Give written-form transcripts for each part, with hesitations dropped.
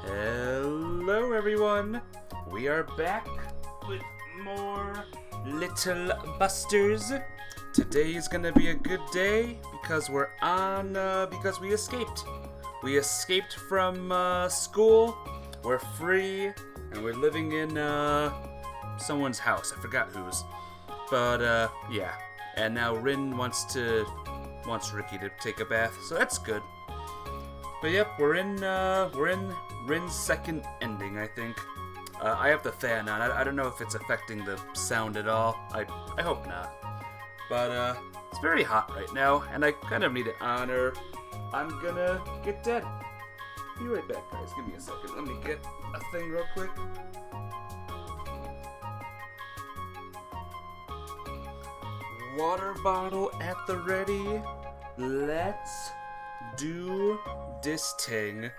Hello everyone, we are back with more Little Busters. Today is gonna be a good day because because we escaped. We escaped from school, we're free, and we're living in someone's house. I forgot whose. But yeah. And now Rin wants Ricky to take a bath, so that's good. But yep, we're in Rin's second ending, I think. I have the fan on. I don't know if it's affecting the sound at all. I hope not. But it's very hot right now, and I kind of need it on or I'm gonna get dead. Be right back, guys. Give me a second. Let me get a thing real quick. Water bottle at the ready. Let's do this thing.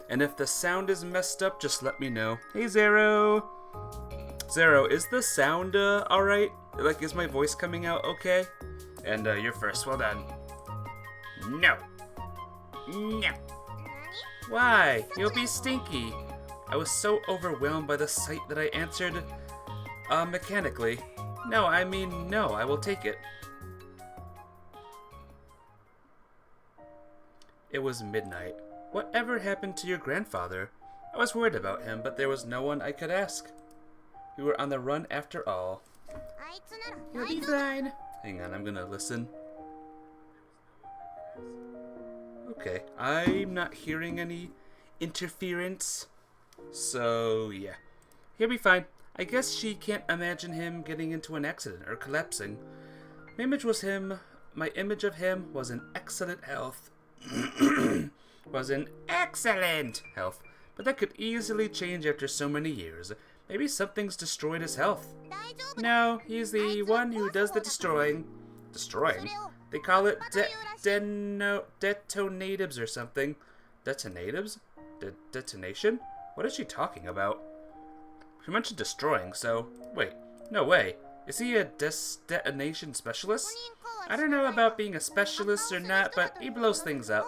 And if the sound is messed up, just let me know. Hey, Zero. Zero, is the sound alright? Like, is my voice coming out okay? And you're first. Well done. No. No. Why? You'll be stinky. I was so overwhelmed by the sight that I answered mechanically. No, I mean, no, I will take it. It was midnight. Whatever happened to your grandfather? I was worried about him, but there was no one I could ask. We were on the run after all. You'll be fine. Hang on, I'm gonna listen. Okay, I'm not hearing any interference. So, yeah. He'll be fine. I guess she can't imagine him getting into an accident or collapsing. My image of him was in excellent health. But that could easily change after so many years. Maybe something's destroyed his health. No, he's the one who does the destroying. Destroying? They call it detonatives or something. Detonatives? Detonation? What is she talking about? She mentioned destroying, so... Wait, no way. Is he a detonation specialist? I don't know about being a specialist or not, but he blows things up.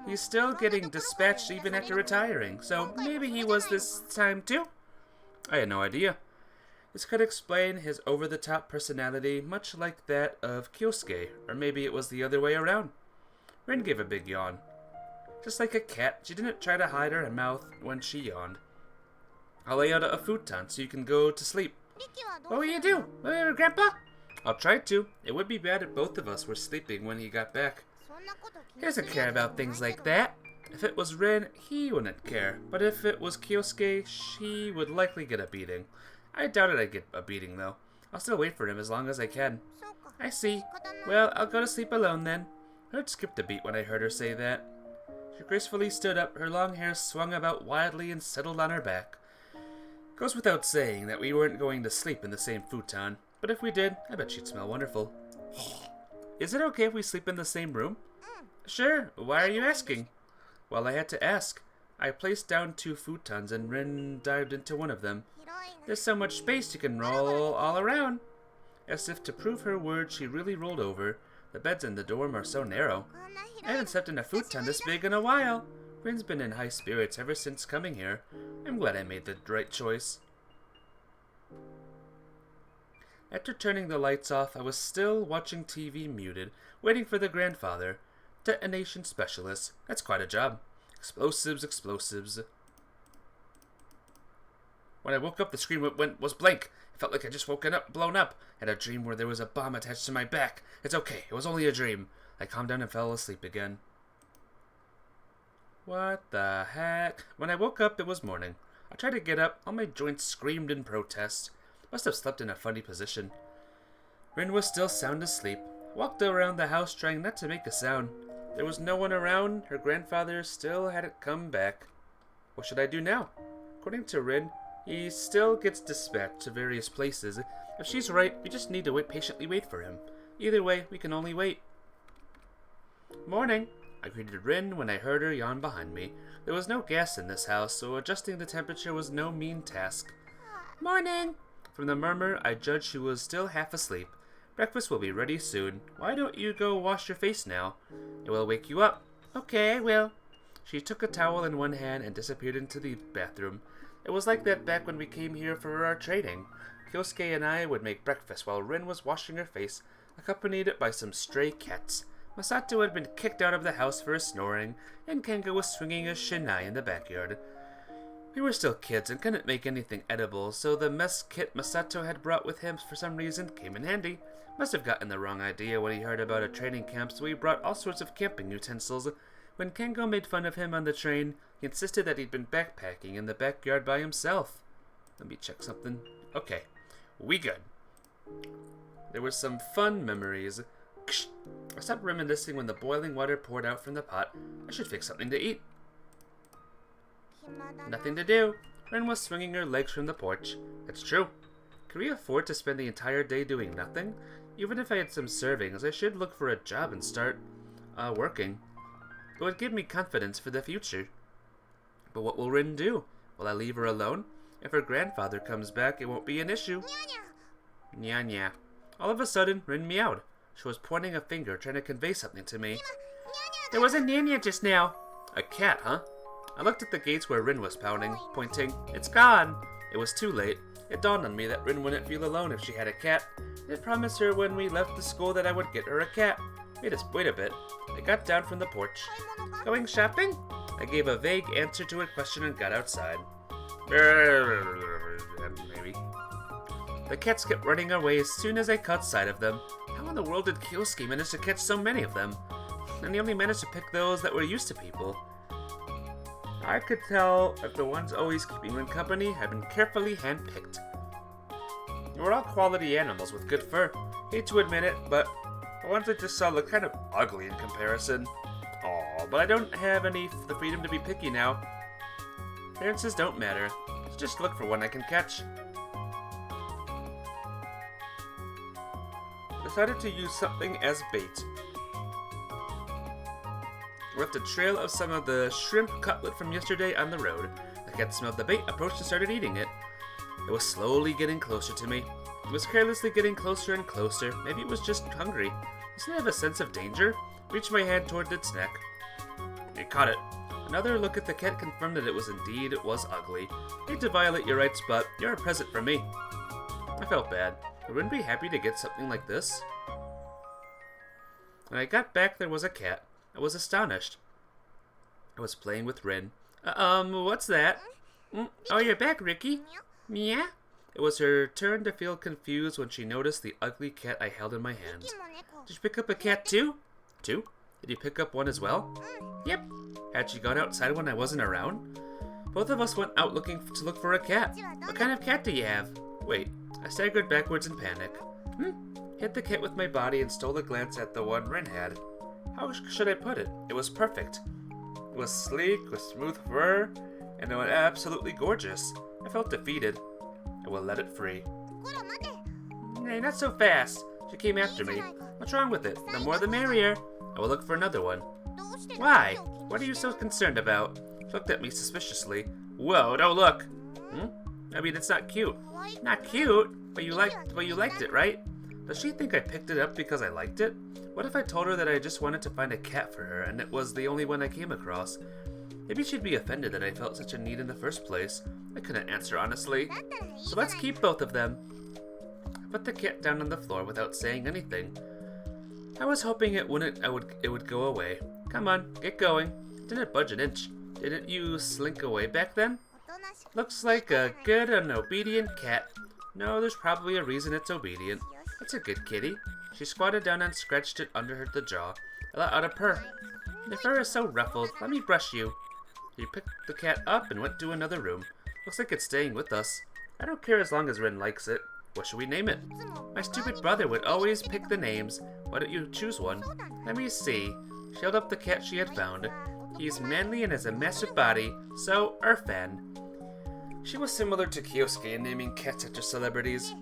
He's still getting dispatched even after retiring, so maybe he was this time too? I had no idea. This could explain his over-the-top personality, much like that of Kyosuke, or maybe it was the other way around. Rin gave a big yawn. Just like a cat, she didn't try to hide her mouth when she yawned. I'll lay out a futon so you can go to sleep. What will you do? Grandpa? I'll try to. It would be bad if both of us were sleeping when he got back. He doesn't care about things like that. If it was Rin, he wouldn't care. But if it was Kyosuke, she would likely get a beating. I doubted I'd get a beating, though. I'll still wait for him as long as I can. I see. Well, I'll go to sleep alone then. My heart skipped a beat when I heard her say that. She gracefully stood up, her long hair swung about wildly and settled on her back. Goes without saying that we weren't going to sleep in the same futon, but if we did, I bet she'd smell wonderful. Is it okay if we sleep in the same room? Sure, why are you asking? Well, I had to ask. I placed down 2 futons and Rin dived into one of them. There's so much space you can roll all around. As if to prove her words, she really rolled over. The beds in the dorm are so narrow. I haven't slept in a futon this big in a while. Rin's been in high spirits ever since coming here. I'm glad I made the right choice. After turning the lights off, I was still watching TV muted, waiting for the grandfather. Detonation specialist. That's quite a job. Explosives. When I woke up, the screen was blank. It felt like I just blown up. I had a dream where there was a bomb attached to my back. It's okay. It was only a dream. I calmed down and fell asleep again. What the heck? When I woke up, it was morning. I tried to get up. All my joints screamed in protest. Must have slept in a funny position. Rin was still sound asleep. Walked around the house trying not to make a sound. There was no one around. Her grandfather still hadn't come back. What should I do now? According to Rin, he still gets dispatched to various places. If she's right, we just need to patiently wait for him. Either way, we can only wait. Morning. I greeted Rin when I heard her yawn behind me. There was no gas in this house, so adjusting the temperature was no mean task. Morning! From the murmur, I judged she was still half asleep. Breakfast will be ready soon. Why don't you go wash your face now? It will wake you up. Okay, I will. She took a towel in one hand and disappeared into the bathroom. It was like that back when we came here for our training. Kyosuke and I would make breakfast while Rin was washing her face, accompanied by some stray cats. Masato had been kicked out of the house for his snoring, and Kenga was swinging a shinai in the backyard. We were still kids and couldn't make anything edible, so the mess kit Masato had brought with him for some reason came in handy. Must have gotten the wrong idea when he heard about a training camp, so he brought all sorts of camping utensils. When Kengo made fun of him on the train, he insisted that he'd been backpacking in the backyard by himself. Let me check something. Okay, we good. There were some fun memories. I stopped reminiscing when the boiling water poured out from the pot. I should fix something to eat. Nothing to do. Ren was swinging her legs from the porch. It's true. Could we afford to spend the entire day doing nothing? Even if I had some servings, I should look for a job and start, working. It would give me confidence for the future. But what will Rin do? Will I leave her alone? If her grandfather comes back, it won't be an issue. Nya nya. All of a sudden, Rin meowed. She was pointing a finger, trying to convey something to me. There was a nya just now. A cat, huh? I looked at the gates where Rin was pointing. It's gone. It was too late. It dawned on me that Rin wouldn't feel alone if she had a cat. I had promised her when we left the school that I would get her a cat. Wait a bit. I got down from the porch. Going shopping? I gave a vague answer to her question and got outside. Maybe. The cats kept running away as soon as I caught sight of them. How in the world did Kyosuke manage to catch so many of them? And he only managed to pick those that were used to people. I could tell if the ones always keeping Rin company had been carefully handpicked. They were all quality animals with good fur. Hate to admit it, but the ones I just saw look kind of ugly in comparison. Aw, but I don't have the freedom to be picky now. Appearances don't matter. So just look for one I can catch. Decided to use something as bait. Left a trail of some of the shrimp cutlet from yesterday on the road. The cat smelled the bait, approached and started eating it. It was slowly getting closer to me. It was carelessly getting closer and closer. Maybe it was just hungry. Doesn't it have a sense of danger? Reached my hand toward its neck. It caught it. Another look at the cat confirmed that it was ugly. Hate to violate your rights, but you're a present from me. I felt bad. I wouldn't be happy to get something like this. When I got back, there was a cat. I was astonished. I was playing with Rin. What's that? Oh, you're back, Ricky. Meow? It was her turn to feel confused when she noticed the ugly cat I held in my hands. Did you pick up a cat too? Two? Did you pick up one as well? Yep. Had she gone outside when I wasn't around? Both of us went out to look for a cat. What kind of cat do you have? Wait. I staggered backwards in panic. Hit the cat with my body and stole a glance at the one Rin had. How should I put it? It was perfect. It was sleek, with smooth fur, and it was absolutely gorgeous. I felt defeated. I will let it free. Nay, not so fast. She came after me. What's wrong with it? The more the merrier. I will look for another one. Why? What are you so concerned about? She looked at me suspiciously. Whoa, don't look. I mean, it's not cute. Not cute? But you liked it, right? Does she think I picked it up because I liked it? What if I told her that I just wanted to find a cat for her and it was the only one I came across? Maybe she'd be offended that I felt such a need in the first place. I couldn't answer honestly. So let's keep both of them. I put the cat down on the floor without saying anything. I was hoping it would go away. Come on, get going. It didn't budge an inch. Didn't you slink away back then? Looks like a good and obedient cat. No, there's probably a reason it's obedient. It's a good kitty. She squatted down and scratched it under the jaw. I let out a purr. The fur is so ruffled. Let me brush you. He picked the cat up and went to another room. Looks like it's staying with us. I don't care as long as Rin likes it. What should we name it? My stupid brother would always pick the names. Why don't you choose one? Let me see. She held up the cat she had found. He's manly and has a massive body, so Refrain. She was similar to Kyosuke in naming cats after celebrities.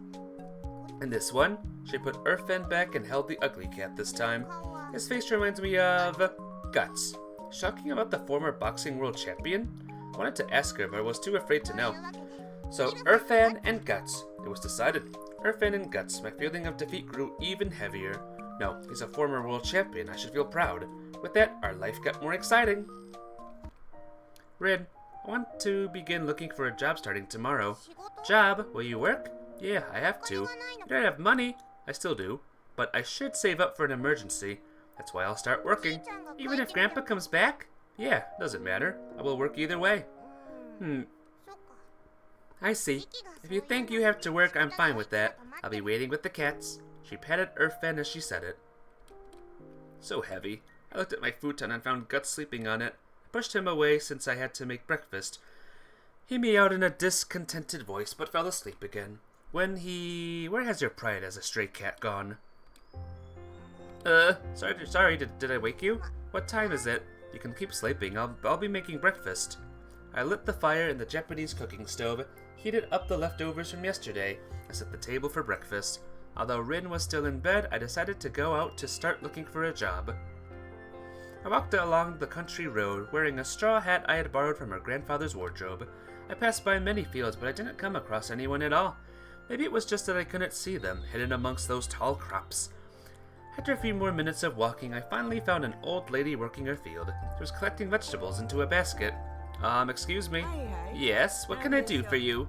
And this one, she put Refrain back and held the ugly cat this time. His face reminds me of Guts. Shocking about the former boxing world champion? I wanted to ask her, but I was too afraid to know. So, Refrain and Guts. It was decided. Refrain and Guts. My feeling of defeat grew even heavier. No, he's a former world champion. I should feel proud. With that, our life got more exciting. Rin, I want to begin looking for a job starting tomorrow. Job? Will you work? Yeah, I have to. I don't have money. I still do. But I should save up for an emergency. That's why I'll start working. Even if Grandpa comes back? Yeah, doesn't matter. I will work either way. I see. If you think you have to work, I'm fine with that. I'll be waiting with the cats. She patted Refrain as she said it. So heavy. I looked at my futon and found Guts sleeping on it. I pushed him away since I had to make breakfast. He meowed in a discontented voice, but fell asleep again. Where has your pride as a stray cat gone? Sorry, did I wake you? What time is it? You can keep sleeping, I'll be making breakfast. I lit the fire in the Japanese cooking stove, heated up the leftovers from yesterday, and set the table for breakfast. Although Rin was still in bed, I decided to go out to start looking for a job. I walked along the country road, wearing a straw hat I had borrowed from her grandfather's wardrobe. I passed by many fields, but I didn't come across anyone at all. Maybe it was just that I couldn't see them, hidden amongst those tall crops. After a few more minutes of walking, I finally found an old lady working her field. She was collecting vegetables into a basket. Excuse me? Yes, what can I do for you?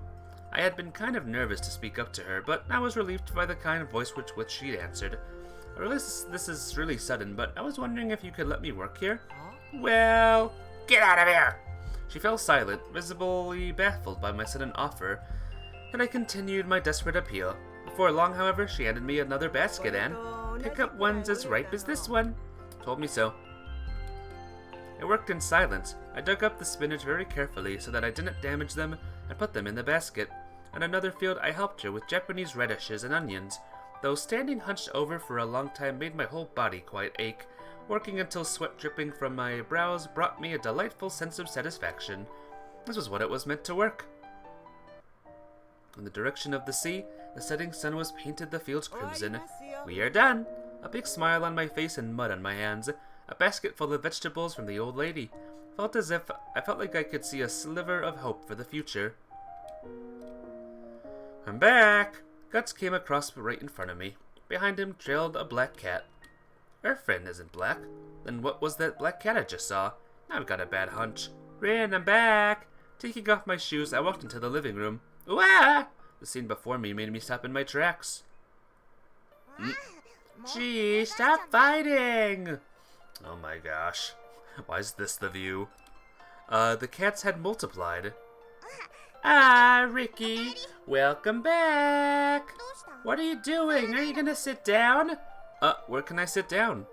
I had been kind of nervous to speak up to her, but I was relieved by the kind voice with which she answered. I realize this is really sudden, but I was wondering if you could let me work here? Well, get out of here! She fell silent, visibly baffled by my sudden offer, and I continued my desperate appeal. Before long, however, she handed me another basket and, pick up ones as ripe as this one, told me so. I worked in silence. I dug up the spinach very carefully so that I didn't damage them and put them in the basket. On another field, I helped her with Japanese radishes and onions. Though standing hunched over for a long time made my whole body quite ache, working until sweat dripping from my brows brought me a delightful sense of satisfaction. This was what it was meant to work. In the direction of the sea, the setting sun was painted the fields crimson. We are done! A big smile on my face and mud on my hands. A basket full of vegetables from the old lady. I felt like I could see a sliver of hope for the future. I'm back! Guts came across right in front of me. Behind him trailed a black cat. Our friend isn't black. Then what was that black cat I just saw? I've got a bad hunch. Rin, I'm back! Taking off my shoes, I walked into the living room. Wah! The scene before me made me stop in my tracks. Gee, stop fighting! Oh my gosh. Why is this the view? The cats had multiplied. Ah, Ricky! Welcome back! What are you doing? Are you gonna sit down? Where can I sit down?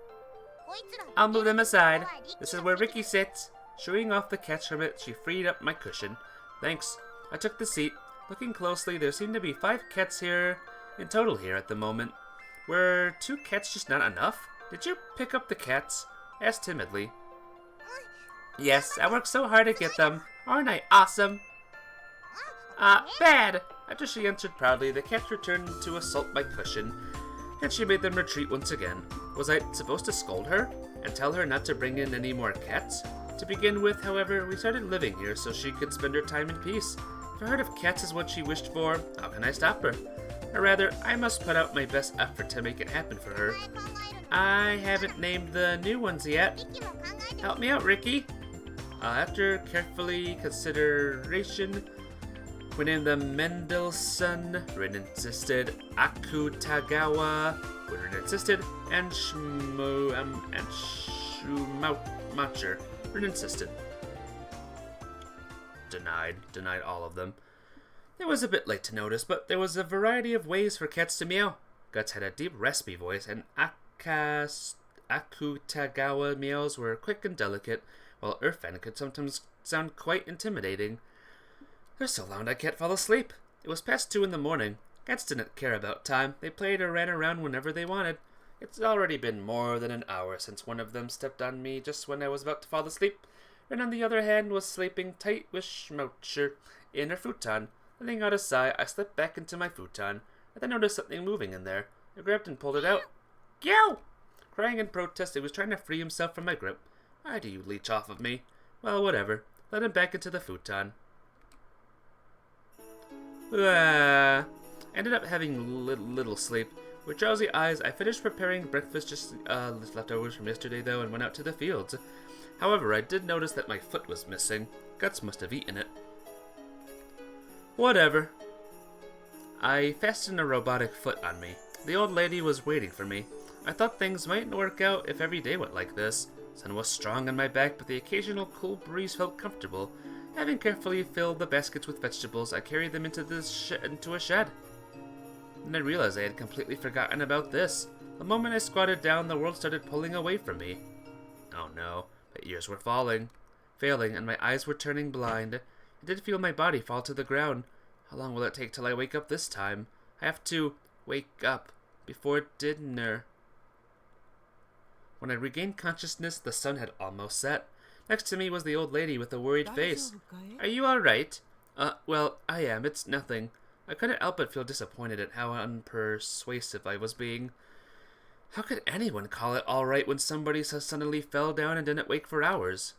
I'll move them aside. This is where Ricky sits. Showing off the cats from it, she freed up my cushion. Thanks. I took the seat. Looking closely, there seemed to be 5 cats here, in total here at the moment. Were 2 cats just not enough? Did you pick up the cats? I asked timidly. Yes, I worked so hard to get them. Aren't I awesome? Bad! After she answered proudly, the cats returned to assault my cushion, and she made them retreat once again. Was I supposed to scold her and tell her not to bring in any more cats? To begin with, however, we started living here so she could spend her time in peace. If a herd of cats is what she wished for, how can I stop her? Or rather, I must put out my best effort to make it happen for her. I haven't named the new ones yet. Help me out, Ricky. After carefully consideration, we named them Mendelssohn, Rin insisted, Akutagawa, Rin insisted, and Schumacher, Rin insisted. Denied all of them. It was a bit late to notice, but there was a variety of ways for cats to meow. Guts had a deep, raspy voice, and Akutagawa meows were quick and delicate, while Refrain could sometimes sound quite intimidating. They're so loud I can't fall asleep. It was past 2 in the morning. Cats didn't care about time. They played or ran around whenever they wanted. It's already been more than an hour since one of them stepped on me just when I was about to fall asleep. And on the other hand was sleeping tight with Schmoucher in her futon. Letting out a sigh, I slipped back into my futon. I then noticed something moving in there. I grabbed and pulled it out. Yow! Crying in protest, he was trying to free himself from my grip. Why do you leech off of me? Well, whatever. Let him back into the futon. I ended up having little sleep. With drowsy eyes, I finished preparing breakfast, just leftovers from yesterday though, and went out to the fields. However, I did notice that my foot was missing. Guts must have eaten it. Whatever. I fastened a robotic foot on me. The old lady was waiting for me. I thought things mightn't work out if every day went like this. Sun was strong on my back, but the occasional cool breeze felt comfortable. Having carefully filled the baskets with vegetables, I carried them into a shed. Then I realized I had completely forgotten about this. The moment I squatted down, the world started pulling away from me. Oh no, my ears were failing, and my eyes were turning blind. I did feel my body fall to the ground. How long will it take till I wake up this time? I have to wake up before dinner. When I regained consciousness, the sun had almost set. Next to me was the old lady with a worried face. Are you alright? Well, I am. It's nothing. I couldn't help but feel disappointed at how unpersuasive I was being. How could anyone call it alright when somebody so suddenly fell down and didn't wake for hours?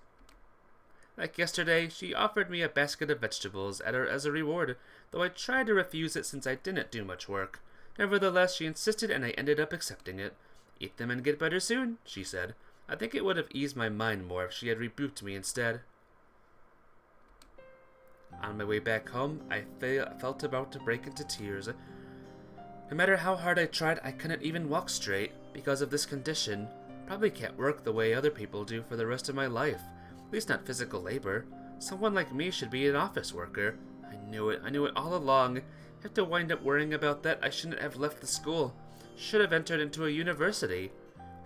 Like yesterday, she offered me a basket of vegetables as a reward, though I tried to refuse it since I didn't do much work. Nevertheless, she insisted and I ended up accepting it. Eat them and get better soon, she said. I think it would have eased my mind more if she had rebuked me instead. On my way back home, I felt about to break into tears. No matter how hard I tried, I couldn't even walk straight because of this condition. Probably can't work the way other people do for the rest of my life. At least not physical labor. Someone like me should be an office worker. I knew it all along. Have to wind up worrying about that. I shouldn't have left the school. Should have entered into a university.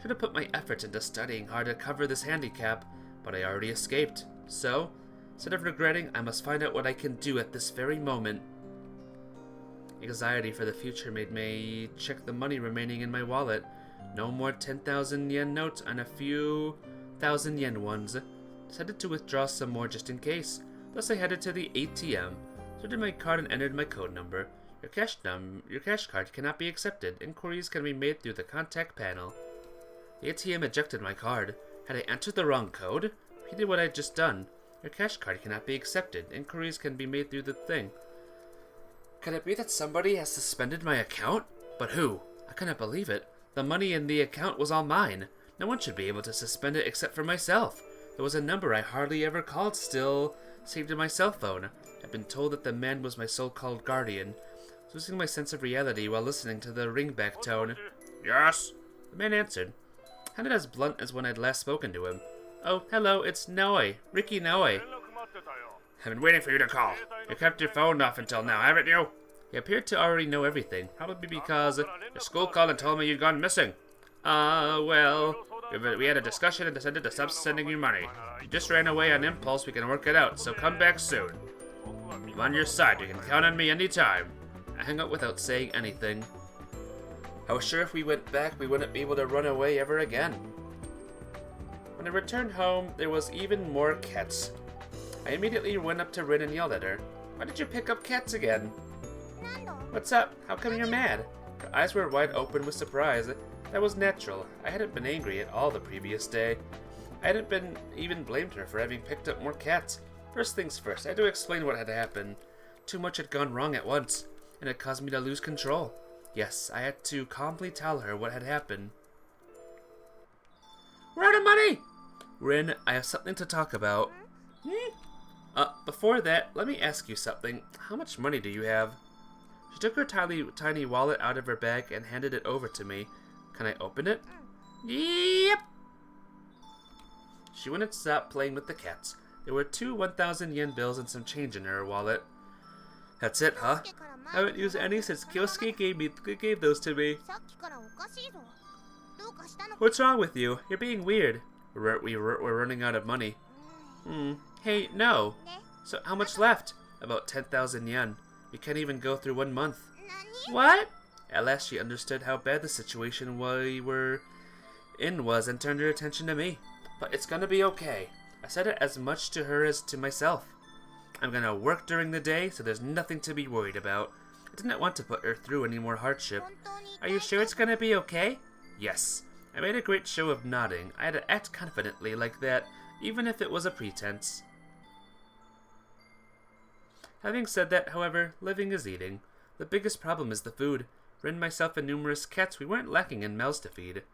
Should have put my efforts into studying hard to cover this handicap, but I already escaped. So, instead of regretting, I must find out what I can do at this very moment. Anxiety for the future made me check the money remaining in my wallet. No more 10,000 yen notes and a few 1,000 yen ones. Decided to withdraw some more just in case. Thus I headed to the ATM, inserted my card and entered my code number. Your cash card cannot be accepted. Inquiries can be made through the contact panel. The ATM ejected my card. Had I entered the wrong code? Repeated what I had just done. Your cash card cannot be accepted. Inquiries can be made through the thing. Could it be that somebody has suspended my account? But who? I couldn't believe it. The money in the account was all mine. No one should be able to suspend it except for myself. There was a number I hardly ever called still saved in my cell phone. I'd been told that the man was my so-called guardian. Losing my sense of reality while listening to the ringback tone. Yes? The man answered. Sounded as blunt as when I'd last spoken to him. Oh, hello, it's Noe. Ricky Noe. I've been waiting for you to call. You kept your phone off until now, haven't you? He appeared to already know everything, probably because your school called and told me you'd gone missing. Well, we had a discussion and decided to stop sending you money. You just ran away on impulse, we can work it out, so come back soon. I'm on your side, you can count on me anytime. I hung up without saying anything. I was sure if we went back, we wouldn't be able to run away ever again. When I returned home, there was even more cats. I immediately went up to Rin and yelled at her. Why did you pick up cats again? What's up? How come you're mad? Her eyes were wide open with surprise. That was natural. I hadn't been angry at all the previous day. I hadn't even blamed her for having picked up more cats. First things first, I had to explain what had happened. Too much had gone wrong at once, and it caused me to lose control. Yes, I had to calmly tell her what had happened. We're out of money! Rin, I have something to talk about. Before that, let me ask you something. How much money do you have? She took her tiny wallet out of her bag and handed it over to me. Can I open it? Yep! She wouldn't stop playing with the cats. There were 2 1,000 yen bills and some change in her wallet. That's it, huh? I haven't used any since Kyosuke gave those to me. What's wrong with you? You're being weird. We're running out of money. Hey, no. So how much left? About 10,000 yen. We can't even go through 1 month. What? At last she understood how bad the situation we were in was and turned her attention to me. But it's gonna be okay. I said it as much to her as to myself. I'm gonna work during the day, so there's nothing to be worried about. I didn't want to put her through any more hardship. Are you sure it's gonna be okay? Yes. I made a great show of nodding. I had to act confidently like that, even if it was a pretense. Having said that, however, living is eating. The biggest problem is the food. Rin, myself, and numerous cats, we weren't lacking in mouths to feed.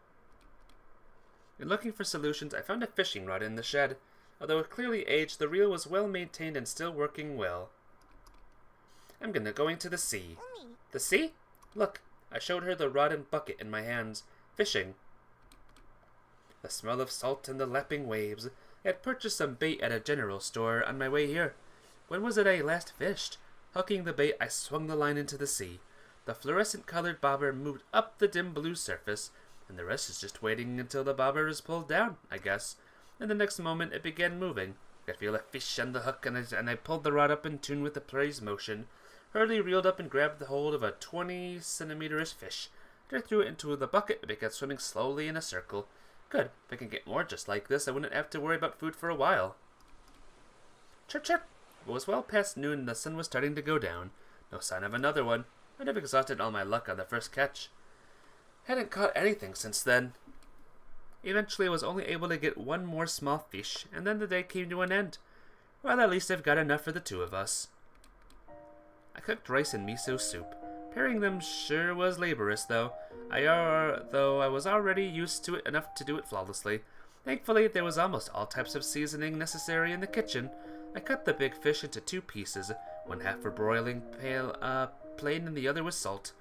In looking for solutions, I found a fishing rod in the shed. Although clearly aged, the reel was well maintained and still working well. I'm going to the sea. The sea? Look, I showed her the rod and bucket in my hands. Fishing. The smell of salt and the lapping waves. I had purchased some bait at a general store on my way here. When was it I last fished? Hooking the bait, I swung the line into the sea. The fluorescent-colored bobber moved up the dim blue surface, and the rest is just waiting until the bobber is pulled down, I guess. And the next moment it began moving. I could feel a fish on the hook, and I pulled the rod up in tune with the praise motion. Hurley reeled up and grabbed the hold of a 20-centimeter-ish fish. I threw it into the bucket and began swimming slowly in a circle. Good. If I can get more just like this, I wouldn't have to worry about food for a while. Chirp, chirp. It was well past noon and the sun was starting to go down. No sign of another one. I'd have exhausted all my luck on the first catch. Hadn't caught anything since then. Eventually I was only able to get one more small fish, and then the day came to an end. Well, at least I've got enough for the two of us. I cooked rice and miso soup. Pairing them sure was laborious, though I was already used to it enough to do it flawlessly. Thankfully, there was almost all types of seasoning necessary in the kitchen. I cut the big fish into 2 pieces, one half for broiling plain and the other with salt.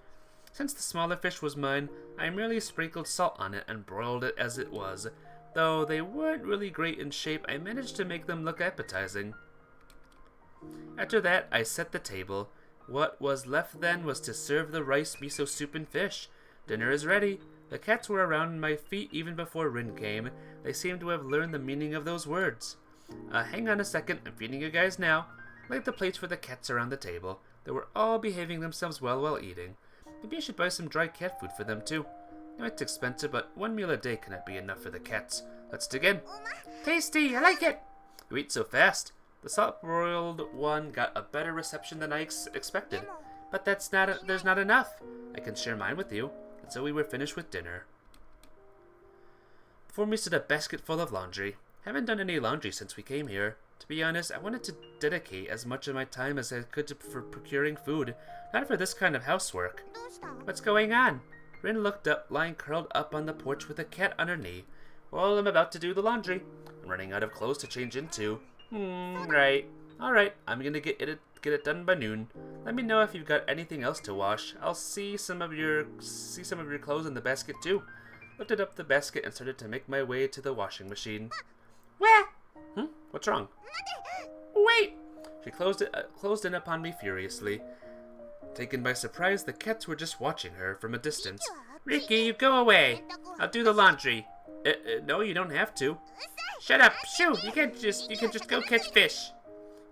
Since the smaller fish was mine, I merely sprinkled salt on it and broiled it as it was. Though they weren't really great in shape, I managed to make them look appetizing. After that, I set the table. What was left then was to serve the rice, miso soup, and fish. Dinner is ready. The cats were around my feet even before Rin came. They seemed to have learned the meaning of those words. Hang on a second, I'm feeding you guys now. Laid the plates for the cats around the table. They were all behaving themselves well while eating. Maybe I should buy some dry cat food for them too. No, it's expensive, but 1 meal a day cannot be enough for the cats. Let's dig in. Tasty, I like it! You eat so fast. The salt-broiled one got a better reception than I expected. But there's not enough. I can share mine with you. And so we were finished with dinner. Before me stood a basket full of laundry. Haven't done any laundry since we came here. To be honest, I wanted to dedicate as much of my time as I could for procuring food, not for this kind of housework. What's going on? Rin looked up, lying curled up on the porch with a cat on her knee. Well, I'm about to do the laundry. I'm running out of clothes to change into. Right. Alright, I'm gonna get it done by noon. Let me know if you've got anything else to wash. I'll see some of your clothes in the basket too. Lifted up the basket and started to make my way to the washing machine. Where? What's wrong? Wait! She closed in upon me furiously. Taken by surprise, the cats were just watching her from a distance. Ricky, you go away. I'll do the laundry. No, you don't have to. Shut up! Shoo! You can just go catch fish.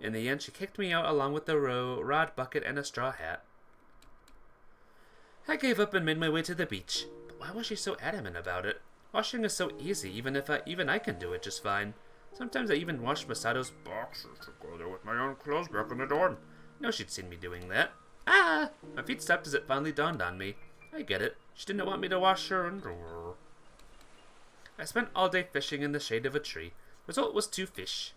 In the end, she kicked me out along with the rod bucket and a straw hat. I gave up and made my way to the beach. But why was she so adamant about it? Washing is so easy, even I can do it just fine. Sometimes I even washed Masato's boxers to go there with my own clothes back in the dorm. No, she'd seen me doing that. Ah! My feet stopped as it finally dawned on me. I get it. She didn't want me to wash her underwear. I spent all day fishing in the shade of a tree. Result was 2 fish.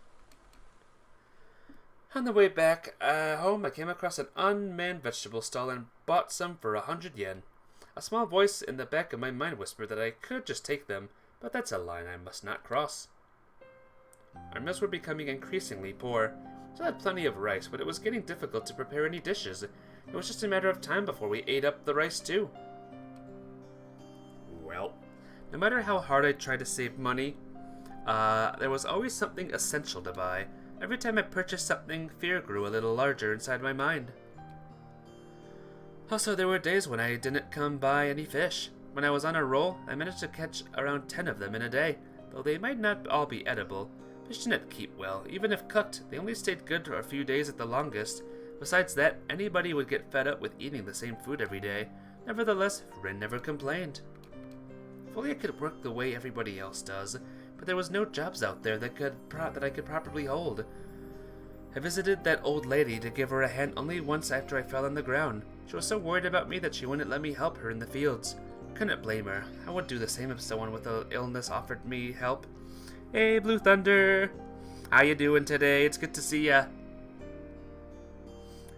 On the way back home, I came across an unmanned vegetable stall and bought some for 100 yen. A small voice in the back of my mind whispered that I could just take them, but that's a line I must not cross. Our meals were becoming increasingly poor. Still had plenty of rice, but it was getting difficult to prepare any dishes. It was just a matter of time before we ate up the rice too. Well, no matter how hard I tried to save money, there was always something essential to buy. Every time I purchased something, fear grew a little larger inside my mind. Also, there were days when I didn't come by any fish. When I was on a roll, I managed to catch around 10 of them in a day, though they might not all be edible. Fish didn't keep well. Even if cooked, they only stayed good for a few days at the longest. Besides that, anybody would get fed up with eating the same food every day. Nevertheless, Rin never complained. If only I could work the way everybody else does, but there was no jobs out there that I could properly hold. I visited that old lady to give her a hand only once after I fell on the ground. She was so worried about me that she wouldn't let me help her in the fields. Couldn't blame her. I would do the same if someone with an illness offered me help. Hey, Blue Thunder! How you doing today? It's good to see ya.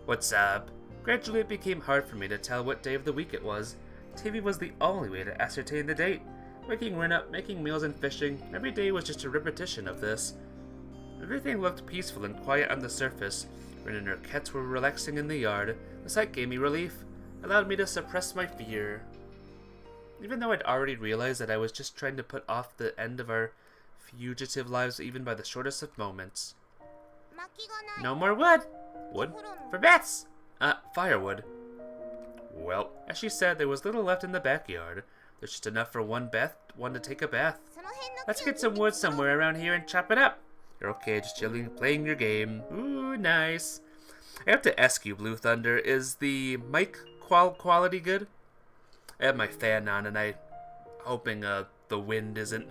What's up? Gradually it became hard for me to tell what day of the week it was. TV was the only way to ascertain the date. Waking Rin up, making meals and fishing, every day was just a repetition of this. Everything looked peaceful and quiet on the surface. Rin and her cats were relaxing in the yard. The sight gave me relief, allowed me to suppress my fear. Even though I'd already realized that I was just trying to put off the end of our fugitive lives even by the shortest of moments. No more wood! Wood? For bats! Firewood. Well, as she said, there was little left in the backyard. There's just enough for one to take a bath. Let's get some wood somewhere around here and chop it up. You're okay, just chilling, playing your game. Ooh, nice. I have to ask you, Blue Thunder, is the mic quality good? I have my fan on and I'm hoping the wind isn't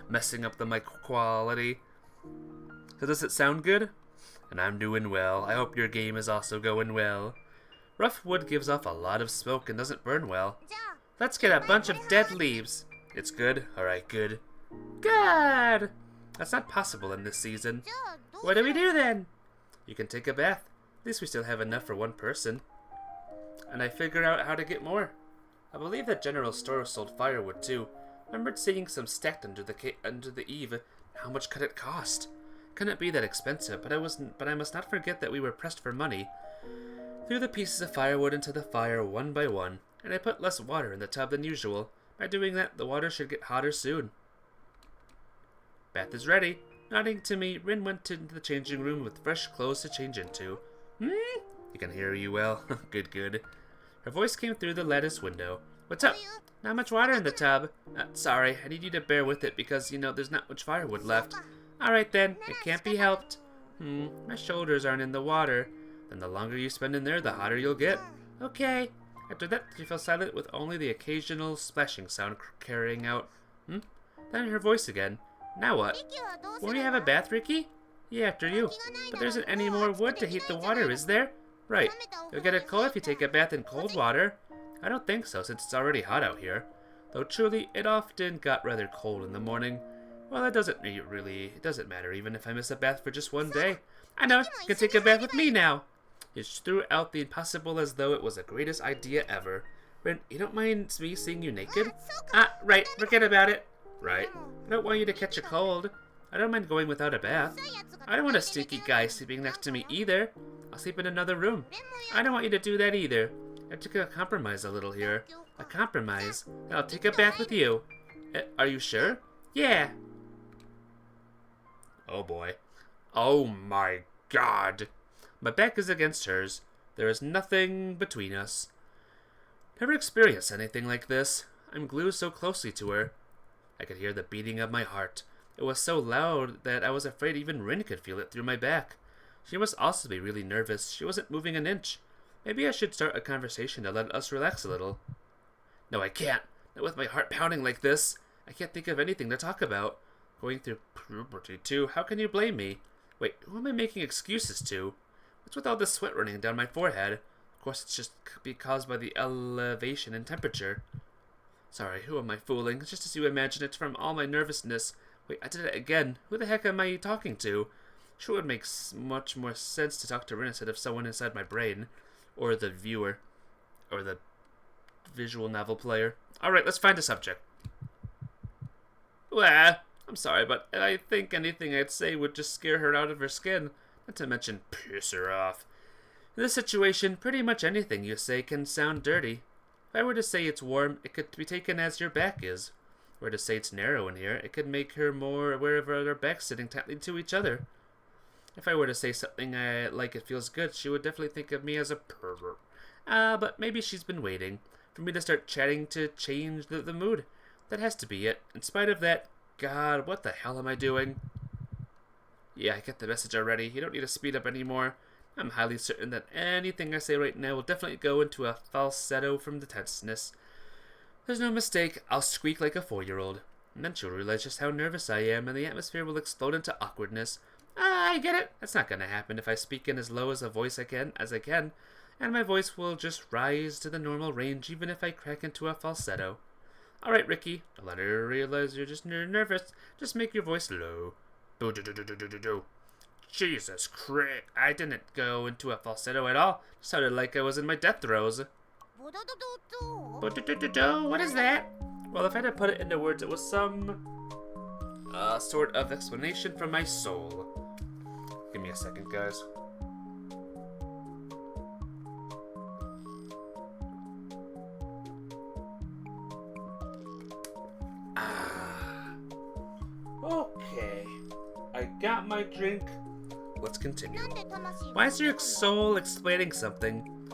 messing up the mic quality. So does it sound good? And I'm doing well. I hope your game is also going well. Rough wood gives off a lot of smoke and doesn't burn well. Let's get a bunch of dead leaves. It's good? Alright, good. Good! That's not possible in this season. What do we do then? You can take a bath. At least we still have enough for one person. And I figured out how to get more. I believe that general store sold firewood too. I remembered seeing some stacked under the eave. How much could it cost? Couldn't be that expensive, but I must not forget that we were pressed for money. Threw the pieces of firewood into the fire one by one, and I put less water in the tub than usual. By doing that, the water should get hotter soon. Bath is ready. Nodding to me, Rin went into the changing room with fresh clothes to change into. I can hear you well. Good, good. Her voice came through the lattice window. What's up? Not much water in the tub. Sorry, I need you to bear with it because, there's not much firewood left. Alright then, it can't be helped. My shoulders aren't in the water. Then the longer you spend in there, the hotter you'll get. Okay. After that, she fell silent with only the occasional splashing sound carrying out. Then her voice again. Now what? Won't you have a bath, Ricky? Yeah, after you. But there isn't any more wood to heat the water, is there? Right. You'll get it cold if you take a bath in cold water. I don't think so, since it's already hot out here. Though truly, it often got rather cold in the morning. Well, it doesn't matter even if I miss a bath for just one day. I know, you can take a bath with me now. He threw out the impossible as though it was the greatest idea ever. Rin, you don't mind me seeing you naked? Right, forget about it. Right, I don't want you to catch a cold. I don't mind going without a bath. I don't want a stinky guy sleeping next to me either. I'll sleep in another room. I don't want you to do that either. I took a compromise a little here. A compromise? And I'll take a bath with you. Are you sure? Yeah. Oh boy. Oh my god. My back is against hers. There is nothing between us. Never experienced anything like this. I'm glued so closely to her. I could hear the beating of my heart. It was so loud that I was afraid even Rin could feel it through my back. She must also be really nervous. She wasn't moving an inch. Maybe I should start a conversation to let us relax a little. No, I can't. Not with my heart pounding like this. I can't think of anything to talk about. Going through puberty, too. How can you blame me? Wait, who am I making excuses to? What's with all this sweat running down my forehead? Of course, it's just be caused by the elevation in temperature. Sorry, who am I fooling? Just as you imagine it from all my nervousness. Wait, I did it again. Who the heck am I talking to? Sure would make much more sense to talk to Rin instead of someone inside my brain. Or the viewer. Or the visual novel player. Alright, let's find a subject. Well, I'm sorry, but I think anything I'd say would just scare her out of her skin. Not to mention piss her off. In this situation, pretty much anything you say can sound dirty. If I were to say it's warm, it could be taken as your back is. If I were to say it's narrow in here, it could make her more aware of our backs sitting tightly to each other. If I were to say something like it feels good, she would definitely think of me as a pervert. But maybe she's been waiting for me to start chatting to change the mood. That has to be it. In spite of that, God, what the hell am I doing? Yeah, I get the message already. You don't need to speed up anymore. I'm highly certain that anything I say right now will definitely go into a falsetto from the tenseness. There's no mistake, I'll squeak like a 4-year-old. And then she'll realize just how nervous I am, and the atmosphere will explode into awkwardness. I get it. That's not going to happen if I speak in as low as a voice as I can, and my voice will just rise to the normal range even if I crack into a falsetto. Alright, Ricky, don't let her realize you're just nervous. Just make your voice low. Boo-do-do-do-do-do-do. Jesus Christ, I didn't go into a falsetto at all. It sounded like I was in my death throes. What is that? Well, if I had to put it into words, it was some sort of explanation from my soul. Give me a second, guys. Okay. I got my drink. Let's continue. Why is your soul explaining something?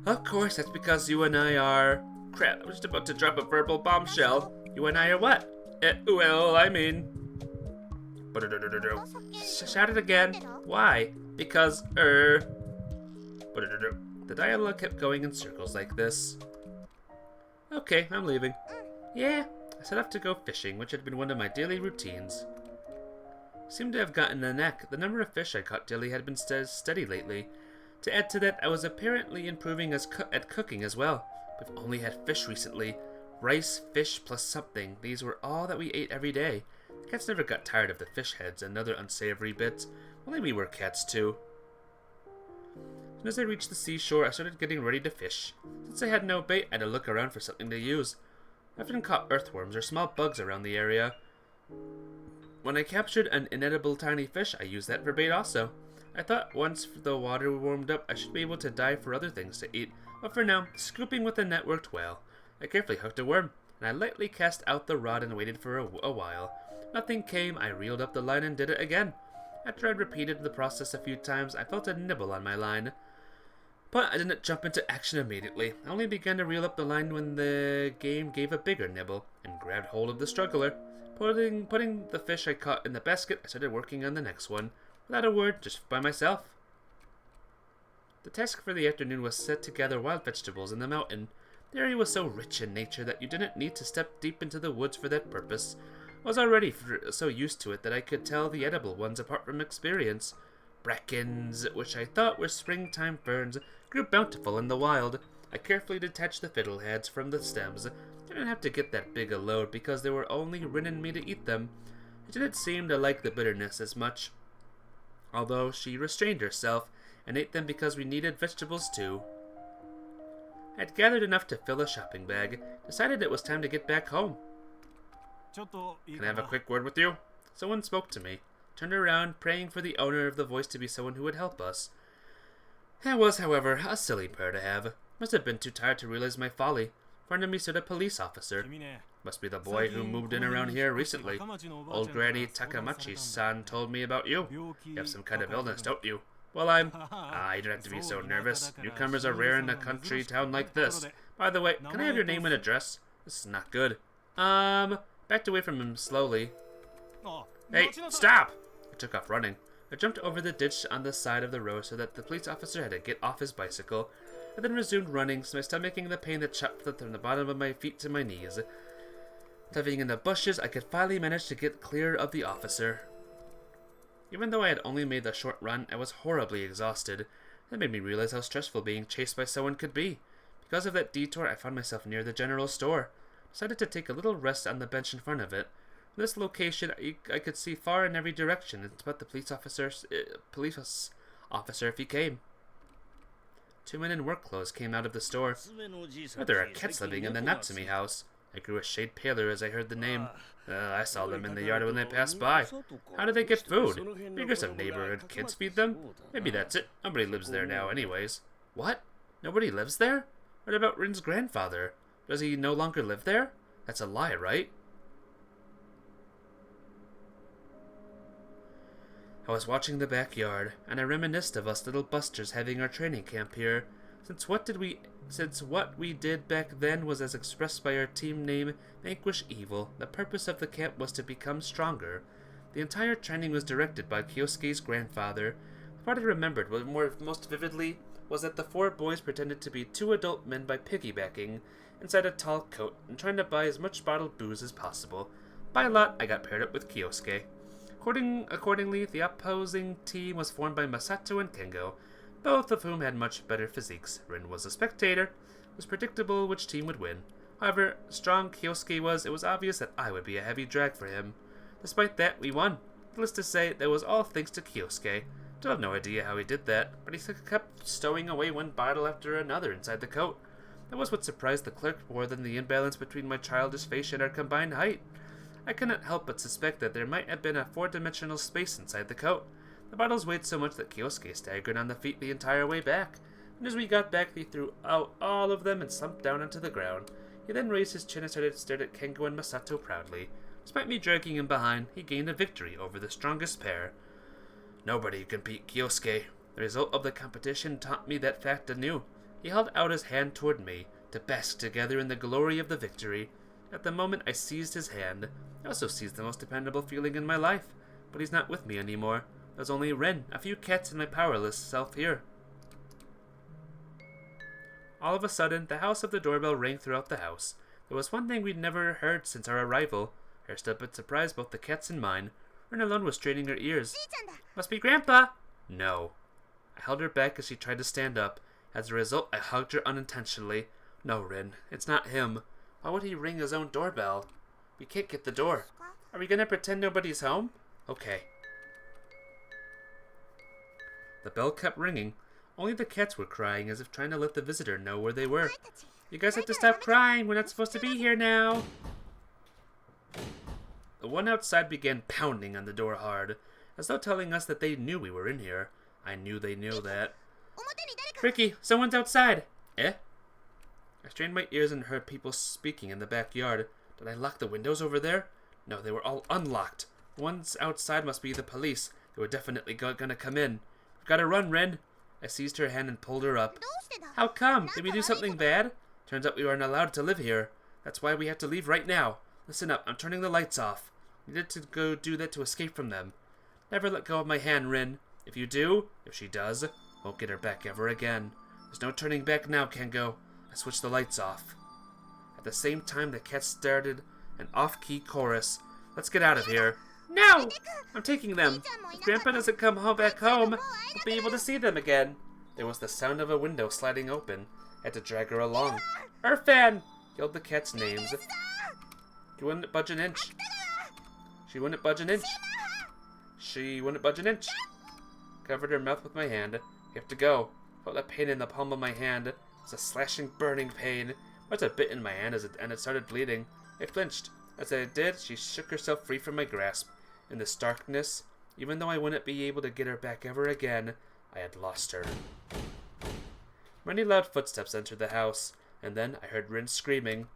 Of course, that's because you and I are... Crap, I'm just about to drop a verbal bombshell. You and I are what? Well, I mean... Shout it again. Why? Because, The dialogue kept going in circles like this. Okay, I'm leaving. Yeah, I set off to go fishing, which had been one of my daily routines. Seemed to have gotten a knack. The number of fish I caught daily had been steady lately. To add to that, I was apparently improving at cooking as well. We've only had fish recently. Rice, fish, plus something. These were all that we ate every day. The cats never got tired of the fish heads and other unsavory bits. Only we were cats too. As soon as I reached the seashore, I started getting ready to fish. Since I had no bait, I had to look around for something to use. I often caught earthworms or small bugs around the area. When I captured an inedible tiny fish, I used that for bait also. I thought once the water warmed up, I should be able to dive for other things to eat, but for now, scooping with a net worked well. I carefully hooked a worm, and I lightly cast out the rod and waited for a while. Nothing came, I reeled up the line and did it again. After I'd repeated the process a few times, I felt a nibble on my line. But I didn't jump into action immediately. I only began to reel up the line when the game gave a bigger nibble, and grabbed hold of the struggler. Putting the fish I caught in the basket, I started working on the next one. Without a word, just by myself. The task for the afternoon was set to gather wild vegetables in the mountain. The area was so rich in nature that you didn't need to step deep into the woods for that purpose. I was already so used to it that I could tell the edible ones apart from experience. Brackens, which I thought were springtime ferns, grew bountiful in the wild. I carefully detached the fiddleheads from the stems. I didn't have to get that big a load because they were only ridden me to eat them. I didn't seem to like the bitterness as much, although she restrained herself and ate them because we needed vegetables too. I'd gathered enough to fill a shopping bag, decided it was time to get back home. Can I have a quick word with you? Someone spoke to me. Turned around, praying for the owner of the voice to be someone who would help us. That was, however, a silly prayer to have. Must have been too tired to realize my folly. In front of me stood a police officer. Must be the boy who moved in around here recently. Old Granny Takamachi-san told me about you. You have some kind of illness, don't you? Well, you don't have to be so nervous. Newcomers are rare in a country town like this. By the way, can I have your name and address? This is not good. Backed away from him slowly. Hey, stop! I took off running. I jumped over the ditch on the side of the road so that the police officer had to get off his bicycle. I then resumed running, my stomach aching the pain that shot from the bottom of my feet to my knees. Diving in the bushes, I could finally manage to get clear of the officer. Even though I had only made the short run, I was horribly exhausted. That made me realize how stressful being chased by someone could be. Because of that detour, I found myself near the general store. Decided to take a little rest on the bench in front of it. From this location, I could see far in every direction and spot the police officer if he came. Two men in work clothes came out of the store. Oh, there are cats living in the Natsumi house. I grew a shade paler as I heard the name. I saw them in the yard when they passed by. How did they get food? Figure some neighborhood kids feed them? Maybe that's it. Nobody lives there now anyways. What? Nobody lives there? What about Rin's grandfather? Does he no longer live there? That's a lie, right? I was watching the backyard, and I reminisced of us little busters having our training camp here. Since what we did back then was as expressed by our team name, Vanquish Evil, the purpose of the camp was to become stronger. The entire training was directed by Kyosuke's grandfather. The part I remembered most vividly was that the four boys pretended to be two adult men by piggybacking inside a tall coat and trying to buy as much bottled booze as possible. By lot, I got paired up with Kyosuke. Accordingly, the opposing team was formed by Masato and Kengo, both of whom had much better physiques. Rin was a spectator. It was predictable which team would win. However strong Kyosuke was, it was obvious that I would be a heavy drag for him. Despite that, we won. Needless to say, that was all thanks to Kyosuke. Still have no idea how he did that, but he kept stowing away one bottle after another inside the coat. That was what surprised the clerk more than the imbalance between my childish face and our combined height. I cannot help but suspect that there might have been a four-dimensional space inside the coat. The bottles weighed so much that Kyosuke staggered on the feet the entire way back, and as we got back he threw out all of them and slumped down onto the ground. He then raised his chin and stared at Kengo and Masato proudly. Despite me dragging him behind, he gained a victory over the strongest pair. Nobody can beat Kyosuke. The result of the competition taught me that fact anew. He held out his hand toward me, to bask together in the glory of the victory. At the moment I seized his hand. I also seized the most dependable feeling in my life. But he's not with me anymore. There's only Ren, a few cats, and my powerless self here. All of a sudden, the house of the doorbell rang throughout the house. There was one thing we'd never heard since our arrival. I stood a bit surprised, both the cats and mine. Ren alone was straining her ears. Must be Grandpa! No. I held her back as she tried to stand up. As a result, I hugged her unintentionally. No, Rin, it's not him. Why would he ring his own doorbell? We can't get the door. Are we gonna pretend nobody's home? Okay. The bell kept ringing. Only the cats were crying, as if trying to let the visitor know where they were. You guys have to stop crying. We're not supposed to be here now. The one outside began pounding on the door hard, as though telling us that they knew we were in here. I knew they knew that. Ricky, someone's outside. Eh? I strained my ears and heard people speaking in the backyard. Did I lock the windows over there? No, they were all unlocked. The ones outside must be the police. They were definitely gonna come in. We've gotta run, Ren. I seized her hand and pulled her up. How come? Did we do something bad? Turns out we aren't allowed to live here. That's why we have to leave right now. Listen up, I'm turning the lights off. We need to go do that to escape from them. Never let go of my hand, Rin. If you do, if she does, won't get her back ever again. There's no turning back now, Kengo. I switched the lights off. At the same time, the cats started an off-key chorus. Let's get out of here. No! I'm taking them. If Grandpa doesn't come back home, we'll be able to see them again. There was the sound of a window sliding open. I had to drag her along. Irfan! Yelled the cats' names. She wouldn't budge an inch. She wouldn't budge an inch. She wouldn't budge an inch. Covered her mouth with my hand. You have to go. Felt that pain in the palm of my hand. It was a slashing, burning pain. What's a bit in my hand and it started bleeding. I flinched. As I did, she shook herself free from my grasp. In this darkness, even though I wouldn't be able to get her back ever again, I had lost her. Many loud footsteps entered the house, and then I heard Rin screaming.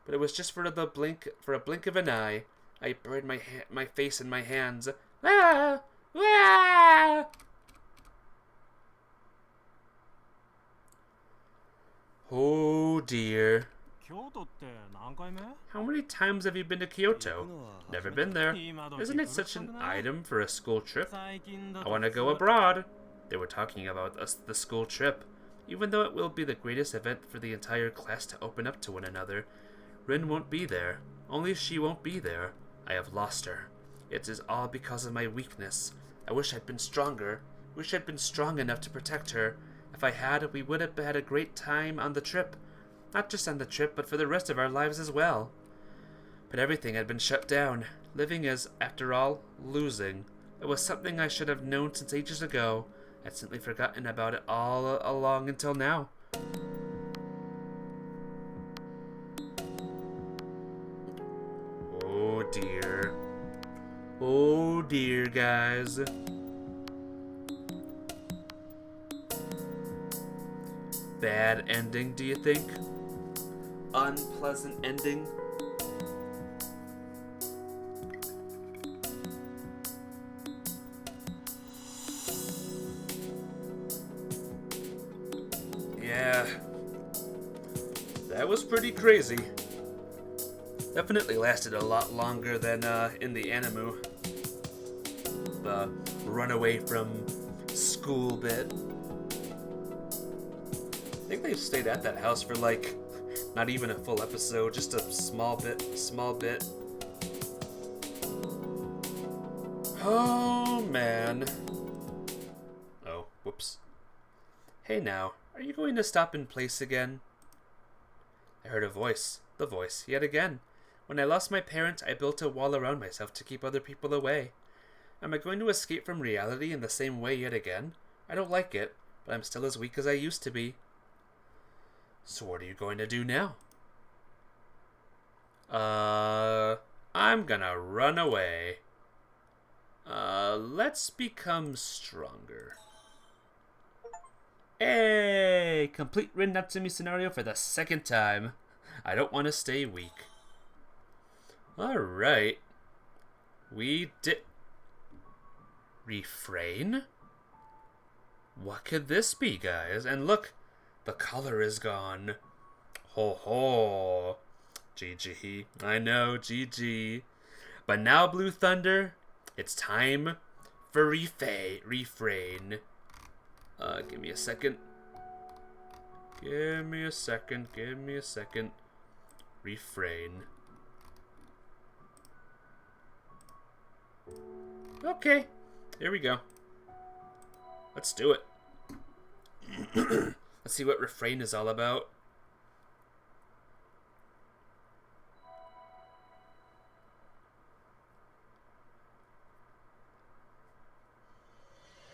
But it was just for a blink of an eye. I buried my face in my hands. Ah! Ah! Oh dear. How many times have you been to Kyoto? Never been there. Isn't it such an item for a school trip? I want to go abroad. They were talking about the school trip. Even though it will be the greatest event for the entire class to open up to one another, Rin won't be there. Only she won't be there. I have lost her. It is all because of my weakness. I wish I'd been stronger. Wish I'd been strong enough to protect her. If I had, we would have had a great time on the trip. Not just on the trip, but for the rest of our lives as well. But everything had been shut down. Living is, after all, losing. It was something I should have known since ages ago. I'd simply forgotten about it all along until now. Oh dear. Oh dear, guys. Bad ending, do you think? Unpleasant ending? Yeah. That was pretty crazy. Definitely lasted a lot longer than in the anime. The runaway from school bit. I think they stayed at that house for like not even a full episode, just a small bit. Oh man. Oh, whoops. Hey now, are you going to stop in place again? I heard a voice. The voice, yet again. When I lost my parents, I built a wall around myself to keep other people away. Am I going to escape from reality in the same way yet again? I don't like it, but I'm still as weak as I used to be. So what are you going to do now? I'm gonna run away. Let's become stronger. Hey! Complete Rin Natsumi scenario for the second time. I don't want to stay weak. Alright. We did... Refrain? What could this be, guys? And look, the color is gone. Ho ho. GG. I know, GG. But now, Blue Thunder, it's time for Refrain. Give me a second. Give me a second. Refrain. Okay, here we go. Let's do it. Let's see what Refrain is all about.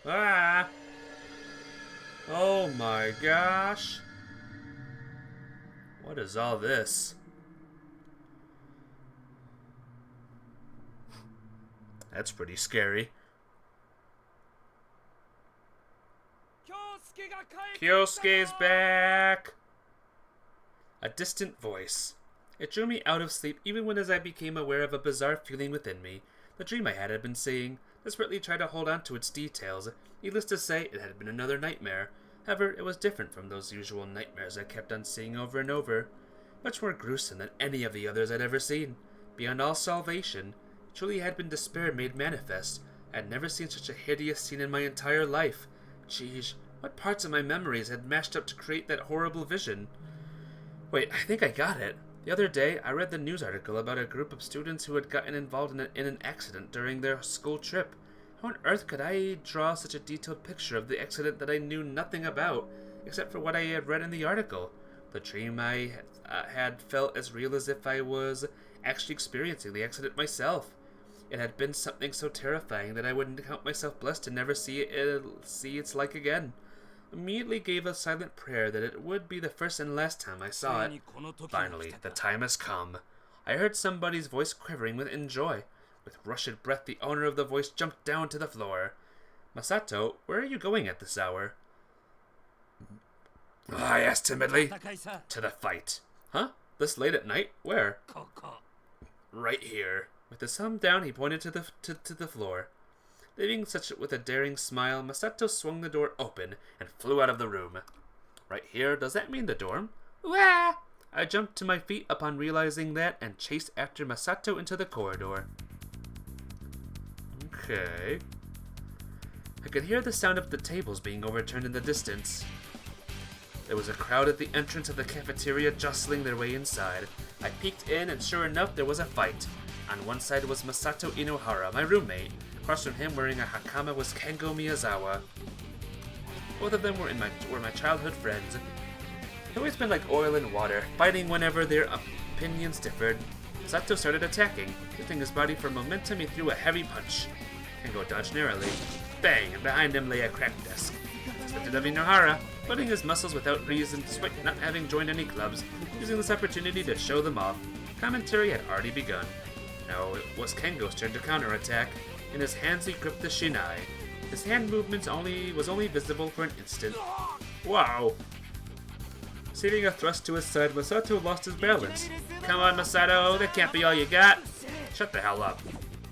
Ah! Oh my gosh. What is all this? That's pretty scary. Kyosuke's back! A distant voice. It drew me out of sleep even when as I became aware of a bizarre feeling within me. The dream I had been seeing. Desperately tried to hold on to its details. Needless to say, it had been another nightmare. However, it was different from those usual nightmares I kept on seeing over and over. Much more gruesome than any of the others I'd ever seen. Beyond all salvation, truly had been despair made manifest. I had never seen such a hideous scene in my entire life. Jeez, what parts of my memories had mashed up to create that horrible vision? Wait, I think I got it. The other day, I read the news article about a group of students who had gotten involved in an accident during their school trip. How on earth could I draw such a detailed picture of the accident that I knew nothing about, except for what I had read in the article? The dream I had felt as real as if I was actually experiencing the accident myself. It had been something so terrifying that I wouldn't count myself blessed to never see its like again. Immediately gave a silent prayer that it would be the first and last time I saw it. Finally, the time has come. I heard somebody's voice quivering with joy. With rushed breath, the owner of the voice jumped down to the floor. Masato, where are you going at this hour? I asked timidly. To the fight. Huh? This late at night? Where? Right here. With his thumb down, he pointed to the floor. Leaving such with a daring smile, Masato swung the door open and flew out of the room. Right here? Does that mean the dorm? Wah! I jumped to my feet upon realizing that and chased after Masato into the corridor. Okay. I could hear the sound of the tables being overturned in the distance. There was a crowd at the entrance of the cafeteria jostling their way inside. I peeked in and sure enough there was a fight. On one side was Masato Inohara, my roommate. Across from him, wearing a hakama, was Kengo Miyazawa. Both of them were my childhood friends. They'd always been like oil and water, fighting whenever their opinions differed. Masato started attacking. Shifting his body for momentum, he threw a heavy punch. Kengo dodged narrowly. Bang! And behind him lay a cracked desk. Expected of Inohara, putting his muscles without reason, despite not having joined any clubs, using this opportunity to show them off. Commentary had already begun. Now it was Kengo's turn to counterattack. In his hands he gripped the shinai. His hand movements was only visible for an instant. Wow! Receiving a thrust to his side, Masato lost his balance. Come on, Masato, that can't be all you got! Shut the hell up.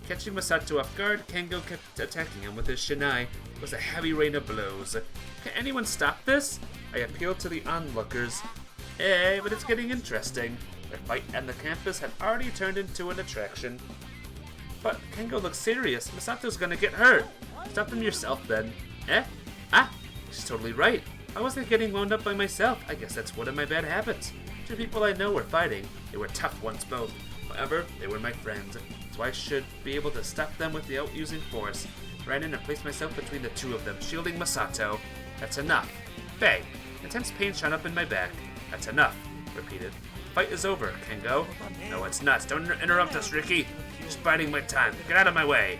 Catching Masato off guard, Kengo kept attacking him with his shinai. It was a heavy rain of blows. Can anyone stop this? I appealed to the onlookers. Hey, but it's getting interesting. The fight and the campus had already turned into an attraction. But Kengo looks serious. Masato's gonna get hurt. Stop them yourself, then. Eh? Ah! She's totally right. I wasn't getting wound up by myself. I guess that's one of my bad habits. Two people I know were fighting. They were tough ones both. However, they were my friends, so I should be able to stop them without using force. Ran in and placed myself between the two of them, shielding Masato. That's enough. Bang! Intense pain shot up in my back. That's enough. Repeated. Fight is over, Kengo. No, it's not. Don't interrupt us, Ricky. Just biding my time. Get out of my way.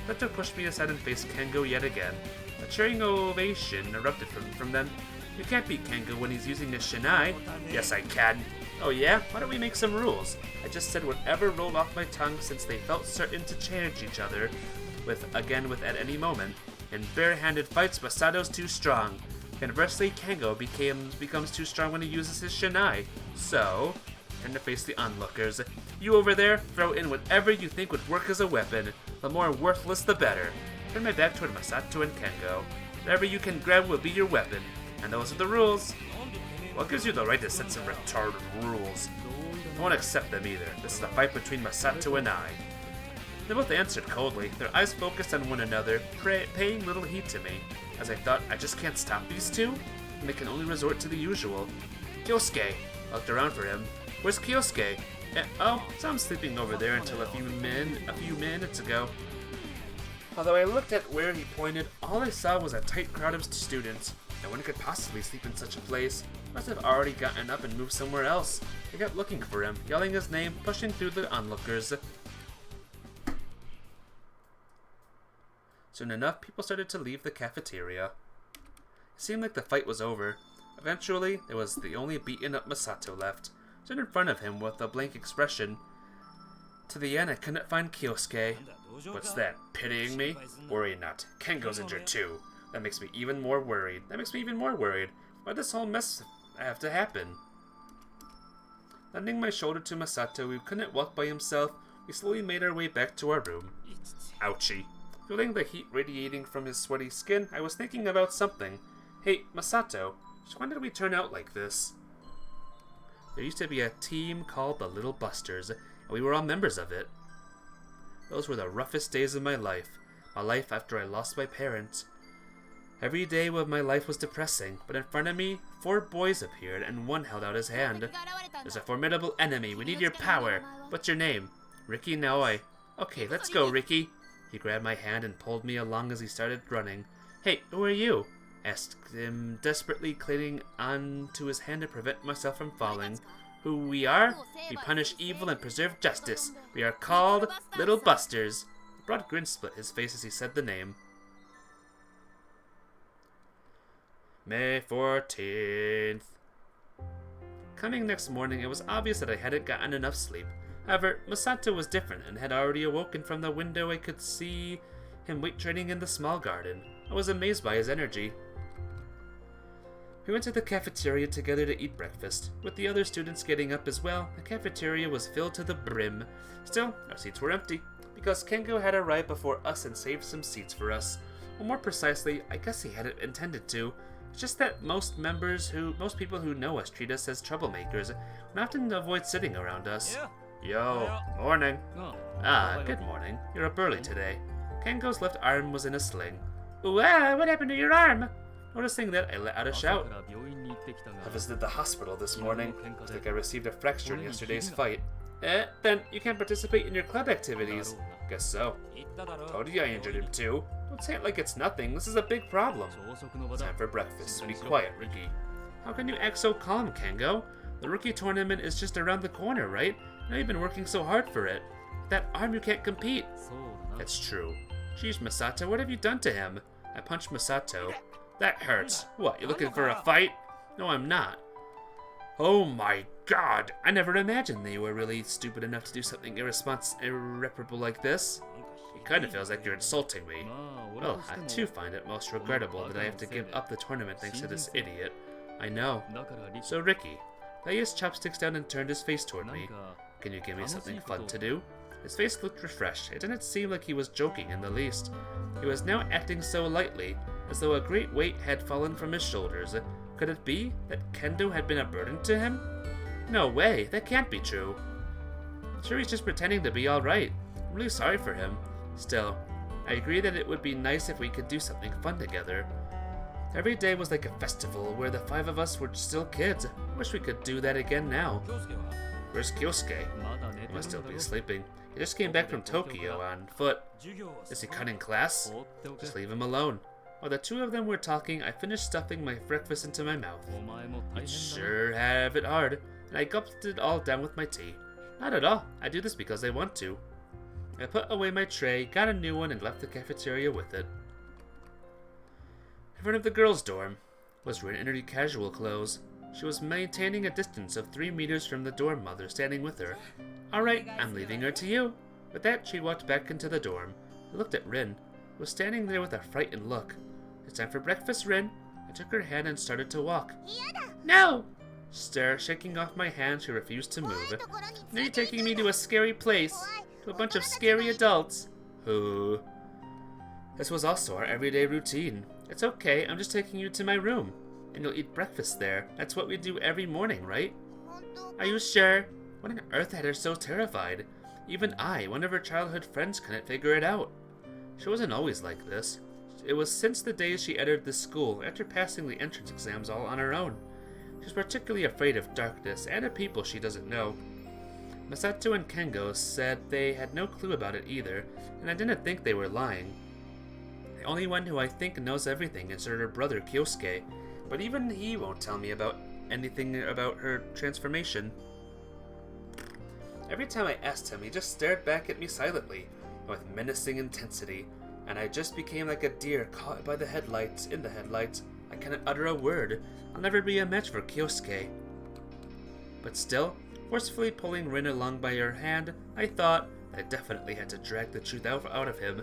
Masato pushed me aside and faced Kengo yet again. A cheering ovation erupted from them. You can't beat Kengo when he's using his Shinai. Yes, I can. Oh yeah? Why don't we make some rules? I just said whatever rolled off my tongue since they felt certain to change each other with at any moment. In bare-handed fights, Masato's too strong. Conversely, Kengo becomes too strong when he uses his Shinai. So, turn to face the onlookers. You over there, throw in whatever you think would work as a weapon. The more worthless, the better. Turn my back toward Masato and Kengo. Whatever you can grab will be your weapon. And those are the rules. What gives you the right to set some retarded rules? I won't accept them either. This is a fight between Masato and I. They both answered coldly, their eyes focused on one another, paying little heed to me, as I thought, I just can't stop these two? And they can only resort to the usual. Kyosuke! I looked around for him. Where's Kyosuke? Oh, saw him sleeping over there until a few minutes ago. Although I looked at where he pointed, all I saw was a tight crowd of students. No one could possibly sleep in such a place. Must have already gotten up and moved somewhere else. I kept looking for him, yelling his name, pushing through the onlookers. Soon enough, people started to leave the cafeteria. It seemed like the fight was over. Eventually, there was the only beaten-up Masato left, stood in front of him with a blank expression. To the end, I couldn't find Kyosuke. What's that, pitying me? Worry not, Kengo's injured too. That makes me even more worried. Why'd this whole mess have to happen? Lending my shoulder to Masato, who couldn't walk by himself, we slowly made our way back to our room. Ouchie. Feeling the heat radiating from his sweaty skin, I was thinking about something. Hey, Masato, when did we turn out like this? There used to be a team called the Little Busters, and we were all members of it. Those were the roughest days of my life after I lost my parents. Every day of my life was depressing, but in front of me, 4 boys appeared, and one held out his hand. There's a formidable enemy, we need your power. What's your name? Ricky Naoi. Okay, let's go, Ricky. He grabbed my hand and pulled me along as he started running. Hey, who are you? Asked him, desperately clinging on to his hand to prevent myself from falling. Who we are? We punish evil and preserve justice. We are called Little Busters. A broad grin split his face as he said the name. May 14th. Coming next morning, it was obvious that I hadn't gotten enough sleep. However, Masato was different and had already awoken. From the window. I could see him weight training in the small garden. I was amazed by his energy. We went to the cafeteria together to eat breakfast. With the other students getting up as well, the cafeteria was filled to the brim. Still, our seats were empty, because Kengo had arrived before us and saved some seats for us. Or more precisely, I guess he hadn't intended to. It's just that most people who know us treat us as troublemakers and often avoid sitting around us. Yo, morning. Good morning. You're up early today. Kengo's left arm was in a sling. What happened to your arm? Noticing that, I let out a shout. I visited the hospital this morning. I think I received a fracture in yesterday's fight. Then you can't participate in your club activities. Guess so. Told you I injured him too. Don't say it like it's nothing. This is a big problem. Time for breakfast. Be quiet, Ricky. How can you act so calm, Kengo? The rookie tournament is just around the corner, right? Now you've been working so hard for it. With that arm, you can't compete. That's true. Jeez, Masato, what have you done to him? I punched Masato. That hurts. What, you looking for a fight? No, I'm not. Oh my god! I never imagined that you were really stupid enough to do something irreparable like this. It kind of feels like you're insulting me. Well, I too find it most regrettable that I have to give up the tournament thanks to this idiot. I know. So Ricky, laid his chopsticks down and turned his face toward me. Can you give me something fun to do? His face looked refreshed. It didn't seem like he was joking in the least. He was now acting so lightly, as though a great weight had fallen from his shoulders. Could it be that Kendo had been a burden to him? No way, that can't be true. I'm sure he's just pretending to be alright. I'm really sorry for him. Still, I agree that it would be nice if we could do something fun together. Every day was like a festival where the 5 of us were still kids. I wish we could do that again now. Where's Kyosuke? He must still be sleeping. He just came back from Tokyo on foot. Is he cutting class? Just leave him alone. While the 2 of them were talking, I finished stuffing my breakfast into my mouth. You sure have it hard, and I gulped it all down with my tea. Not at all. I do this because I want to. I put away my tray, got a new one, and left the cafeteria with it. In front of the girls' dorm. was Rin in her casual clothes. She was maintaining a distance of 3 meters from the dorm mother standing with her. Alright, I'm leaving her to you. With that, she walked back into the dorm. I looked at Rin, who was standing there with a frightened look. It's time for breakfast, Rin. I took her hand and started to walk. No! Shaking off my hand, she refused to move. Now you're taking me to a scary place, to a bunch of scary adults. Who? This was also our everyday routine. It's okay, I'm just taking you to my room. And you'll eat breakfast there. That's what we do every morning, right? Are you sure? What on earth had her so terrified? Even I, one of her childhood friends, couldn't figure it out. She wasn't always like this. It was since the days she entered the school after passing the entrance exams all on her own. She was particularly afraid of darkness and of people she doesn't know. Masato and Kengo said they had no clue about it either, and I didn't think they were lying. The only one who I think knows everything is her brother Kyosuke, but even he won't tell me about anything about her transformation. Every time I asked him, he just stared back at me silently, and with menacing intensity, and I just became like a deer caught by the headlights. In the headlights, I cannot utter a word. I'll never be a match for Kyosuke. But still, forcefully pulling Rin along by her hand, I thought that I definitely had to drag the truth out of him.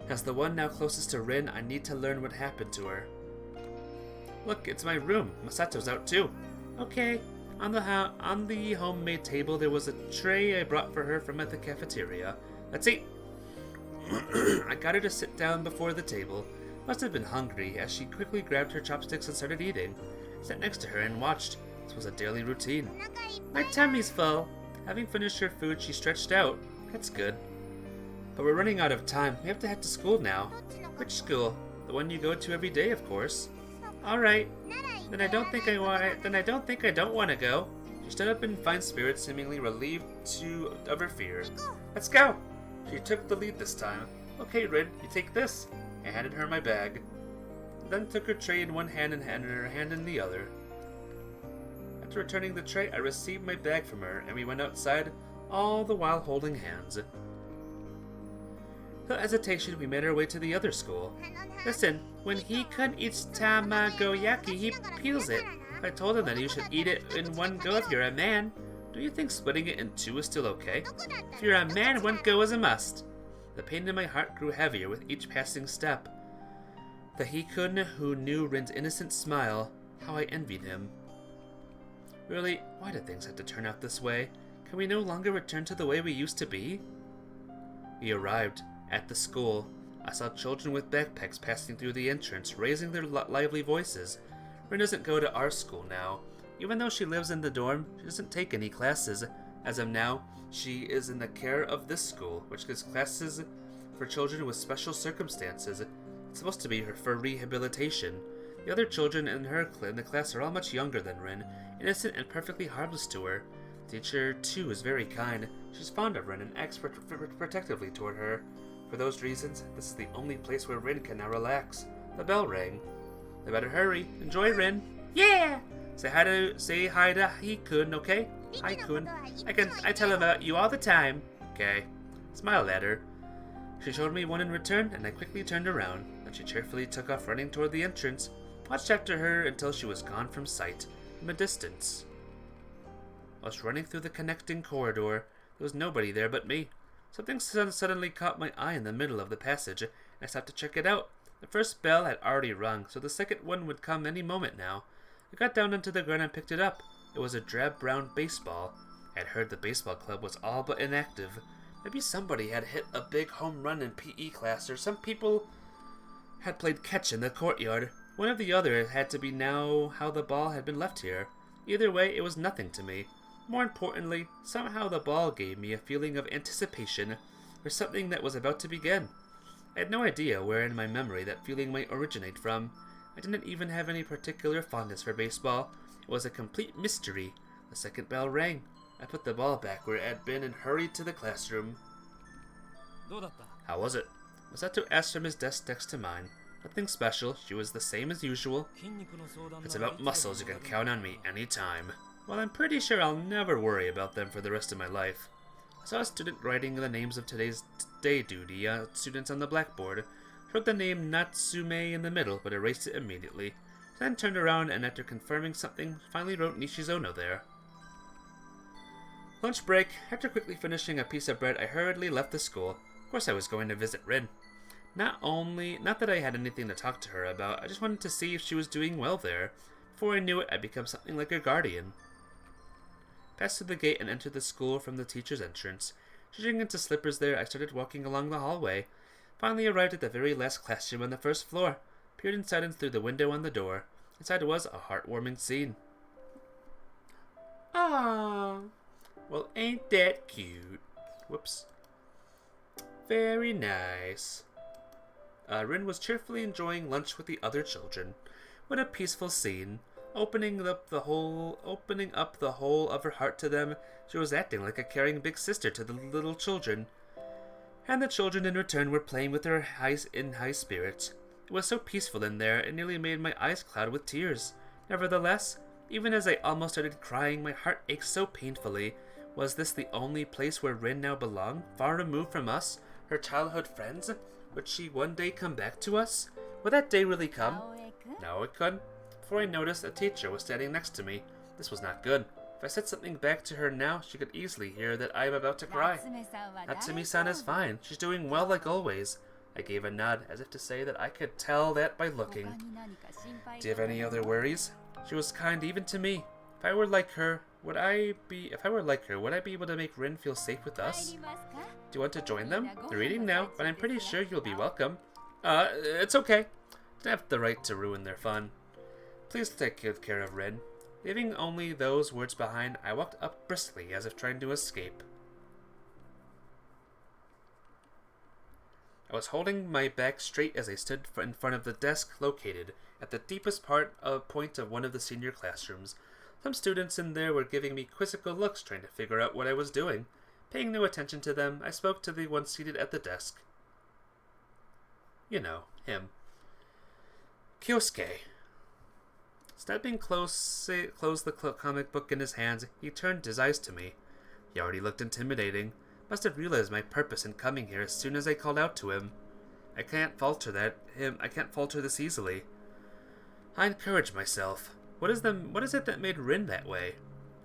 As the one now closest to Rin, I need to learn what happened to her. Look, it's my room. Masato's out too. Okay. On the homemade table, there was a tray I brought for her from at the cafeteria. Let's eat. I got her to sit down before the table. Must have been hungry, as she quickly grabbed her chopsticks and started eating. I sat next to her and watched. This was a daily routine. My tummy's full. Having finished her food, she stretched out. That's good. But we're running out of time. We have to head to school now. Which school? The one you go to every day, of course. All right. Then I don't think I don't want to go. She stood up in fine spirits, seemingly relieved of her fear. Let's go. She took the lead this time. Okay, Rin, you take this. I handed her my bag, then took her tray in one hand and handed her hand in the other. After returning the tray, I received my bag from her, and we went outside, all the while holding hands. Without hesitation, we made our way to the other school. Listen, when Hikun eats tamagoyaki, he peels it. I told him that you should eat it in one go if you're a man. Do you think splitting it in two is still okay? If you're a man, one go is a must. The pain in my heart grew heavier with each passing step. The Hikun who knew Rin's innocent smile, how I envied him. Really, why did things have to turn out this way? Can we no longer return to the way we used to be? We arrived at the school. I saw children with backpacks passing through the entrance, raising their lively voices. Rin doesn't go to our school now. Even though she lives in the dorm, she doesn't take any classes. As of now, she is in the care of this school, which gives classes for children with special circumstances. It's supposed to be for rehabilitation. The other children in the class are all much younger than Rin, innocent and perfectly harmless to her. The teacher, too, is very kind. She's fond of Rin and acts protectively toward her. For those reasons, this is the only place where Rin can now relax. The bell rang. I better hurry. Enjoy, Rin. Yeah! Say hi to Hikun, okay? Hikun. I tell him about you all the time. Okay. Smiled at her. She showed me one in return, and I quickly turned around. Then she cheerfully took off running toward the entrance. Watched after her until she was gone from sight, from a distance. I was running through the connecting corridor. There was nobody there but me. Something suddenly caught my eye in the middle of the passage, and I stopped to check it out. The first bell had already rung, so the second one would come any moment now. I got down onto the ground and picked it up. It was a drab-brown baseball. I had heard the baseball club was all but inactive. Maybe somebody had hit a big home run in PE class, or some people had played catch in the courtyard. One or the other had to be now how the ball had been left here. Either way, it was nothing to me. More importantly, somehow the ball gave me a feeling of anticipation for something that was about to begin. I had no idea where in my memory that feeling might originate from. I didn't even have any particular fondness for baseball. It was a complete mystery. The second bell rang. I put the ball back where it had been and hurried to the classroom. How was it? Masato asked from his desk next to mine. Nothing special. She was the same as usual. If it's about muscles, you can count on me anytime. Well, I'm pretty sure I'll never worry about them for the rest of my life. I saw a student writing the names of today's day duty students on the blackboard. Wrote the name Natsume in the middle, but erased it immediately. then turned around and after confirming something, finally wrote Nishizono there. Lunch break. After quickly finishing a piece of bread, I hurriedly left the school. Of course I was going to visit Rin. Not that I had anything to talk to her about, I just wanted to see if she was doing well there. Before I knew it, I'd become something like a guardian. Passed through the gate and entered the school from the teacher's entrance. Changing into slippers there, I started walking along the hallway. Finally arrived at the very last classroom on the first floor. Peered inside and through the window on the door. Inside was a heartwarming scene. Ah, well, ain't that cute? Whoops. Very nice. Rin was cheerfully enjoying lunch with the other children. What a peaceful scene. Opening up the whole of her heart to them, she was acting like a caring big sister to the little children. And the children in return were playing with her in high spirits. It was so peaceful in there, it nearly made my eyes cloud with tears. Nevertheless, even as I almost started crying, my heart ached so painfully. Was this the only place where Rin now belonged, far removed from us, her childhood friends? Would she one day come back to us? Would that day really come? No, it couldn't. Before I noticed, a teacher was standing next to me. This was not good. If I said something back to her now, she could easily hear that I am about to cry. Natsumi-san is fine. She's doing well like always. I gave a nod, as if to say that I could tell that by looking. Do you have any other worries? She was kind even to me. If I were like her, would I be able to make Rin feel safe with us? Do you want to join them? They're eating now, but I'm pretty sure you'll be welcome. It's okay. Don't have the right to ruin their fun. Please take good care of Rin. Leaving only those words behind, I walked up briskly as if trying to escape. I was holding my back straight as I stood in front of the desk located at the deepest point of one of the senior classrooms. Some students in there were giving me quizzical looks, trying to figure out what I was doing. Paying no attention to them, I spoke to the one seated at the desk. You know, him. Kyosuke. Stepping closed the comic book in his hands, he turned his eyes to me. He already looked intimidating. Must have realized my purpose in coming here as soon as I called out to him. I can't falter this easily. I encouraged myself. What is it that made Rin that way?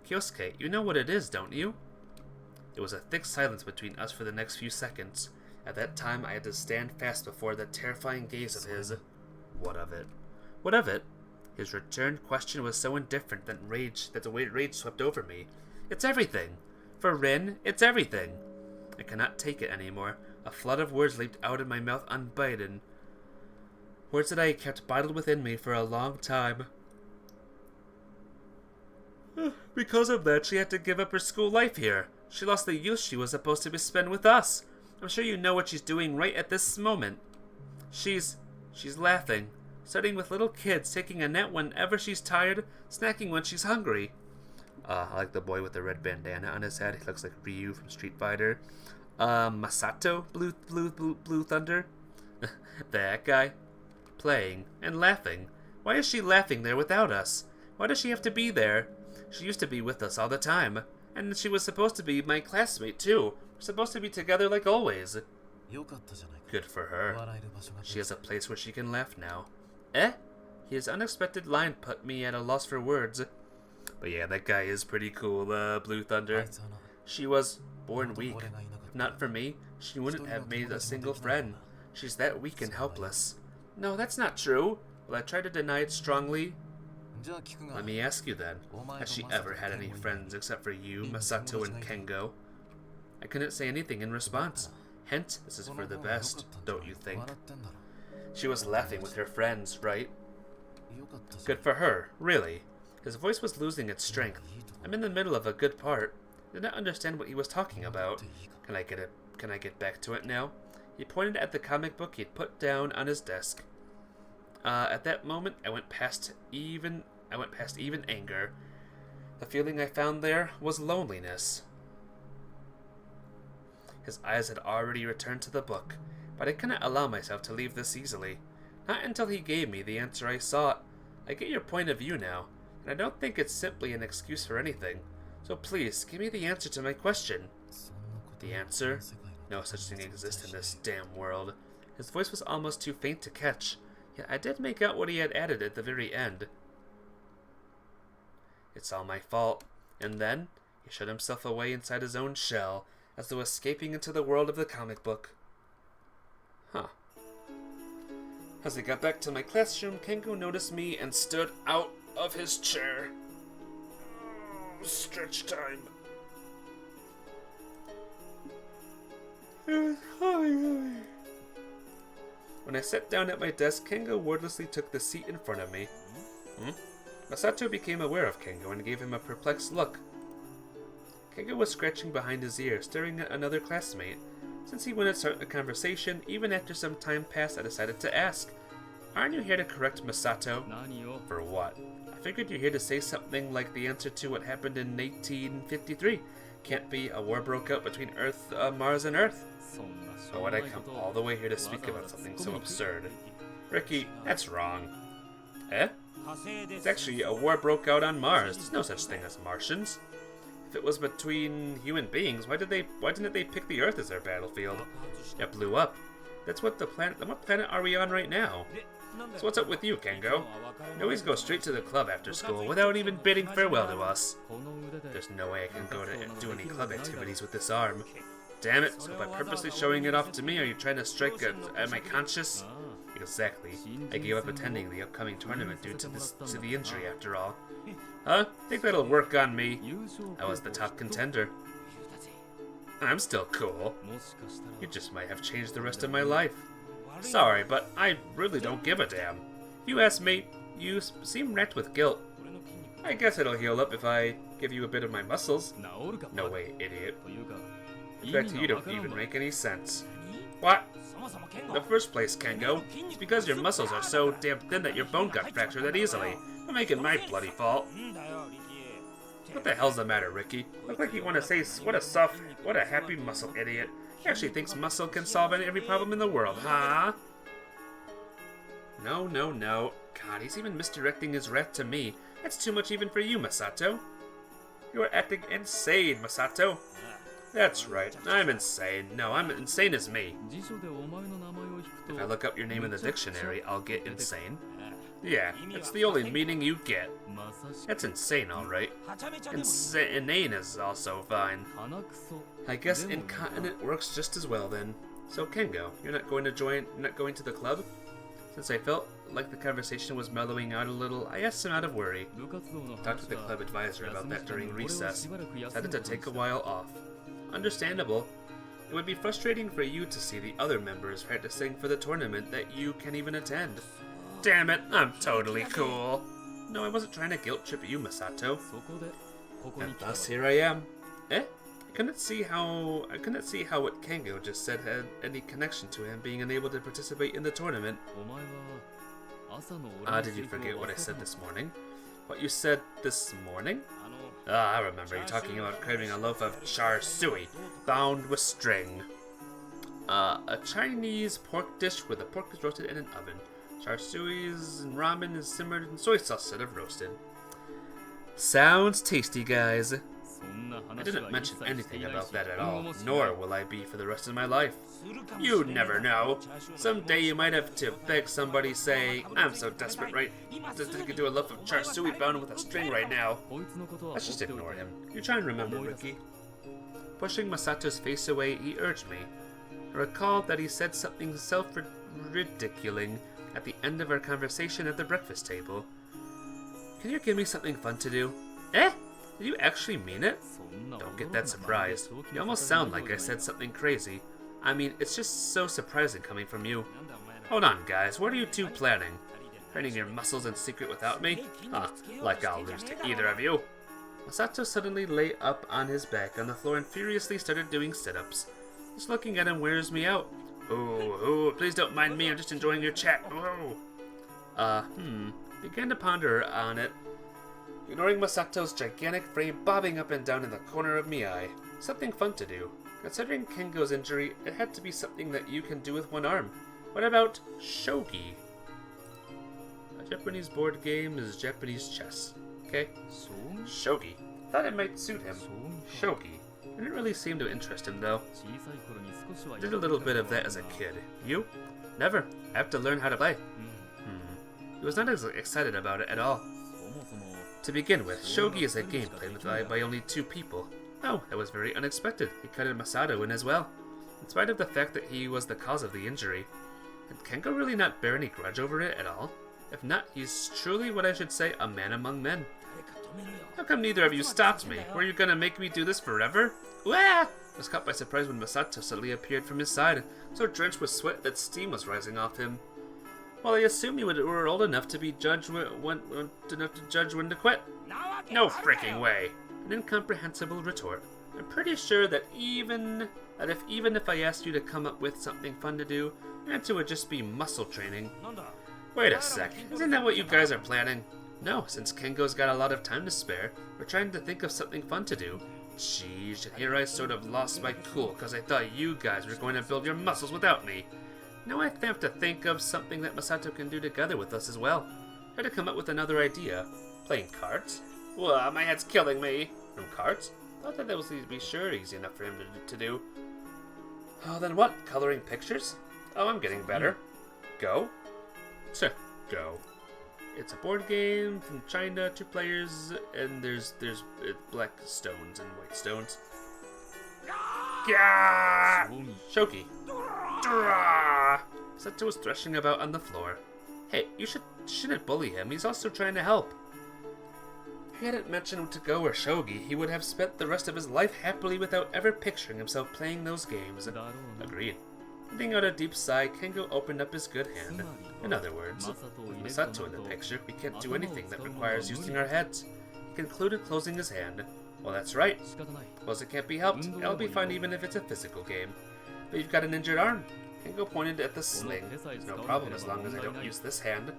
Kyosuke, you know what it is, don't you? There was a thick silence between us for the next few seconds. At that time, I had to stand fast before that terrifying gaze of his. What of it? What of it? His returned question was so indifferent that the rage swept over me. It's everything. For Rin, it's everything. I cannot take it anymore. A flood of words leaped out of my mouth unbidden. Words that I had kept bottled within me for a long time. Because of that, she had to give up her school life here. She lost the youth she was supposed to spend with us. I'm sure you know what she's doing right at this moment. She's laughing. Starting with little kids, taking a nap whenever she's tired, snacking when she's hungry. I like the boy with the red bandana on his head. He looks like Ryu from Street Fighter. Masato, Blue Thunder. That guy. Playing and laughing. Why is she laughing there without us? Why does she have to be there? She used to be with us all the time. And she was supposed to be my classmate too. We're supposed to be together like always. Good for her. She has a place where she can laugh now. His unexpected line put me at a loss for words. But yeah, that guy is pretty cool, Blue Thunder. She was born weak. If not for me, she wouldn't have made a single friend. She's that weak and helpless. No, that's not true. Well, I tried to deny it strongly. Let me ask you then, has she ever had any friends except for you, Masato, and Kengo? I couldn't say anything in response. Hint, this is for the best, don't you think? She was laughing with her friends, right? Good for her, really. His voice was losing its strength. I'm in the middle of a good part. Did not understand what he was talking about. Can I get back to it now? He pointed at the comic book he'd put down on his desk. At that moment, I went past even anger. The feeling I found there was loneliness. His eyes had already returned to the book, but I couldn't allow myself to leave this easily. Not until he gave me the answer I sought. I get your point of view now, and I don't think it's simply an excuse for anything. So please, give me the answer to my question. The answer? No such thing exists in this damn world. His voice was almost too faint to catch. Yeah, I did make out what he had added at the very end. It's all my fault. And then, he shut himself away inside his own shell, as though escaping into the world of the comic book. Huh. As I got back to my classroom, Kengo noticed me and stood out of his chair. Oh, stretch time. When I sat down at my desk, Kengo wordlessly took the seat in front of me. Masato became aware of Kengo and gave him a perplexed look. Kengo was scratching behind his ear, staring at another classmate. Since he wouldn't start a conversation, even after some time passed, I decided to ask, "Aren't you here to correct Masato?" "For what?" "I figured you're here to say something like the answer to what happened in 1853. Can't be a war broke out between Mars and Earth." "But would I come all the way here to speak about something so absurd?" "Ricky, that's wrong." "Eh? It's actually a war broke out on Mars. There's no such thing as Martians. If it was between human beings, why didn't they pick the Earth as their battlefield? It blew up. That's what what planet are we on right now? So what's up with you, Kengo? You always go straight to the club after school without even bidding farewell to us." "There's no way I can go to do any club activities with this arm." "Damn it, so by purposely showing it off to me, are you trying to strike at my conscience?" "Exactly. I gave up attending the upcoming tournament due to the injury, after all." "Huh? Think that'll work on me? I was the top contender." "I'm still cool. You just might have changed the rest of my life." "Sorry, but I really don't give a damn. If you ask me, you seem wrecked with guilt. I guess it'll heal up if I give you a bit of my muscles." "No way, idiot. In fact, you don't even make any sense." "What? In the first place, Kengo, it's because your muscles are so damn thin that your bone got fractured that easily. Don't make it my bloody fault." "What the hell's the matter, Ricky? Look like you want to say, what a happy muscle idiot. He actually thinks muscle can solve every problem in the world, huh?" No. God, he's even misdirecting his wrath to me. That's too much even for you, Masato. You are acting insane, Masato." "That's right, I'm insane. No, I'm insane as me. If I look up your name in the dictionary, I'll get insane." "Yeah, that's the only meaning you get. That's insane, alright. Inane is also fine. I guess incontinent works just as well then. So Kengo, you're not going to the club?" Since I felt like the conversation was mellowing out a little, I asked him out of worry. Talked with the club advisor about that during recess. Decided to take a while off. Understandable. It would be frustrating for you to see the other members practicing for the tournament that you can't even attend. Damn it, I'm totally cool. No, I wasn't trying to guilt trip you, Masato. And thus here I am. Eh? I couldn't see how what Kengo just said had any connection to him being unable to participate in the tournament. Did you forget what I said this morning? What you said this morning? I remember you talking about craving a loaf of char siu bound with string. A Chinese pork dish where the pork is roasted in an oven. Char siu and ramen is simmered in soy sauce instead of roasted. Sounds tasty, guys. I didn't mention anything about that at all, nor will I be for the rest of my life. You never know. Someday you might have to beg somebody, say, "I'm so desperate right that I could do a loaf of char siu bound with a string right now." Let's just ignore him. You try and remember, Ricky. Pushing Masato's face away, he urged me. I recalled that he said something self-ridiculing at the end of our conversation at the breakfast table. Can you give me something fun to do? Eh? Did you actually mean it? Don't get that surprised. You almost sound like I said something crazy. I mean, it's just so surprising coming from you. Hold on, guys. What are you two planning? Training your muscles in secret without me? Huh, like I'll lose to either of you. Masato suddenly lay up on his back on the floor and furiously started doing sit-ups. Just looking at him wears me out. Ooh, please don't mind me. I'm just enjoying your chat. Ooh. Began to ponder on it, ignoring Masato's gigantic frame bobbing up and down in the corner of my eye. Something fun to do. Considering Kengo's injury, it had to be something that you can do with one arm. What about shogi? A Japanese board game is Japanese chess. Okay? Shogi. Thought it might suit him. Shogi. It didn't really seem to interest him, though. Did a little bit of that as a kid. You? Never. I have to learn how to play. He was not as excited about it at all. To begin with, shogi is a game played by only 2 people. Oh, that was very unexpected. He cut Masato in as well, in spite of the fact that he was the cause of the injury. Did Kengo really not bear any grudge over it at all? If not, he's truly what I should say, a man among men. How come neither of you stopped me? Were you gonna make me do this forever? Wah! I was caught by surprise when Masato suddenly appeared from his side, so drenched with sweat that steam was rising off him. Well, I assumed you were old enough to be judged when to quit. No freaking way! An incomprehensible retort. I'm pretty sure that even if I asked you to come up with something fun to do, the answer would just be muscle training. Wait a sec, isn't that what you guys are planning? No, since Kengo's got a lot of time to spare, we're trying to think of something fun to do. Jeez, and here I sort of lost my cool because I thought you guys were going to build your muscles without me. Now I have to think of something that Masato can do together with us as well. Try to come up with another idea. Playing cards? Whoa, my head's killing me. From cards? Thought that would be sure easy enough for him to do. Oh, then what? Coloring pictures? Oh, I'm getting better. Go? Sure, go. It's a board game from China, 2 players, and there's black stones and white stones. Gah! Shoki. Masato was threshing about on the floor. Hey, you shouldn't bully him. He's also trying to help. If he hadn't mentioned to go or shogi, he would have spent the rest of his life happily without ever picturing himself playing those games. Agreed. Letting out a deep sigh, Kengo opened up his good hand. In other words, with Masato in the picture, we can't do anything that requires using our heads. He concluded, closing his hand. Well, that's right. Suppose it can't be helped. It'll be fine even if it's a physical game. But you've got an injured arm. Kengo pointed at the sling. It's no problem as long as I don't use this hand.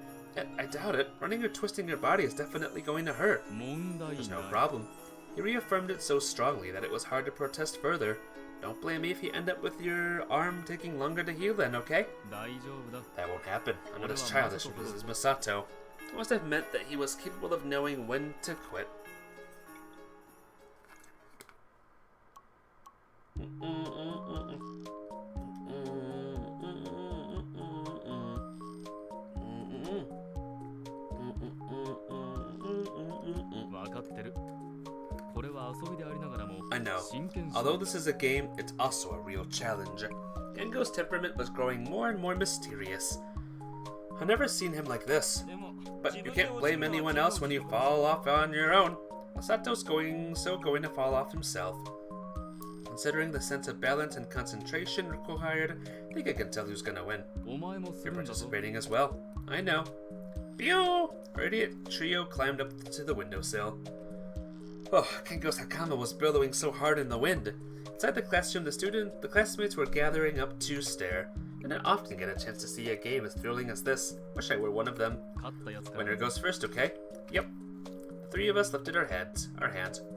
I doubt it. Running or twisting your body is definitely going to hurt. There's no problem. He reaffirmed it so strongly that it was hard to protest further. Don't blame me if you end up with your arm taking longer to heal then, okay? That won't happen. I'm not as childish as Masato. It must have meant that he was capable of knowing when to quit. I know. Although this is a game, it's also a real challenge. Kengo's temperament was growing more and more mysterious. I've never seen him like this. But you can't blame anyone else when you fall off on your own. Masato's going to fall off himself. Considering the sense of balance and concentration required, I think I can tell who's gonna win. You're participating as well. I know. Pew! Our idiot trio climbed up to the windowsill. Oh, Kengo's Hakama was billowing so hard in the wind. Inside the classroom, the classmates were gathering up to stare. I didn't often get a chance to see a game as thrilling as this. Wish I were one of them. Winner goes first, okay? Yep. The 3 of us lifted our hands.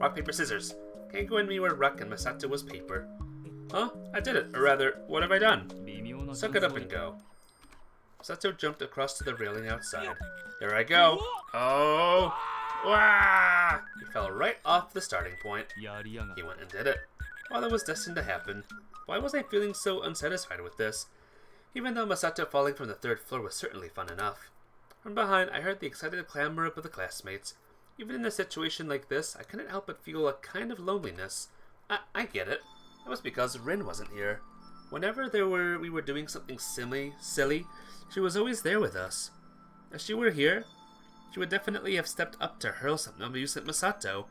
Rock, paper, scissors. Kengo and me were rock and Masato was paper. Huh? I did it. Or rather, what have I done? Suck it up and go. Masato jumped across to the railing outside. Here I go. Oh! Wah! He fell right off the starting point. He went and did it. Well, it was destined to happen. Why was I feeling so unsatisfied with this? Even though Masato falling from the 3rd floor was certainly fun enough. From behind, I heard the excited clamor of the classmates. Even in a situation like this, I couldn't help but feel a kind of loneliness. I get it. That was because Rin wasn't here. Whenever we were doing something silly, she was always there with us. If she were here, she would definitely have stepped up to hurl something abuse at Masato.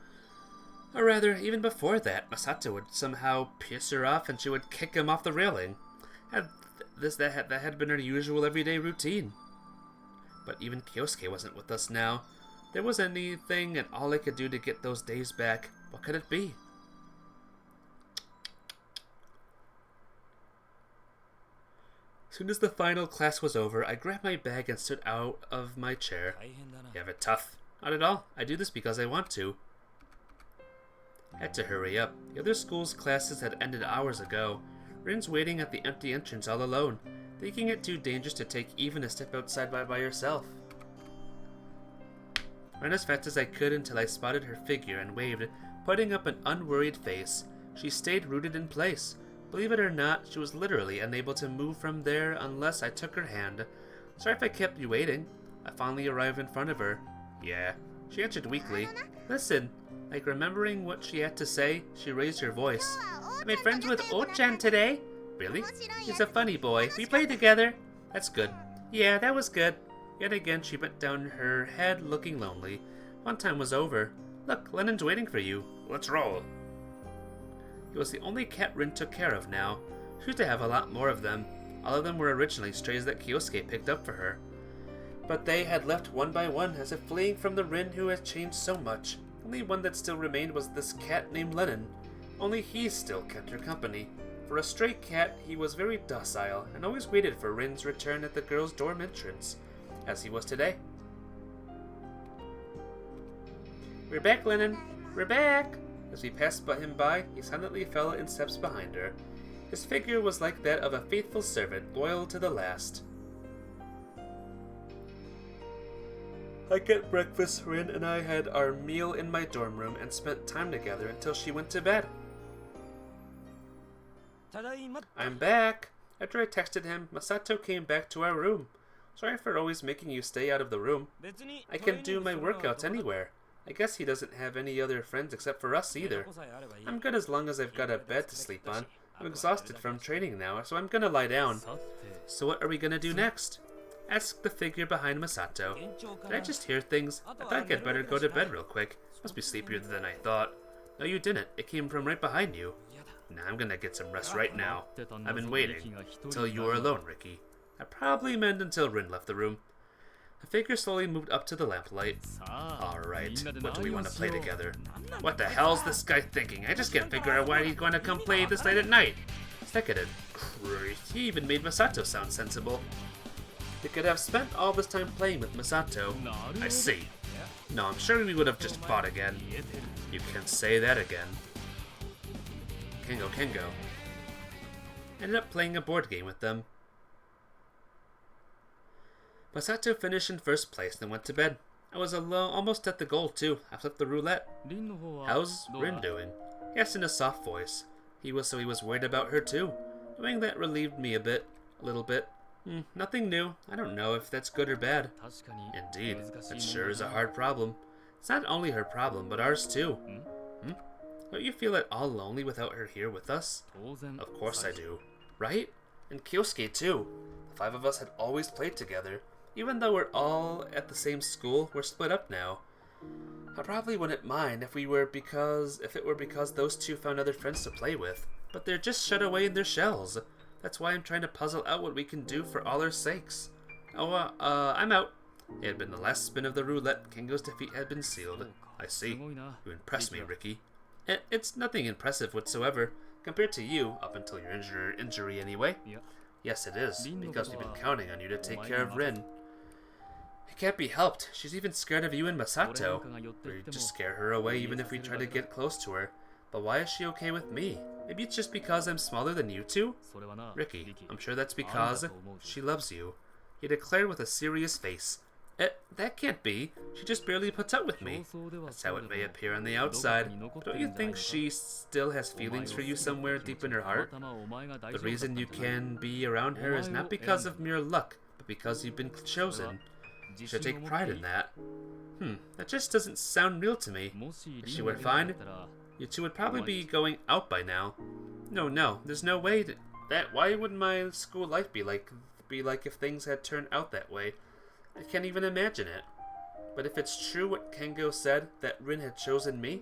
Or rather, even before that, Masato would somehow piss her off and she would kick him off the railing. That had been her usual everyday routine. But even Kyosuke wasn't with us now. If there was anything and all I could do to get those days back, what could it be? As soon as the final class was over, I grabbed my bag and stood out of my chair. You have it tough. Not at all. I do this because I want to. I had to hurry up. The other school's classes had ended hours ago. Rin's waiting at the empty entrance all alone, thinking it too dangerous to take even a step outside by herself. I ran as fast as I could until I spotted her figure and waved, putting up an unworried face. She stayed rooted in place. Believe it or not, she was literally unable to move from there unless I took her hand. Sorry if I kept you waiting. I finally arrived in front of her. Yeah, she answered weakly. Listen, like remembering what she had to say, she raised her voice. I made friends with O-chan today. Really? He's a funny boy. We played together. That's good. Yeah, that was good. Yet again, she bent down her head, looking lonely. Fun time was over. Look, Lennon's waiting for you. Let's roll. He was the only cat Rin took care of now. She used to have a lot more of them. All of them were originally strays that Kyosuke picked up for her. But they had left one by one, as if fleeing from the Rin who had changed so much. Only one that still remained was this cat named Lennon. Only he still kept her company. For a stray cat, he was very docile, and always waited for Rin's return at the girl's dorm entrance, as he was today. We're back, Lennon. We're back! As we passed him by, he silently fell in steps behind her. His figure was like that of a faithful servant, loyal to the last. I got breakfast. Rin and I had our meal in my dorm room and spent time together until she went to bed. I'm back. After I texted him, Masato came back to our room. Sorry for always making you stay out of the room. I can do my workouts anywhere. I guess he doesn't have any other friends except for us either. I'm good as long as I've got a bed to sleep on. I'm exhausted from training now, so I'm gonna lie down. So what are we gonna do next? Asked the figure behind Masato. Did I just hear things? I thought I'd better go to bed real quick. Must be sleepier than I thought. No, you didn't. It came from right behind you. Nah, I'm gonna get some rest right now. I've been waiting until you were alone, Ricky. I probably meant until Rin left the room. The figure slowly moved up to the lamplight. Alright, what do we want to play together? What the hell's this guy thinking? I just can't figure out why he's going to come play this late at night. Decadent. Christ, he even made Masato sound sensible. They could have spent all this time playing with Masato. I see. No, I'm sure we would have just fought again. You can say that again. Kengo. Ended up playing a board game with them. Masato finished in first place, then went to bed. I was almost at the goal too. I flipped the roulette. How's Rin doing? He asked in a soft voice. He was worried about her too. Knowing that relieved me a little bit. Nothing new. I don't know if that's good or bad. Indeed, that sure is a hard problem. It's not only her problem, but ours too. Don't you feel at all lonely without her here with us? Of course I do. Right? And Kyosuke too. The five of us had always played together. Even though we're all at the same school, we're split up now. I probably wouldn't mind if it were because those two found other friends to play with. But they're just shut away in their shells. That's why I'm trying to puzzle out what we can do for all our sakes. I'm out. It had been the last spin of the roulette. Kengo's defeat had been sealed. I see. You impressed me, Ricky. It's nothing impressive whatsoever, compared to you, up until your injury anyway. Yes, it is, because we've been counting on you to take care of Rin. It can't be helped. She's even scared of you and Masato. We just scare her away even if we try to get close to her. But why is she okay with me? Maybe it's just because I'm smaller than you two? Ricky, I'm sure that's because she loves you. He declared with a serious face. That can't be. She just barely puts up with me. That's how it may appear on the outside. Don't you think she still has feelings for you somewhere deep in her heart? The reason you can be around her is not because of mere luck, but because you've been chosen. You should take pride in that. That just doesn't sound real to me. If she were fine, you two would probably be going out by now. No, there's no way that. Why would my school life be like if things had turned out that way? I can't even imagine it. But if it's true what Kengo said, that Rin had chosen me,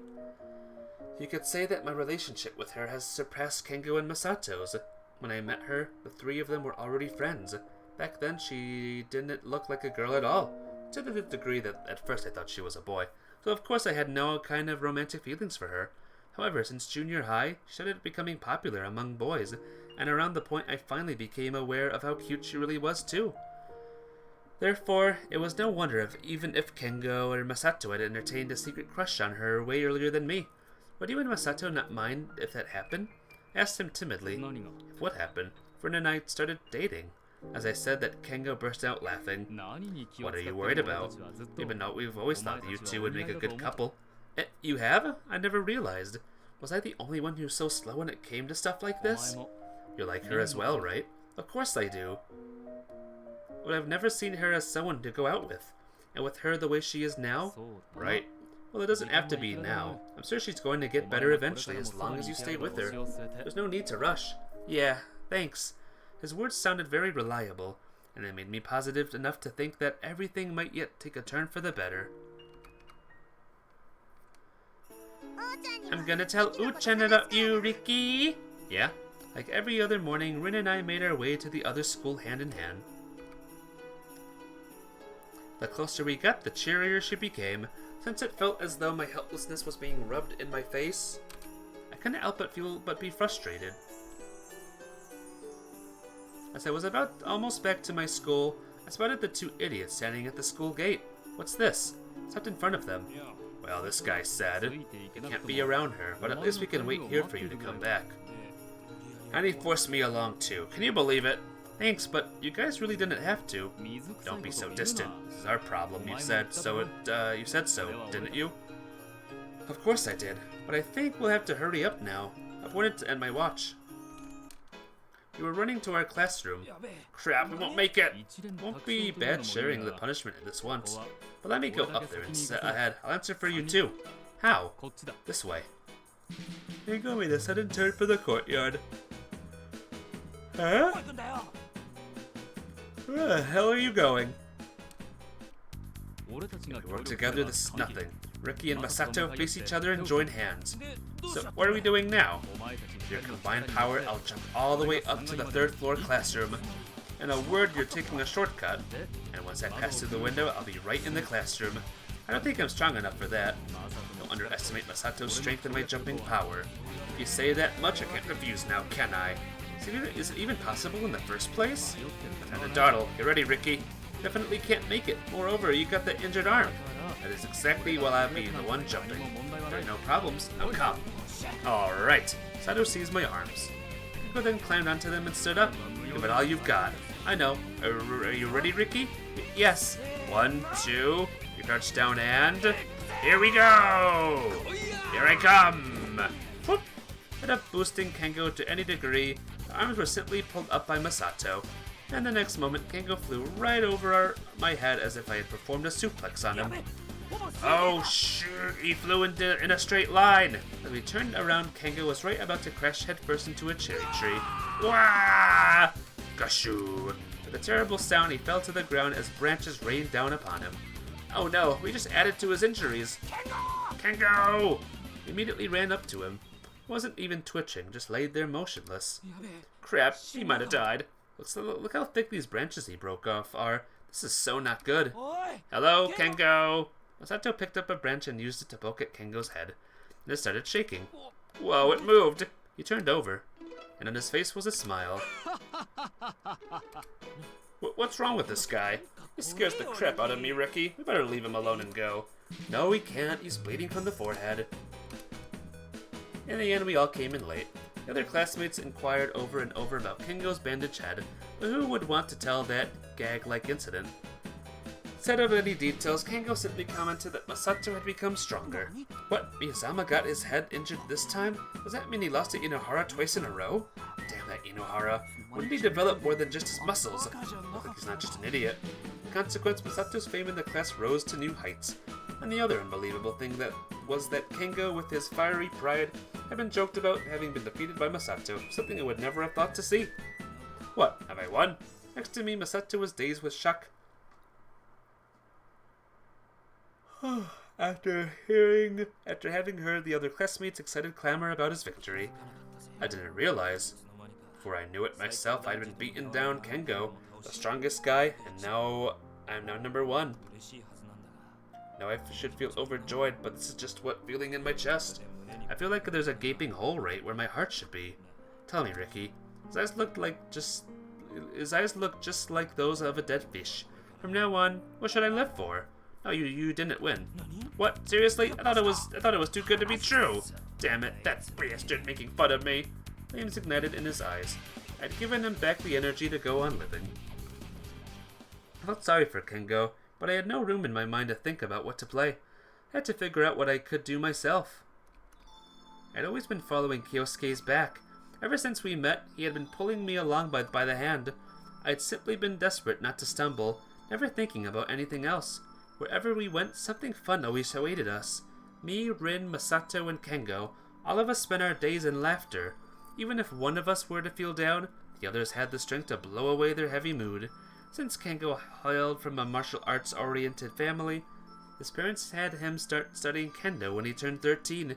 you could say that my relationship with her has surpassed Kengo and Masato's. When I met her, the three of them were already friends. Back then, she didn't look like a girl at all, to the degree that at first I thought she was a boy. So of course I had no kind of romantic feelings for her. However, since junior high, she started becoming popular among boys, and around the point I finally became aware of how cute she really was too. Therefore, it was no wonder even if Kengo or Masato had entertained a secret crush on her way earlier than me. Would you and Masato not mind if that happened? I asked him timidly. If what happened? Rin and I started dating. As I said that, Kengo burst out laughing. What are you worried about? Even though we've always thought that you two would make a good couple. You have? I never realized. Was I the only one who was so slow when it came to stuff like this? You like her as well, right? Of course I do. but I've never seen her as someone to go out with. And with her the way she is now, right? Well, it doesn't have to be now. I'm sure she's going to get better eventually as long as you stay with her. There's no need to rush. Yeah, thanks. His words sounded very reliable, and they made me positive enough to think that everything might yet take a turn for the better. I'm gonna tell Uchan about you, Riki! Yeah? Like every other morning, Rin and I made our way to the other school hand in hand. The closer we got, the cheerier she became, since it felt as though my helplessness was being rubbed in my face. I couldn't help but be frustrated. As I was about almost back to my school, I spotted the two idiots standing at the school gate. What's this? I stopped in front of them. Well, this guy said, "You can't be around her, but at least we can wait here for you to come back." And he forced me along too. Can you believe it? Thanks, but you guys really didn't have to. Don't be so distant. This is our problem, you said so, didn't you? Of course I did, but I think we'll have to hurry up now. I've wanted to end my watch. We were running to our classroom. Crap, we won't make it! Won't be bad sharing the punishment at this once. But let me go up there and sit ahead. I'll answer for you too. How? This way. They go with a sudden turn for the courtyard. Huh? Where the hell are you going? We work together, this is nothing. Riki and Masato face each other and join hands. So, what are we doing now? With your combined power, I'll jump all the way up to the 3rd floor classroom. In a word, you're taking a shortcut. And once I pass through the window, I'll be right in the classroom. I don't think I'm strong enough for that. Don't underestimate Masato's strength and my jumping power. If you say that much, I can't refuse now, can I? Is it even possible in the first place? Time to dawdle. Get ready, Riki. Definitely can't make it. Moreover, you got the injured arm. That is exactly while I'll be the one jumping. There are no problems. Now come. Alright. Sato seized my arms. Kiko then climbed onto them and stood up. Give it all you've got. I know. Are you ready, Riki? Yes. 1, 2. You crouch down and... Here we go! Here I come! Whoop! Instead of boosting Kengo to any degree, the arms were simply pulled up by Masato. And the next moment, Kengo flew right over my head as if I had performed a suplex on him. Oh shoot, he flew in a straight line! As we turned around, Kengo was right about to crash headfirst into a cherry tree. Wah! Gashoo! With a terrible sound, he fell to the ground as branches rained down upon him. Oh no, we just added to his injuries. Kengo! We immediately ran up to him. Wasn't even twitching, just laid there motionless. Crap, he might have died. Look how thick these branches he broke off are. This is so not good. Hello, Kengo! Masato picked up a branch and used it to poke at Kengo's head. And it started shaking. Whoa, it moved! He turned over, and on his face was a smile. What's wrong with this guy? He scares the crap out of me, Riki. We better leave him alone and go. No, we can't. He's bleeding from the forehead. In the end, we all came in late. The other classmates inquired over and over about Kengo's bandaged head, but who would want to tell that gag-like incident? Instead of any details, Kengo simply commented that Masato had become stronger. What, Miyazama got his head injured this time? Does that mean he lost to Inohara twice in a row? Damn that Inohara. Wouldn't he develop more than just his muscles? Look like he's not just an idiot. In consequence, Masato's fame in the class rose to new heights. And the other unbelievable thing was that Kengo, with his fiery pride, had been joked about having been defeated by Masato, something I would never have thought to see. What, have I won? Next to me, Masato was dazed with shock. After having heard the other classmates' excited clamor about his victory, I didn't realize. Before I knew it myself, I'd been beaten down Kengo, the strongest guy, and now I'm number 1. Now I should feel overjoyed, but this is just what feeling in my chest. I feel like there's a gaping hole right where my heart should be. Tell me, Riki, his eyes look just like those of a dead fish. From now on, what should I live for? No, you didn't win. What? Seriously? I thought it was too good to be true. Damn it, that bastard making fun of me. Flames ignited in his eyes. I'd given him back the energy to go on living. I felt sorry for Kengo, but I had no room in my mind to think about what to play. I had to figure out what I could do myself. I'd always been following Kyosuke's back. Ever since we met, he had been pulling me along by the hand. I'd simply been desperate not to stumble, never thinking about anything else. Wherever we went, something fun always awaited us. Me, Rin, Masato, and Kengo, all of us spent our days in laughter. Even if one of us were to feel down, the others had the strength to blow away their heavy mood. Since Kengo hailed from a martial arts-oriented family, his parents had him start studying kendo when he turned 13.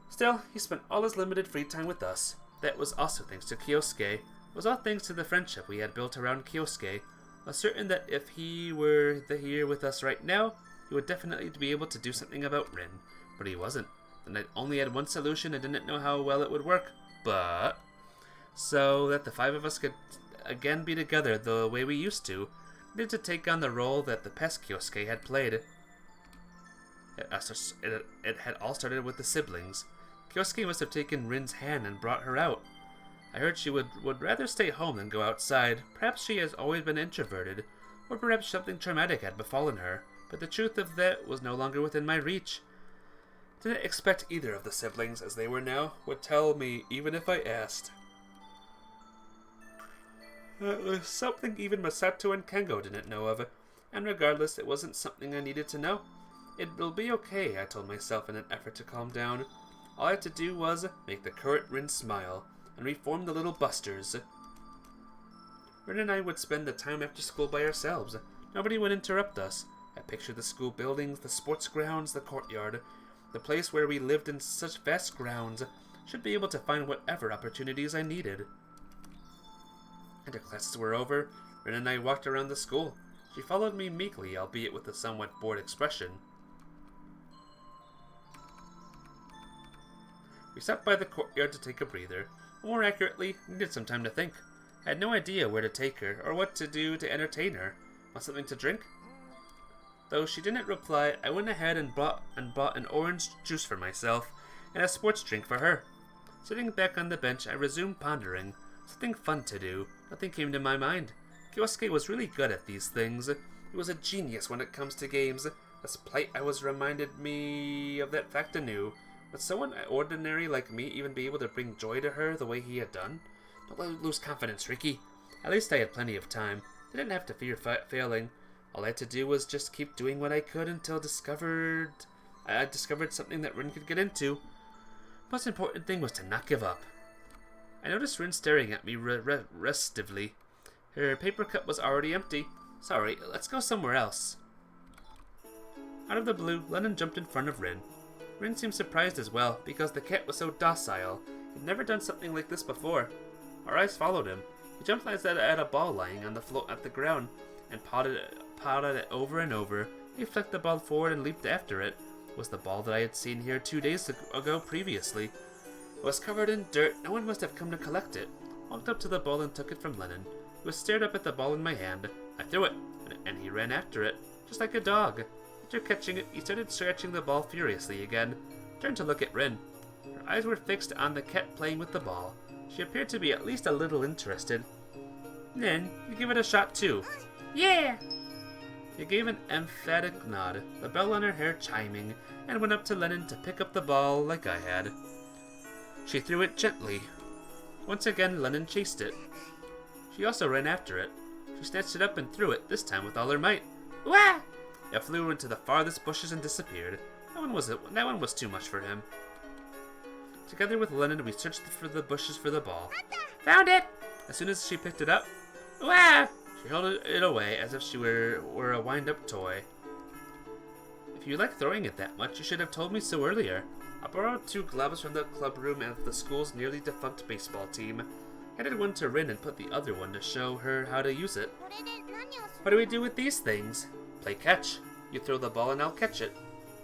Still, he spent all his limited free time with us. That was also thanks to Kyosuke. It was all thanks to the friendship we had built around Kyosuke. I was certain that if he were here with us right now, he would definitely be able to do something about Rin. But he wasn't. The knight only had one solution and didn't know how well it would work. But so that the five of us could again be together the way we used to, we needed to take on the role that the past Kyosuke had played. It had all started with the siblings. Kyosuke must have taken Rin's hand and brought her out. I heard she would rather stay home than go outside. Perhaps she has always been introverted, or perhaps something traumatic had befallen her, but the truth of that was no longer within my reach. Didn't expect either of the siblings, as they were now, would tell me even if I asked. It was something even Masato and Kengo didn't know of, and regardless, it wasn't something I needed to know. It'll be okay, I told myself in an effort to calm down. All I had to do was make the current Rin smile, and reform the little busters. Rin and I would spend the time after school by ourselves. Nobody would interrupt us. I pictured the school buildings, the sports grounds, the courtyard. The place where we lived in such vast grounds. Should be able to find whatever opportunities I needed. After classes were over, Rin and I walked around the school. She followed me meekly, albeit with a somewhat bored expression. We sat by the courtyard to take a breather. More accurately, needed some time to think. I had no idea where to take her, or what to do to entertain her. Want something to drink? Though she didn't reply, I went ahead and bought an orange juice for myself, and a sports drink for her. Sitting back on the bench, I resumed pondering. Something fun to do. Nothing came to my mind. Kyosuke was really good at these things. He was a genius when it comes to games. This plight I was reminded me of that fact anew. Would someone ordinary like me even be able to bring joy to her the way he had done? Don't lose confidence, Ricky. At least I had plenty of time. Didn't have to fear failing. All I had to do was just keep doing what I could until I discovered something that Rin could get into. Most important thing was to not give up. I noticed Rin staring at me restively. Her paper cup was already empty. Sorry, let's go somewhere else. Out of the blue, Lennon jumped in front of Rin. Rin seemed surprised as well, because the cat was so docile. He'd never done something like this before. Our eyes followed him. He jumped at a ball lying on the floor at the ground, and potted it over and over. He flicked the ball forward and leaped after it. It was the ball that I had seen here 2 days ago previously. It was covered in dirt. No one must have come to collect it. Walked up to the ball and took it from Lennon. He was stared up at the ball in my hand. I threw it, and he ran after it, just like a dog. After catching it, he started scratching the ball furiously again. Turned to look at Rin. Her eyes were fixed on the cat playing with the ball. She appeared to be at least a little interested. Then, you give it a shot too. Yeah! He gave an emphatic nod, the bell on her hair chiming, and went up to Lennon to pick up the ball like I had. She threw it gently. Once again, Lennon chased it. She also ran after it. She snatched it up and threw it, this time with all her might. Wah! It flew into the farthest bushes and disappeared. That one was too much for him. Together with Lennon, we searched for the bushes for the ball. Found it! As soon as she picked it up, wah! She held it away as if she were a wind-up toy. If you like throwing it that much, you should have told me so earlier. I borrowed 2 gloves from the club room of the school's nearly defunct baseball team. Handed one to Rin and put the other one to show her how to use it. What do we do with these things? Play catch. You throw the ball and I'll catch it.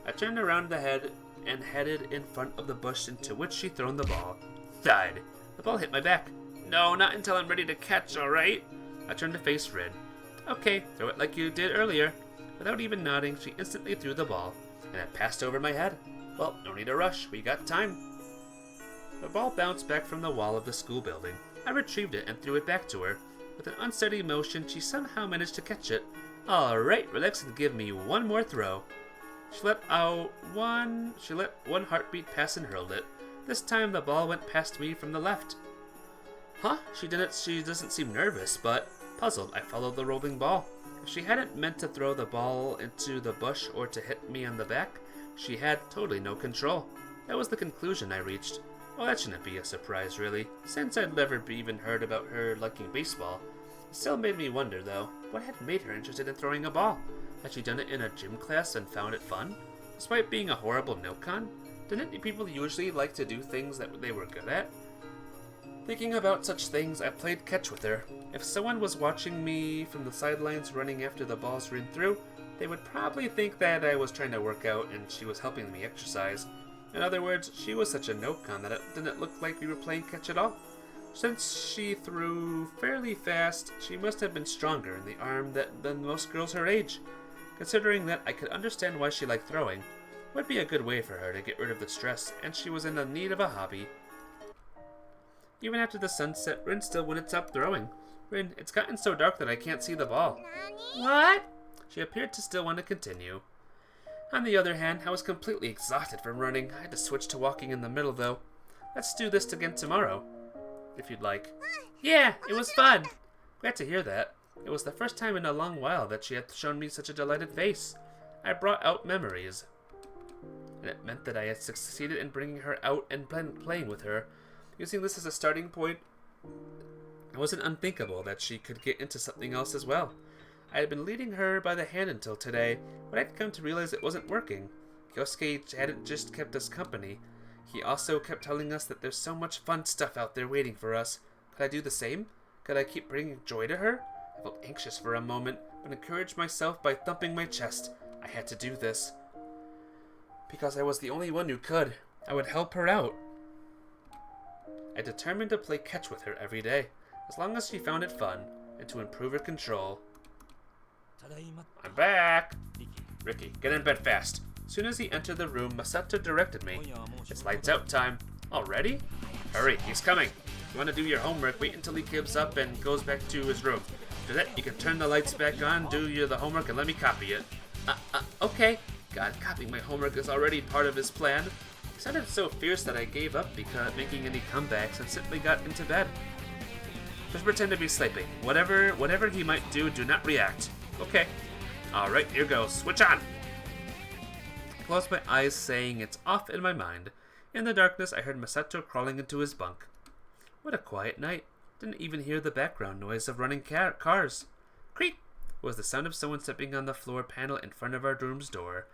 I turned around the head and headed in front of the bush into which she'd thrown the ball. Thud! The ball hit my back. No, not until I'm ready to catch, alright? I turned to face Rin. Okay, throw it like you did earlier. Without even nodding, she instantly threw the ball, and it passed over my head. Well, no need to rush, we got time. The ball bounced back from the wall of the school building. I retrieved it and threw it back to her. With an unsteady motion, she somehow managed to catch it. Alright, relax and give me one more throw. She let one heartbeat pass and hurled it. This time the ball went past me from the left. Huh? She doesn't seem nervous, but Puzzled, I followed the rolling ball. If she hadn't meant to throw the ball into the bush or to hit me on the back, she had totally no control. That was the conclusion I reached. Well, that shouldn't be a surprise, really, since I'd never even heard about her liking baseball. It still made me wonder, though, what had made her interested in throwing a ball? Had she done it in a gym class and found it fun? Despite being a horrible no-con, didn't people usually like to do things that they were good at? Thinking about such things, I played catch with her. If someone was watching me from the sidelines running after the balls ran through, they would probably think that I was trying to work out and she was helping me exercise. In other words, she was such a no-con that it didn't look like we were playing catch at all. Since she threw fairly fast, she must have been stronger in the arm than most girls her age. Considering that I could understand why she liked throwing, it would be a good way for her to get rid of the stress, and she was in the need of a hobby. Even after the sunset, Rin still wouldn't stop throwing. Rin, it's gotten so dark that I can't see the ball. What? She appeared to still want to continue. On the other hand, I was completely exhausted from running. I had to switch to walking in the middle, though. Let's do this again tomorrow, if you'd like. Yeah, it was fun. Glad to hear that. It was the first time in a long while that she had shown me such a delighted face. I brought out memories, and it meant that I had succeeded in bringing her out and playing with her. Using this as a starting point, it wasn't unthinkable that she could get into something else as well. I had been leading her by the hand until today, but I'd come to realize it wasn't working. Kyosuke hadn't just kept us company. He also kept telling us that there's so much fun stuff out there waiting for us. Could I do the same? Could I keep bringing joy to her? I felt anxious for a moment, but encouraged myself by thumping my chest. I had to do this. Because I was the only one who could. I would help her out. I determined to play catch with her every day, as long as she found it fun, and to improve her control. I'm back! Ricky, get in bed fast. As soon as he entered the room, Masato directed me. It's lights out time. Already? Hurry, he's coming. If you want to do your homework, wait until he gives up and goes back to his room. After that, you can turn the lights back on, do the homework, and let me copy it. Okay. God, copying my homework is already part of his plan. He sounded so fierce that I gave up because making any comebacks and simply got into bed. Just pretend to be sleeping. Whatever he might do, do not react. Okay. Alright, here goes. Switch on! I closed my eyes, saying it's off in my mind. In the darkness, I heard Masato crawling into his bunk. What a quiet night. Didn't even hear the background noise of running cars. Creak! It was the sound of someone stepping on the floor panel in front of our room's door.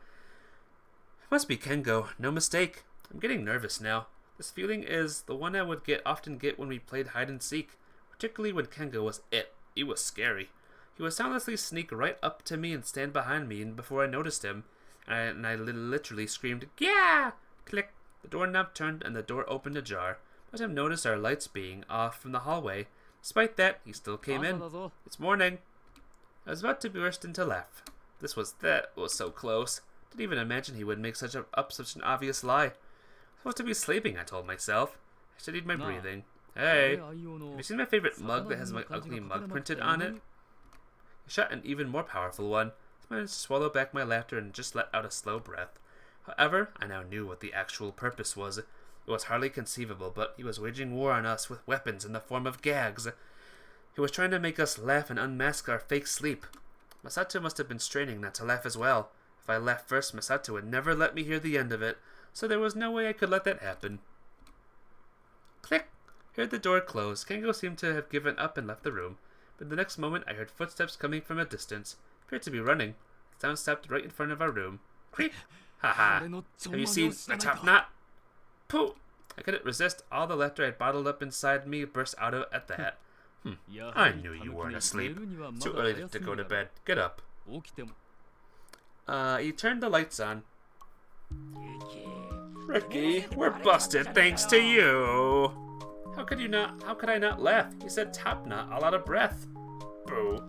It must be Kengo. No mistake. I'm getting nervous now. This feeling is the one I would often get when we played hide and seek, particularly when Kengo was it. He was scary. He would soundlessly sneak right up to me and stand behind me before I noticed him, and I literally screamed, "Yeah!" Click. The doorknob turned and the door opened ajar. Must have noticed our lights being off from the hallway. Despite that, he still came in. It's morning. I was about to burst into laugh. That was so close. Didn't even imagine he would make such an obvious lie. I'm supposed to be sleeping, I told myself. I studied my breathing. Hey, have you seen my favorite mug that has my ugly mug printed on it? I shot an even more powerful one. I managed to swallow back my laughter and just let out a slow breath. However, I now knew what the actual purpose was. It was hardly conceivable, but he was waging war on us with weapons in the form of gags. He was trying to make us laugh and unmask our fake sleep. Masato must have been straining not to laugh as well. If I laughed first, Masato would never let me hear the end of it, so there was no way I could let that happen. Click! Heard the door close. Kengo seemed to have given up and left the room, but the next moment I heard footsteps coming from a distance. Appeared to be running. The sound stopped right in front of our room. Creak! Haha! Have you seen the top knot? Pooh! I couldn't resist. All the laughter I had bottled up inside me burst out at that. I knew you weren't asleep. It's too early to go to bed. Get up. He turned the lights on. Ricky, we're busted thanks to you. How could I not laugh? You said top knot, all out of breath. Boo.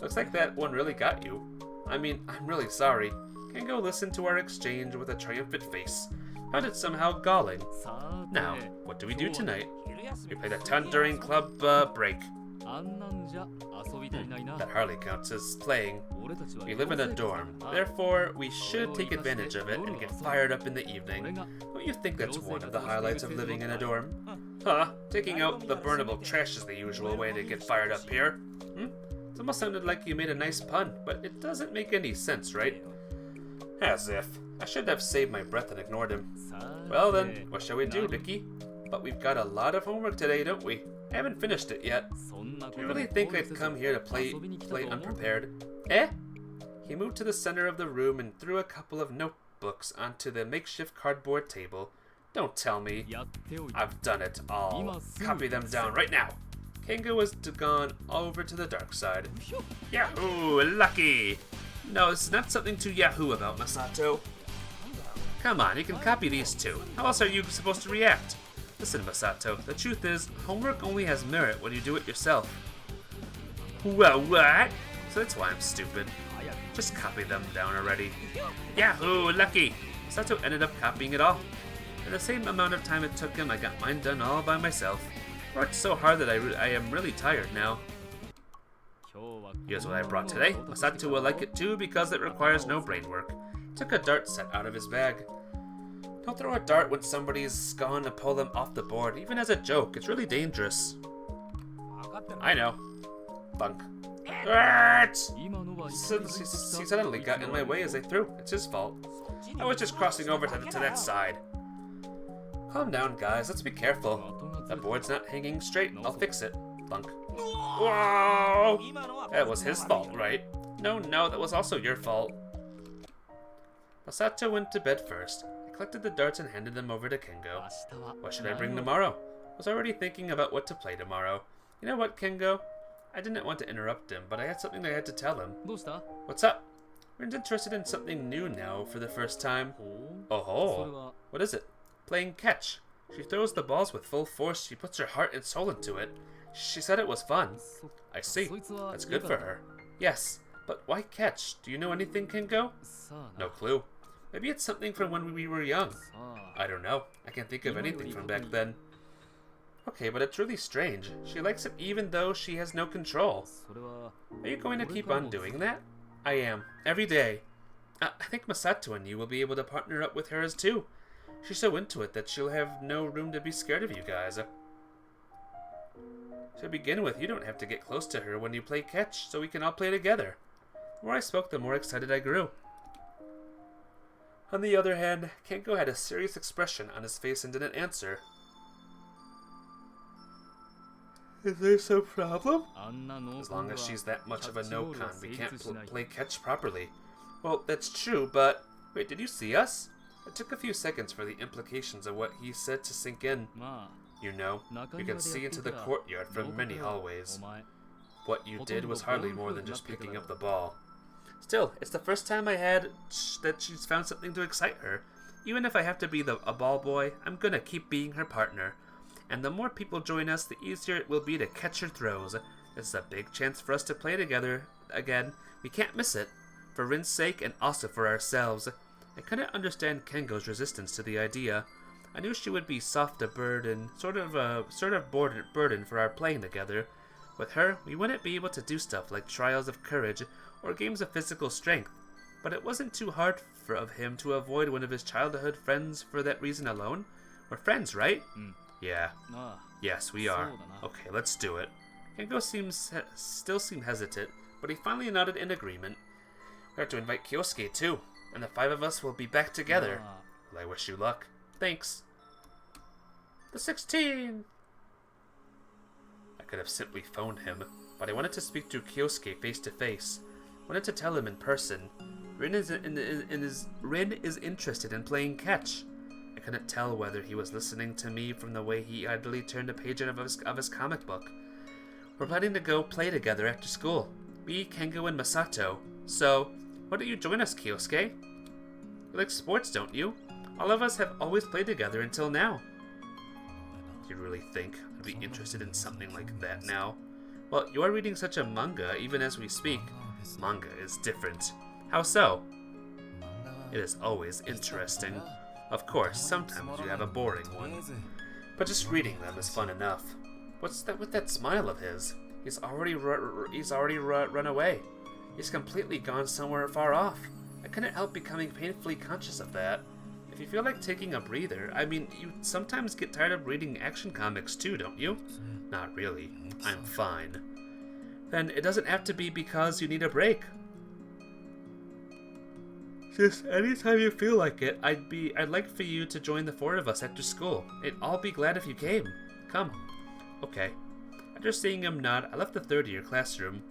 Looks like that one really got you. I mean, I'm really sorry. Kengo listened to our exchange with a triumphant face. Found it somehow galling. Now, what do we do tonight? We played a ton during club break. That hardly counts as playing. We live in a dorm, therefore we should take advantage of it and get fired up in the evening. Don't you think that's one of the highlights of living in a dorm? Huh, taking out the burnable trash is the usual way to get fired up here. It almost sounded like you made a nice pun, but it doesn't make any sense, right? As if. I should have saved my breath and ignored him. Well then, what shall we do, Vicky? But we've got a lot of homework today, don't we? I haven't finished it yet. Do you really think I'd come here to play unprepared? Eh? He moved to the center of the room and threw a couple of notebooks onto the makeshift cardboard table. Don't tell me. I've done it. I'll copy them down right now. Kengo was gone over to the dark side. Yahoo! Lucky! No, it's not something to yahoo about, Masato. Come on, you can copy these two. How else are you supposed to react? Listen, Masato, the truth is, homework only has merit when you do it yourself. Well, what? So that's why I'm stupid. Just copy them down already. Yahoo! Lucky! Masato ended up copying it all. In the same amount of time it took him, I got mine done all by myself. Worked so hard that I am really tired now. Here's what I brought today. Masato will like it too because it requires no brain work. He took a dart set out of his bag. Don't throw a dart when somebody's gone to pull them off the board, even as a joke. It's really dangerous. I know. Bunk. He suddenly got in my way as I threw. It's his fault. I was just crossing over to that side. Calm down, guys. Let's be careful. The board's not hanging straight. I'll fix it. Bunk. Whoa! That was his fault, right? No, that was also your fault. Masato went to bed first. I collected the darts and handed them over to Kengo. What should I bring tomorrow? I was already thinking about what to play tomorrow. You know what, Kengo? I didn't want to interrupt him, but I had something I had to tell him. What's up? We're interested in something new now for the first time. Oh, what is it? Playing catch. She throws the balls with full force. She puts her heart and soul into it. She said it was fun. I see. That's good for her. Yes, but why catch? Do you know anything, Kengo? No clue. Maybe it's something from when we were young. I don't know. I can't think of anything from back then. Okay, but it's really strange. She likes it even though she has no control. Are you going to keep on doing that? I am. Every day. I think Masato and you will be able to partner up with hers too. She's so into it that she'll have no room to be scared of you guys. To begin with, you don't have to get close to her when you play catch, so we can all play together. The more I spoke, the more excited I grew. On the other hand, Kengo had a serious expression on his face and didn't answer. Is there some problem? As long as she's that much of a no-con, we can't play catch properly. Well, that's true, but... Wait, did you see us? It took a few seconds for the implications of what he said to sink in. You know, you can see into the courtyard from many hallways. What you did was hardly more than just picking up the ball. Still, it's the first time I had that she's found something to excite her. Even if I have to be a ball boy, I'm gonna keep being her partner. And the more people join us, the easier it will be to catch her throws. This is a big chance for us to play together again. We can't miss it. For Rin's sake and also for ourselves. I couldn't understand Kengo's resistance to the idea. I knew she would be soft a burden, sort of burden for our playing together. With her, we wouldn't be able to do stuff like trials of courage or games of physical strength. But it wasn't too hard of him to avoid one of his childhood friends for that reason alone. We're friends, right? Yeah. Yes, we are. Okay, let's do it. Kengo still seemed hesitant, but he finally nodded in agreement. We have to invite Kyosuke too, and the 5 of us will be back together. Well, I wish you luck. Thanks. The 16! I could have simply phoned him, but I wanted to speak to Kyosuke face to face. Wanted to tell him in person. Rin is interested in playing catch. I couldn't tell whether he was listening to me from the way he idly turned a page of his comic book. We're planning to go play together after school. Me, Kengo, and Masato. So, why don't you join us, Kyosuke? You like sports, don't you? All of us have always played together until now. Do you really think I'd be interested in something like that now? Well, you are reading such a manga even as we speak. Manga is different. How so? It is always interesting. Of course, sometimes you have a boring one. But just reading them is fun enough. What's that with that smile of his? He's already run away. He's completely gone somewhere far off. I couldn't help becoming painfully conscious of that. If you feel like taking a breather, I mean, you sometimes get tired of reading action comics too, don't you? Not really. I'm fine. then it doesn't have to be because you need a break. Just anytime you feel like it, I'd like for you to join the 4 of us after school. I'll be glad if you came. Come. Okay. After seeing him nod, I left the third year classroom.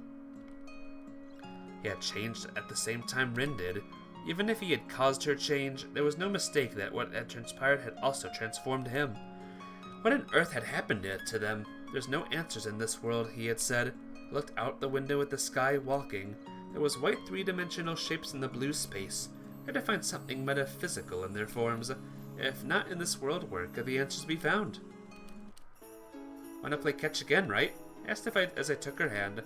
He had changed at the same time Rin did. Even if he had caused her change, there was no mistake that what had transpired had also transformed him. What on earth had happened to them? There's no answers in this world, he had said. He looked out the window at the sky, walking. There was white three-dimensional shapes in the blue space. He had to find something metaphysical in their forms. If not in this world, where could the answers be found? Wanna play catch again, right? I asked as I took her hand.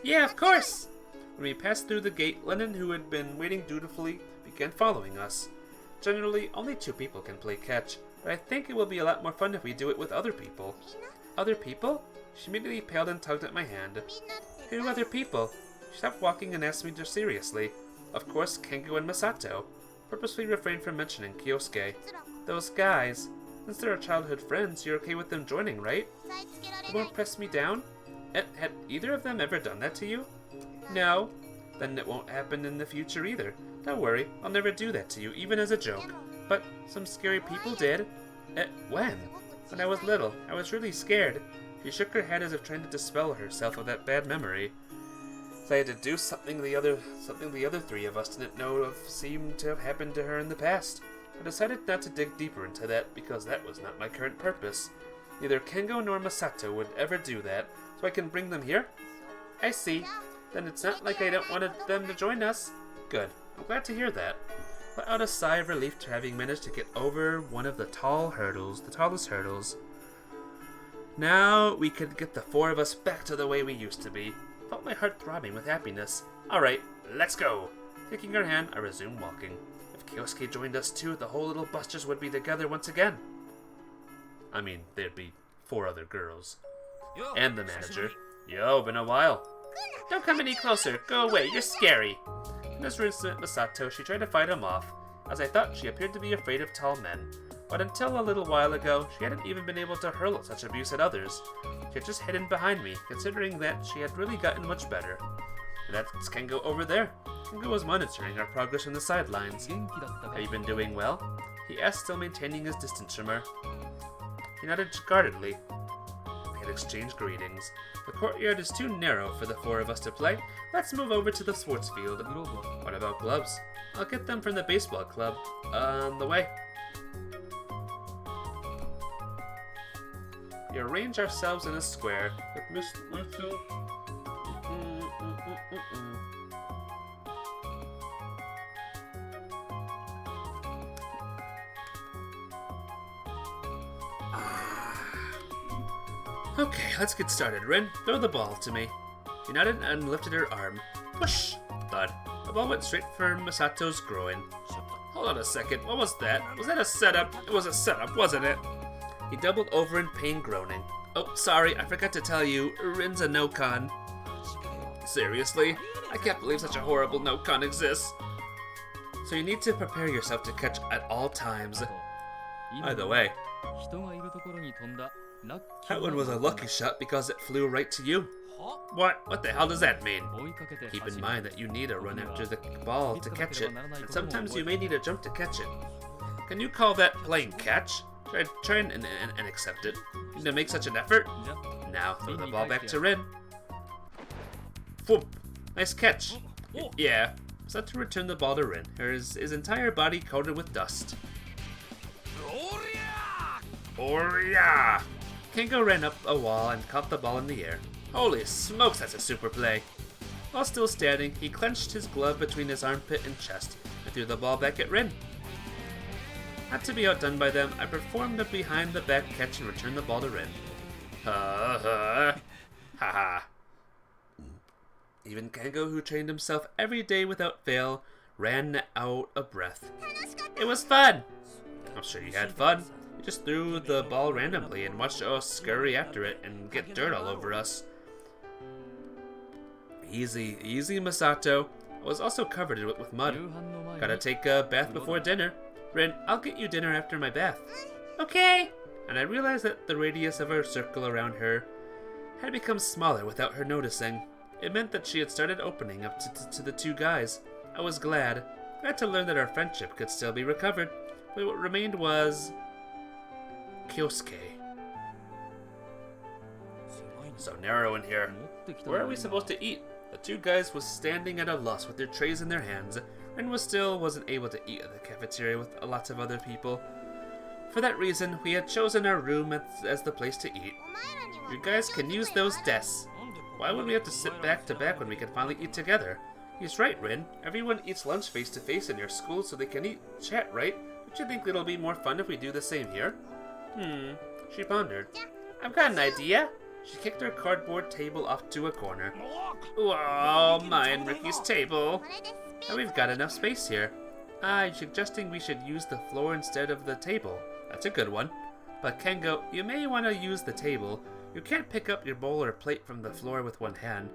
Yeah, of course! When we passed through the gate, Lennon, who had been waiting dutifully, began following us. Generally, only 2 people can play catch, but I think it will be a lot more fun if we do it with other people. Other people? She immediately paled and tugged at my hand. Who other people? She stopped walking and asked me seriously. Of course, Kengo and Masato. Purposely refrained from mentioning Kyosuke. Those guys. Since they're our childhood friends, you're okay with them joining, right? You won't press me down? Had either of them ever done that to you? No. Then it won't happen in the future either. Don't worry, I'll never do that to you, even as a joke. But some scary people did. When? When I was little. I was really scared. She shook her head as if trying to dispel herself of that bad memory. So I had to do something the other 3 of us didn't know of seemed to have happened to her in the past. I decided not to dig deeper into that because that was not my current purpose. Neither Kengo nor Masato would ever do that, so I can bring them here? I see. Then it's not like I don't want them to join us. Good. I'm glad to hear that. Let out a sigh of relief to having managed to get over one of the tallest hurdles. Now we could get the 4 of us back to the way we used to be. Felt my heart throbbing with happiness. Alright, let's go. Taking her hand, I resumed walking. If Kyosuke joined us too, the whole little busters would be together once again. I mean, there'd be 4 other girls. And the manager. Yo, been a while. Don't come any closer. Go away, you're scary. In this incident, Masato, she tried to fight him off. As I thought, she appeared to be afraid of tall men. But until a little while ago, she hadn't even been able to hurl such abuse at others. She had just hidden behind me, considering that she had really gotten much better. And that's Kengo over there. Kengo was monitoring our progress from the sidelines. Have you been doing well? He asked, still maintaining his distance from her. He nodded guardedly. We had exchanged greetings. The courtyard is too narrow for the 4 of us to play. Let's move over to the sports field. What about gloves? I'll get them from the baseball club. On the way. We arrange ourselves in a square with Miss Little. Okay, let's get started. Rin, throw the ball to me. She nodded and lifted her arm. Push! Thud. The ball went straight for Masato's groin. Hold on a second, what was that? Was that a setup? It was a setup, wasn't it? He doubled over in pain, groaning. Oh, sorry, I forgot to tell you, Rin's a no-con. Seriously? I can't believe such a horrible no-con exists. So you need to prepare yourself to catch at all times. By the way, that one was a lucky shot because it flew right to you. What? What the hell does that mean? Keep in mind that you need to run after the ball to catch it, and sometimes you may need a jump to catch it. Can you call that playing catch? Try and accept it. You need to make such an effort? Now throw the ball back to Rin. Whoop! Nice catch. Yeah. Set to return the ball to Rin. His entire body coated with dust. Orya! Kengo ran up a wall and caught the ball in the air. Holy smokes, that's a super play. While still standing, he clenched his glove between his armpit and chest and threw the ball back at Rin. Not to be outdone by them, I performed a behind-the-back catch and returned the ball to Rin. Ha ha. Even Kengo, who trained himself every day without fail, ran out of breath. It was fun! I'm sure you had fun. You just threw the ball randomly and watched us scurry after it and get dirt all over us. Easy, Masato. I was also covered in it with mud. Gotta take a bath before dinner. Rin, I'll get you dinner after my bath. Okay! And I realized that the radius of her circle around her had become smaller without her noticing. It meant that she had started opening up to the two guys. I was glad to learn that our friendship could still be recovered, but what remained was Kyosuke. So narrow in here. Where are we supposed to eat? The two guys was standing at a loss with their trays in their hands, and wasn't able to eat at the cafeteria with lots of other people. For that reason, we had chosen our room as the place to eat. You guys can use those desks. Why would we have to sit back to back when we can finally eat together? He's right, Rin. Everyone eats lunch face to face in your school so they can chat, right? Don't you think it'll be more fun if we do the same here? She pondered. I've got an idea. She kicked her cardboard table off to a corner. Whoa, mine, Ricky's table. And we've got enough space here. I'm suggesting we should use the floor instead of the table. That's a good one. But Kengo, you may want to use the table. You can't pick up your bowl or plate from the floor with one hand.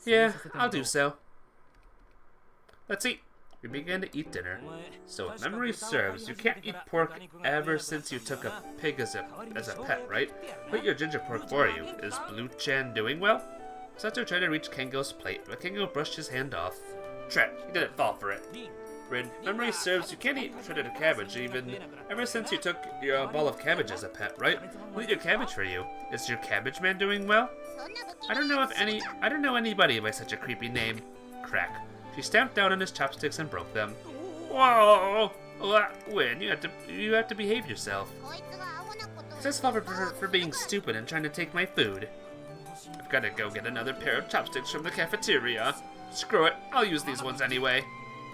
Yeah, I'll do so. Let's eat. We began to eat dinner. So if memory serves, you can't eat pork ever since you took a pig as a pet, right? Put your ginger pork for you. Is Blue-chan doing well? Sato tried to reach Kengo's plate, but Kengo brushed his hand off. Tret, he didn't fall for it. Rin, memory serves, you can't eat shredded cabbage ever since you took your ball of cabbage as a pet, right? We'll eat your cabbage for you. Is your cabbage man doing well? I don't know anybody by such a creepy name. Crack. She stamped down on his chopsticks and broke them. Whoa! Win, you have to behave yourself. It's his fault for being stupid and trying to take my food. I've got to go get another pair of chopsticks from the cafeteria. Screw it, I'll use these ones anyway.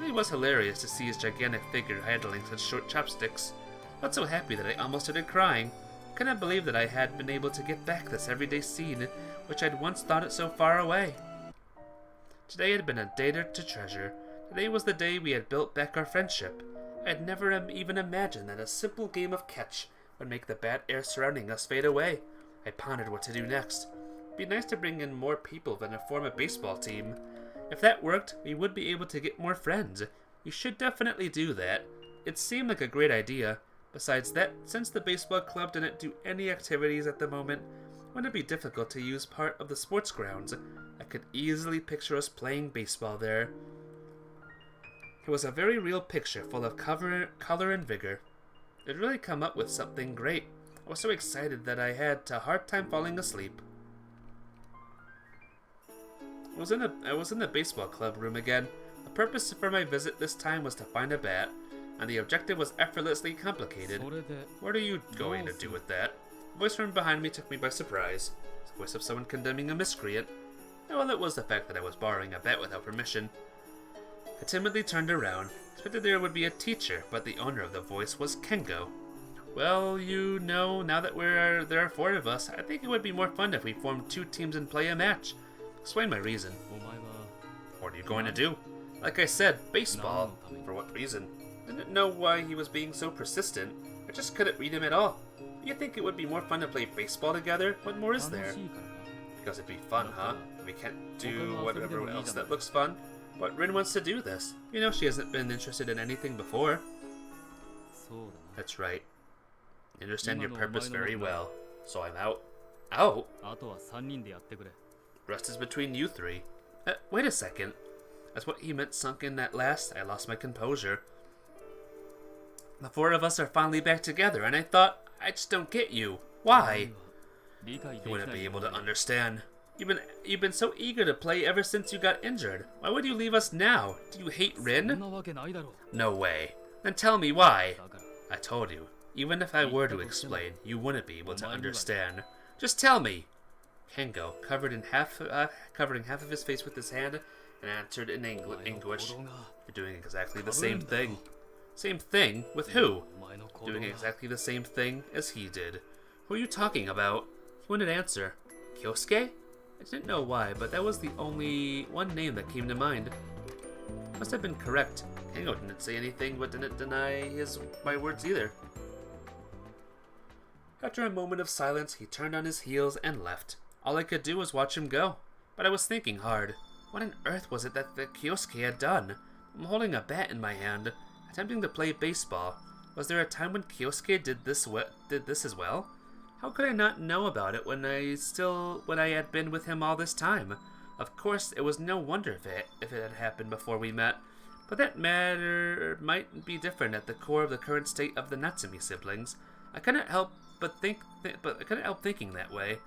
It was hilarious to see his gigantic figure handling such short chopsticks. I got so happy that I almost started crying. I couldn't believe that I had been able to get back this everyday scene, which I'd once thought it so far away. Today had been a day to treasure. Today was the day we had built back our friendship. I had never even imagined that a simple game of catch would make the bad air surrounding us fade away. I pondered what to do next. It'd be nice to bring in more people than to form a baseball team. If that worked, we would be able to get more friends. We should definitely do that. It seemed like a great idea. Besides that, since the baseball club didn't do any activities at the moment, wouldn't it be difficult to use part of the sports grounds? I could easily picture us playing baseball there. It was a very real picture full of color and vigor. It really come up with something great. I was so excited that I had a hard time falling asleep. I was in the baseball club room again. The purpose for my visit this time was to find a bat, and the objective was effortlessly complicated. What are you going to do with that? A voice from behind me took me by surprise. It's the voice of someone condemning a miscreant. Well, it was the fact that I was borrowing a bat without permission. I timidly turned around. Expected there would be a teacher, but the owner of the voice was Kengo. Well, you know, now that there are 4 of us, I think it would be more fun if we formed 2 teams and play a match. Explain my reason. What are you going to do? Like I said, baseball. For what reason? Didn't know why he was being so persistent. I just couldn't read him at all. You think it would be more fun to play baseball together? What more is there? Because it'd be fun, huh? We can't do whatever else that looks fun. But Rin wants to do this. You know she hasn't been interested in anything before. That's right. I understand your purpose very well. So I'm out. Out? Rest is between you 3. Wait a second. That's what he meant sunk in at last. I lost my composure. The 4 of us are finally back together, and I thought, I just don't get you. Why? You wouldn't be able to understand. You've been so eager to play ever since you got injured. Why would you leave us now? Do you hate Rin? No way. Then tell me why. I told you. Even if I were to explain, you wouldn't be able to understand. Just tell me. Kengo, covering half of his face with his hand, and answered in English. You're doing exactly the same thing. Same thing? With who? Doing exactly the same thing as he did. Who are you talking about? He wouldn't answer. Kyosuke? I didn't know why, but that was the only one name that came to mind. Must have been correct. Kengo didn't say anything, but didn't deny my words either. After a moment of silence, he turned on his heels and left. All I could do was watch him go. But I was thinking hard. What on earth was it that Kyosuke had done? I'm holding a bat in my hand, attempting to play baseball. Was there a time when Kyosuke did this as well? How could I not know about it when I had been with him all this time? Of course, it was no wonder if it had happened before we met, but that matter might be different at the core of the current state of the Natsumi siblings. I couldn't help thinking that way.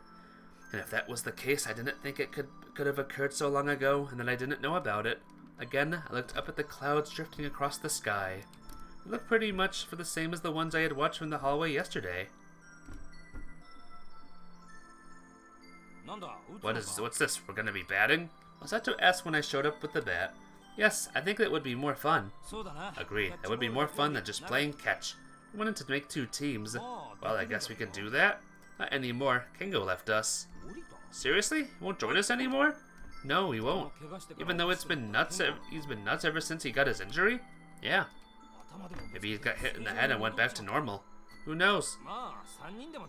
And if that was the case, I didn't think it could have occurred so long ago, and that I didn't know about it. Again, I looked up at the clouds drifting across the sky. They looked pretty much for the same as the ones I had watched from the hallway yesterday. What's this? We're gonna be batting? Masato asked when I showed up with the bat. Yes, I think that would be more fun. Agreed, that would be more fun than just playing catch. We wanted to make 2 teams. Well, I guess we can do that. Not anymore. Kengo left us. Seriously? He won't join us anymore? No, he won't. Even though he's been nuts ever since he got his injury? Yeah. Maybe he got hit in the head and went back to normal. Who knows?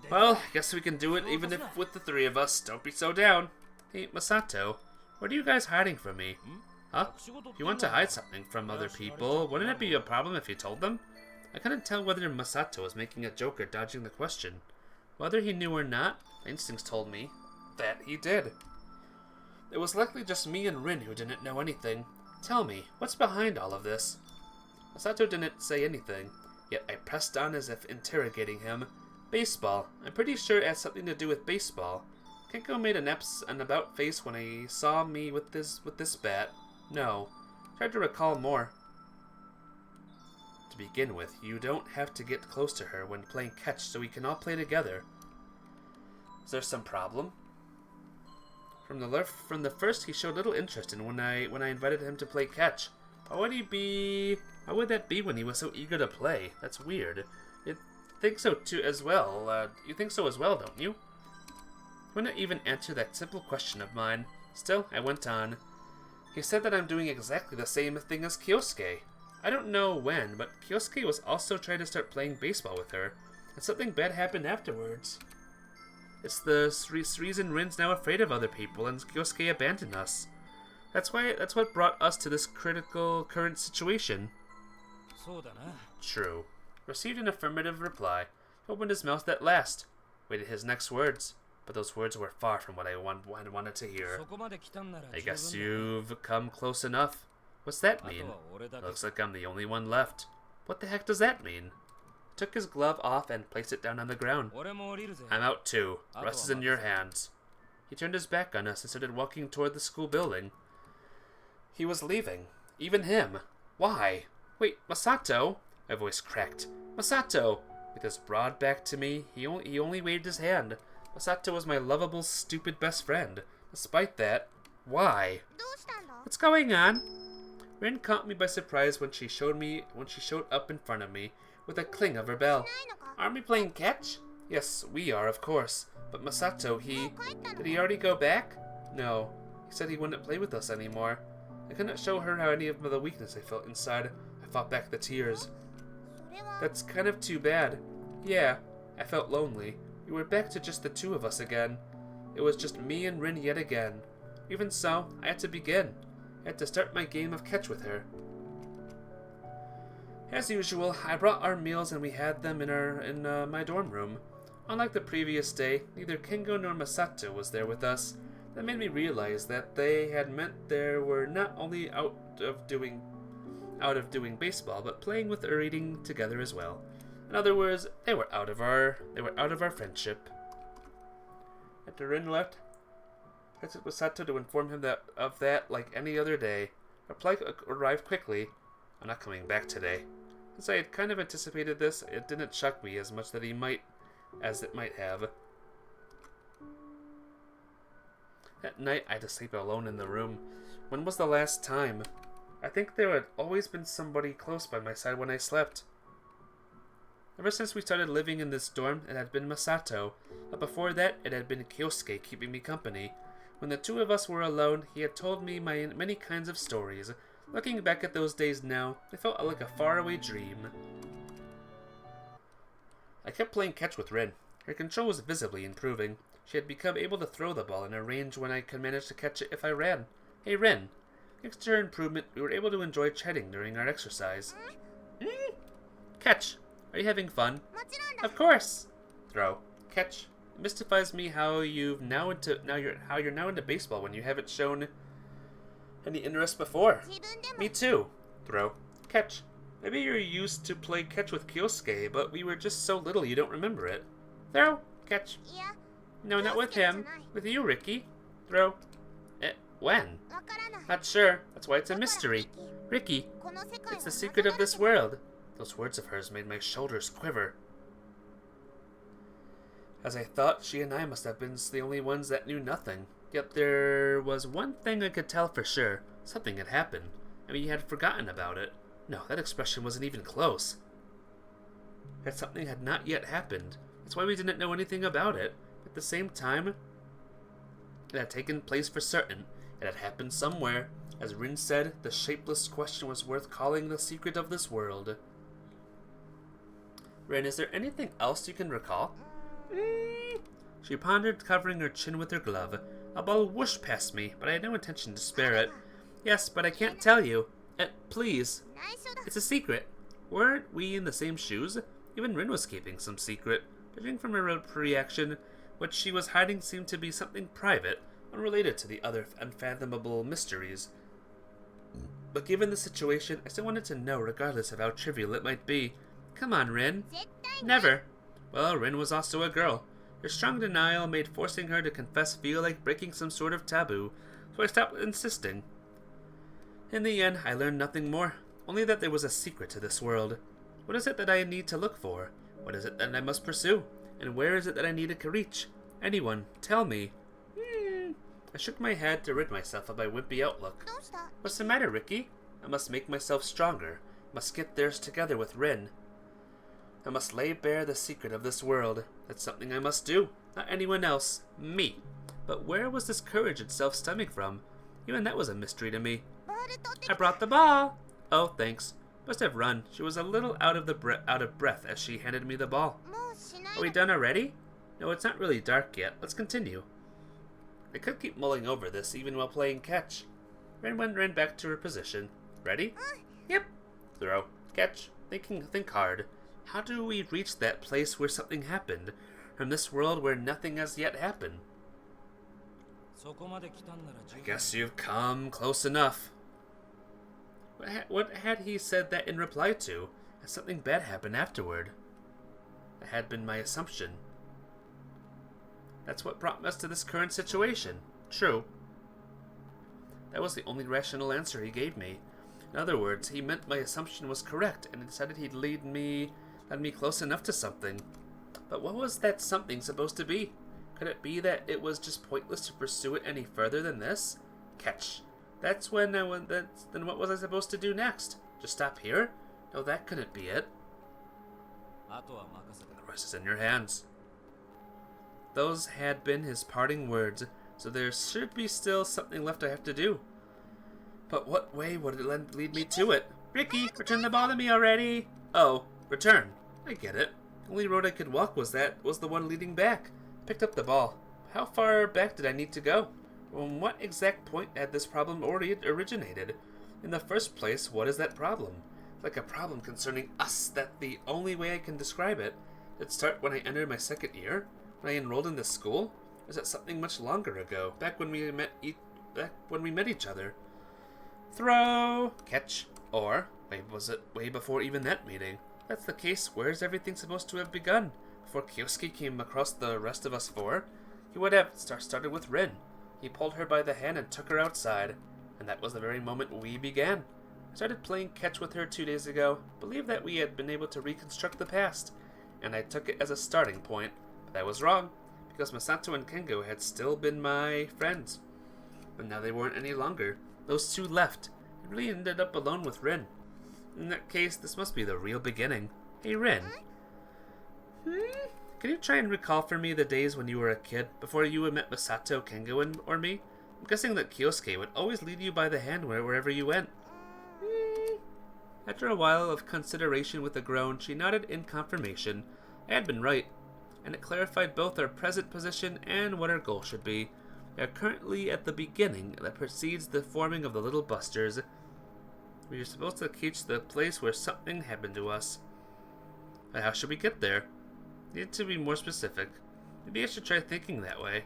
Well, I guess we can do it even if with the 3 of us. Don't be so down. Hey, Masato, what are you guys hiding from me? Huh? If you want to hide something from other people, wouldn't it be a problem if you told them? I couldn't tell whether Masato was making a joke or dodging the question. Whether he knew or not, my instincts told me that he did. It was likely just me and Rin who didn't know anything. Tell me, what's behind all of this? Masato didn't say anything, yet I pressed on as if interrogating him. Baseball. I'm pretty sure it has something to do with baseball. Kenko made an about face when he saw me with this bat. No. Tried to recall more. To begin with, you don't have to get close to her when playing catch so we can all play together. Is there some problem? From the first, he showed little interest in when I invited him to play catch. How would that be when he was so eager to play? That's weird. You think so as well, don't you? He wouldn't even answer that simple question of mine. Still, I went on. He said that I'm doing exactly the same thing as Kyosuke. I don't know when, but Kyosuke was also trying to start playing baseball with her, and something bad happened afterwards. It's the reason Rin's now afraid of other people, and Kyosuke abandoned us. That's what brought us to this critical current situation. True. Received an affirmative reply. He opened his mouth at last. Waited his next words, but those words were far from what I wanted to hear. I guess you've come close enough. What's that mean? Looks like I'm the only one left. What the heck does that mean? Took his glove off and placed it down on the ground. I'm out too. Rest is in your hands. He turned his back on us and started walking toward the school building. He was leaving. Even him. Why? Wait, Masato? My voice cracked. Masato! With his broad back to me, he only waved his hand. Masato was my lovable, stupid best friend. Despite that, why? What's going on? Rin caught me by surprise when she showed up in front of me with a cling of her bell. Aren't we playing catch? Yes, we are, of course. But Masato, did he already go back? No. He said he wouldn't play with us anymore. I couldn't show her how any of the weakness I felt inside. I fought back the tears. That's kind of too bad. Yeah, I felt lonely. We were back to just the 2 of us again. It was just me and Rin yet again. Even so, I had to begin. I had to start my game of catch with her. As usual, I brought our meals and we had them in my dorm room. Unlike the previous day, neither Kengo nor Masato was there with us. That made me realize that they had meant they were not only out of doing baseball, but playing with or eating together as well. In other words, they were out of our friendship. After Rin left, I took Masato to inform him of that like any other day. Reply arrived quickly. I'm not coming back today. Since I had kind of anticipated this, it didn't shock me as much as it might have. That night, I had to sleep alone in the room. When was the last time? I think there had always been somebody close by my side when I slept. Ever since we started living in this dorm, it had been Masato, but before that, it had been Kyosuke keeping me company. When the 2 of us were alone, he had told me many kinds of stories. Looking back at those days now, they felt like a faraway dream. I kept playing catch with Rin. Her control was visibly improving. She had become able to throw the ball in a range when I could manage to catch it if I ran. Hey Rin. Thanks to her improvement, we were able to enjoy chatting during our exercise. Catch. Are you having fun? Of course. Throw. Catch. mystifies me how you're now into baseball when you haven't shown any interest before. Me too. Throw. Catch. Maybe you're used to play catch with Kyosuke, but we were just so little you don't remember it. Throw. Catch. No, not with him. With you, Ricky. Throw. When? Not sure. That's why it's a mystery. Ricky, it's the secret of this world. Those words of hers made my shoulders quiver. As I thought, she and I must have been the only ones that knew nothing. Yet there was one thing I could tell for sure. Something had happened, and we had forgotten about it. No, that expression wasn't even close. That something had not yet happened. That's why we didn't know anything about it. At the same time, it had taken place for certain. It had happened somewhere. As Rin said, the shapeless question was worth calling the secret of this world. Rin, is there anything else you can recall? She pondered, covering her chin with her glove. A ball whooshed past me, but I had no intention to spare it. Yes, but I can't tell you. Please. It's a secret. Weren't we in the same shoes? Even Rin was keeping some secret. Judging from her reaction, what she was hiding seemed to be something private, unrelated to the other unfathomable mysteries. But given the situation, I still wanted to know, regardless of how trivial it might be. Come on, Rin. Never. Well, Rin was also a girl. Her strong denial made forcing her to confess feel like breaking some sort of taboo, so I stopped insisting. In the end, I learned nothing more, only that there was a secret to this world. What is it that I need to look for? What is it that I must pursue? And where is it that I need to reach? Anyone, tell me. I shook my head to rid myself of my wimpy outlook. What's the matter, Ricky? I must make myself stronger. I must get there together with Rin. I must lay bare the secret of this world. That's something I must do. Not anyone else. Me. But where was this courage itself stemming from? Even that was a mystery to me. I brought the ball. Oh, thanks. Must have run. She was a little out of breath as she handed me the ball. Are we done already? No, it's not really dark yet. Let's continue. I could keep mulling over this even while playing catch. Rin ran back to her position. Ready? Yep. Throw. Catch. Think hard. How do we reach that place where something happened? From this world where nothing has yet happened? I guess you've come close enough. What had he said that in reply to? Has something bad happened afterward? That had been my assumption. That's what brought us to this current situation. True. That was the only rational answer he gave me. In other words, he meant my assumption was correct, and decided he'd led me close enough to something. But what was that something supposed to be? Could it be that it was just pointless to pursue it any further than this? Catch. Then what was I supposed to do next? Just stop here? No, that couldn't be it. The rest is in your hands. Those had been his parting words, so there should be still something left I have to do. But what way would it lead me to it? Ricky, return the ball to me already! Oh, return. I get it. The only road I could walk was the one leading back. I picked up the ball. How far back did I need to go? From what exact point had this problem already originated? In the first place, what is that problem? It's like a problem concerning us, that's the only way I can describe it. Did it start when I entered my second year? When I enrolled in this school? Or is it something much longer ago, back when we met each other? Throw! Catch. Or, was it way before even that meeting? If that's the case, where's everything supposed to have begun? Before Kyosuke came across the rest of us four? He would have started with Rin. He pulled her by the hand and took her outside. And that was the very moment we began. I started playing catch with her 2 days ago. Believed that we had been able to reconstruct the past. And I took it as a starting point. But I was wrong, because Masato and Kengo had still been my friends. But now they weren't any longer. Those two left. I really ended up alone with Rin. In that case, this must be the real beginning. Hey, Rin. Can you try and recall for me the days when you were a kid, before you had met Masato, Kengo, or me? I'm guessing that Kyosuke would always lead you by the hand wherever you went. After a while of consideration with a groan, she nodded in confirmation. I had been right, and it clarified both our present position and what our goal should be. We are currently at the beginning that precedes the forming of the Little Busters. We are supposed to reach the place where something happened to us. But how should we get there? Need to be more specific. Maybe I should try thinking that way.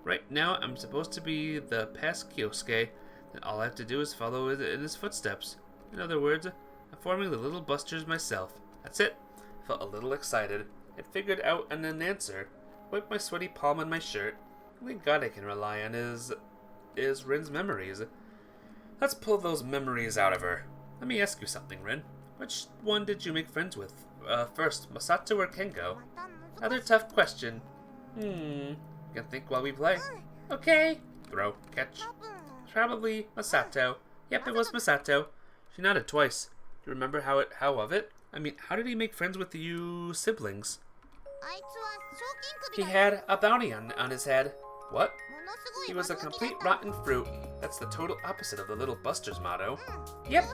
Right now, I'm supposed to be the past Kyosuke, and all I have to do is follow in his footsteps. In other words, I'm forming the little busters myself. That's it. I felt a little excited. I figured out an answer. Wiped my sweaty palm on my shirt. Thank God I can rely on is Rin's memories. Let's pull those memories out of her. Let me ask you something, Rin. Which one did you make friends with? First, Masato or Kengo? Another tough question. You can think while we play. Okay. Throw, catch. Probably Masato. Yep, it was Masato. She nodded twice. Do you remember how of it? I mean, how did he make friends with you siblings? He had a bounty on his head. What? He was a complete rotten fruit. That's the total opposite of the Little Buster's motto. Yep.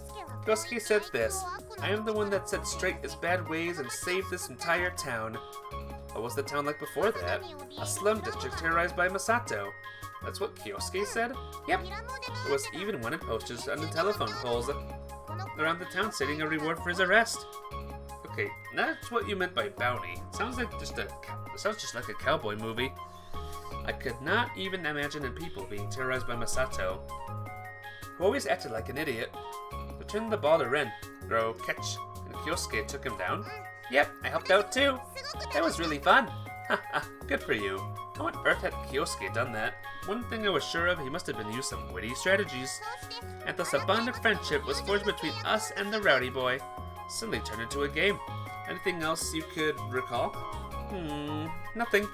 Kyosuke said this. I am the one that set straight his bad ways and saved this entire town. What was the town like before that? A slum district terrorized by Masato. That's what Kyosuke said? Yep. There was even wanted posters on the telephone poles around the town stating a reward for his arrest. Okay, that's what you meant by bounty. Sounds just like a cowboy movie. I could not even imagine people being terrorized by Masato, who always acted like an idiot. Returned the ball to Rin. Throw, catch, and Kyosuke took him down. Yep, I helped out too. That was really fun. Haha, good for you. How on earth had Kyosuke done that? One thing I was sure of, he must have been used some witty strategies. And thus a bond of friendship was forged between us and the rowdy boy. Suddenly turned into a game. Anything else you could recall? Nothing.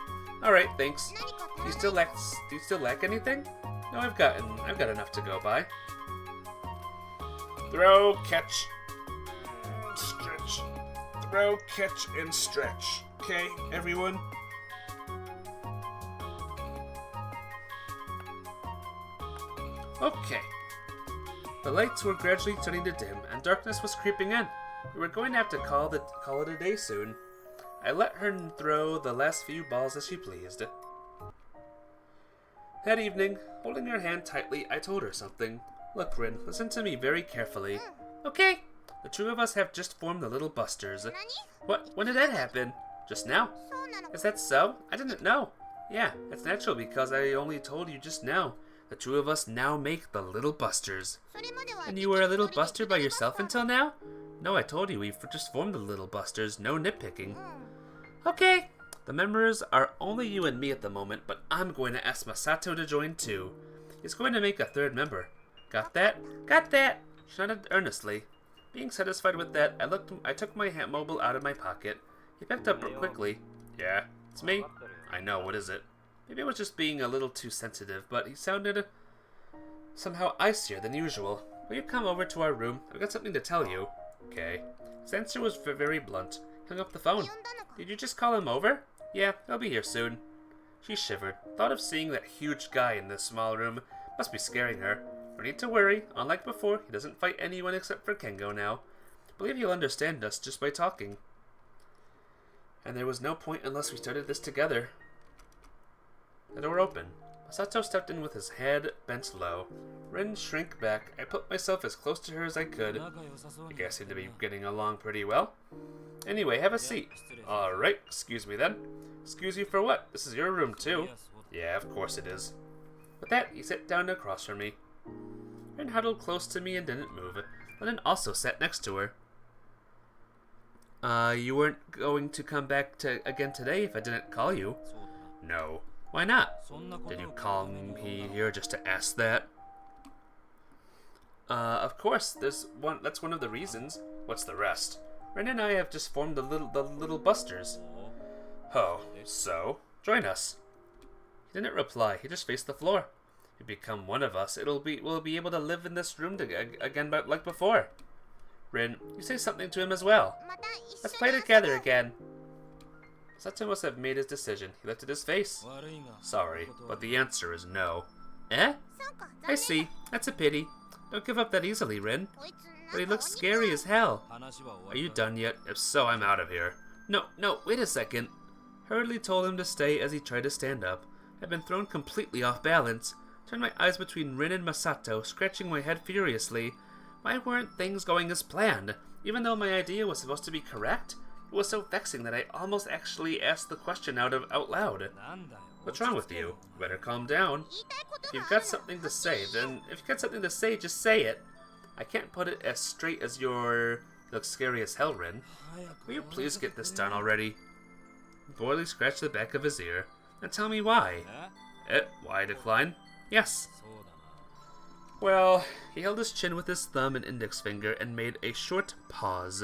Alright, thanks. Do you still lack anything? No, I've got enough to go by. Throw, catch, stretch. Throw, catch, and stretch. Okay, everyone? Okay. The lights were gradually turning to dim, and darkness was creeping in. We were going to have to call it a day soon. I let her throw the last few balls as she pleased. That evening, holding her hand tightly, I told her something. Look, Rin, listen to me very carefully. Okay. The two of us have just formed the Little Busters. What? When did that happen? Just now. Is that so? I didn't know. Yeah, it's natural because I only told you just now. The two of us now make the Little Busters. And you were a Little Buster by yourself until now? No, I told you we just formed the Little Busters. No nitpicking. Okay. The members are only you and me at the moment, but I'm going to ask Masato to join too. He's going to make a third member. Got that? Got that! She nodded earnestly. Being satisfied with that, I took my hand mobile out of my pocket. He picked up quickly. Yeah, it's me. I know, what is it? Maybe I was just being a little too sensitive, but he sounded somehow icier than usual. Will you come over to our room? I've got something to tell you. Okay. His answer was very blunt. He hung up the phone. Did you just call him over? Yeah, he'll be here soon. She shivered. Thought of seeing that huge guy in this small room must be scaring her. No need to worry. Unlike before, he doesn't fight anyone except for Kengo now. I believe he'll understand us just by talking. And there was no point unless we started this together. The door opened. Masato stepped in with his head bent low. Rin shrank back. I put myself as close to her as I could. I guess seemed to be getting along pretty well. Anyway, have a seat. Alright, excuse me then. Excuse you for what? This is your room too. Yeah, of course it is. With that, he sat down across from me. Rin huddled close to me and didn't move. Lennon also sat next to her. You weren't going to come back again today if I didn't call you? No. Why not? Did you call me here just to ask that? Of course, that's one of the reasons. What's the rest? Ren and I have just formed the little Busters. Oh, so? Join us. He didn't reply, he just faced the floor. You become one of us, we'll be able to live in this room again like before. Rin, you say something to him as well. Let's play together again. Masato must have made his decision. He lifted his face. Sorry, but the answer is no. Eh? I see. That's a pity. Don't give up that easily, Rin. But he looks scary as hell. Are you done yet? If so, I'm out of here. No, wait a second. Hurriedly told him to stay as he tried to stand up. I'd been thrown completely off balance. Turned my eyes between Rin and Masato, scratching my head furiously. Why weren't things going as planned? Even though my idea was supposed to be correct? It was so vexing that I almost actually asked the question out loud. What's wrong with you? Better calm down. If you've got something to say, just say it. I can't put it as straight as your look scary as hell, Rin. Will you please get this done already? Boily scratched the back of his ear. And tell me why. Why decline? Yes. Well, he held his chin with his thumb and index finger and made a short pause.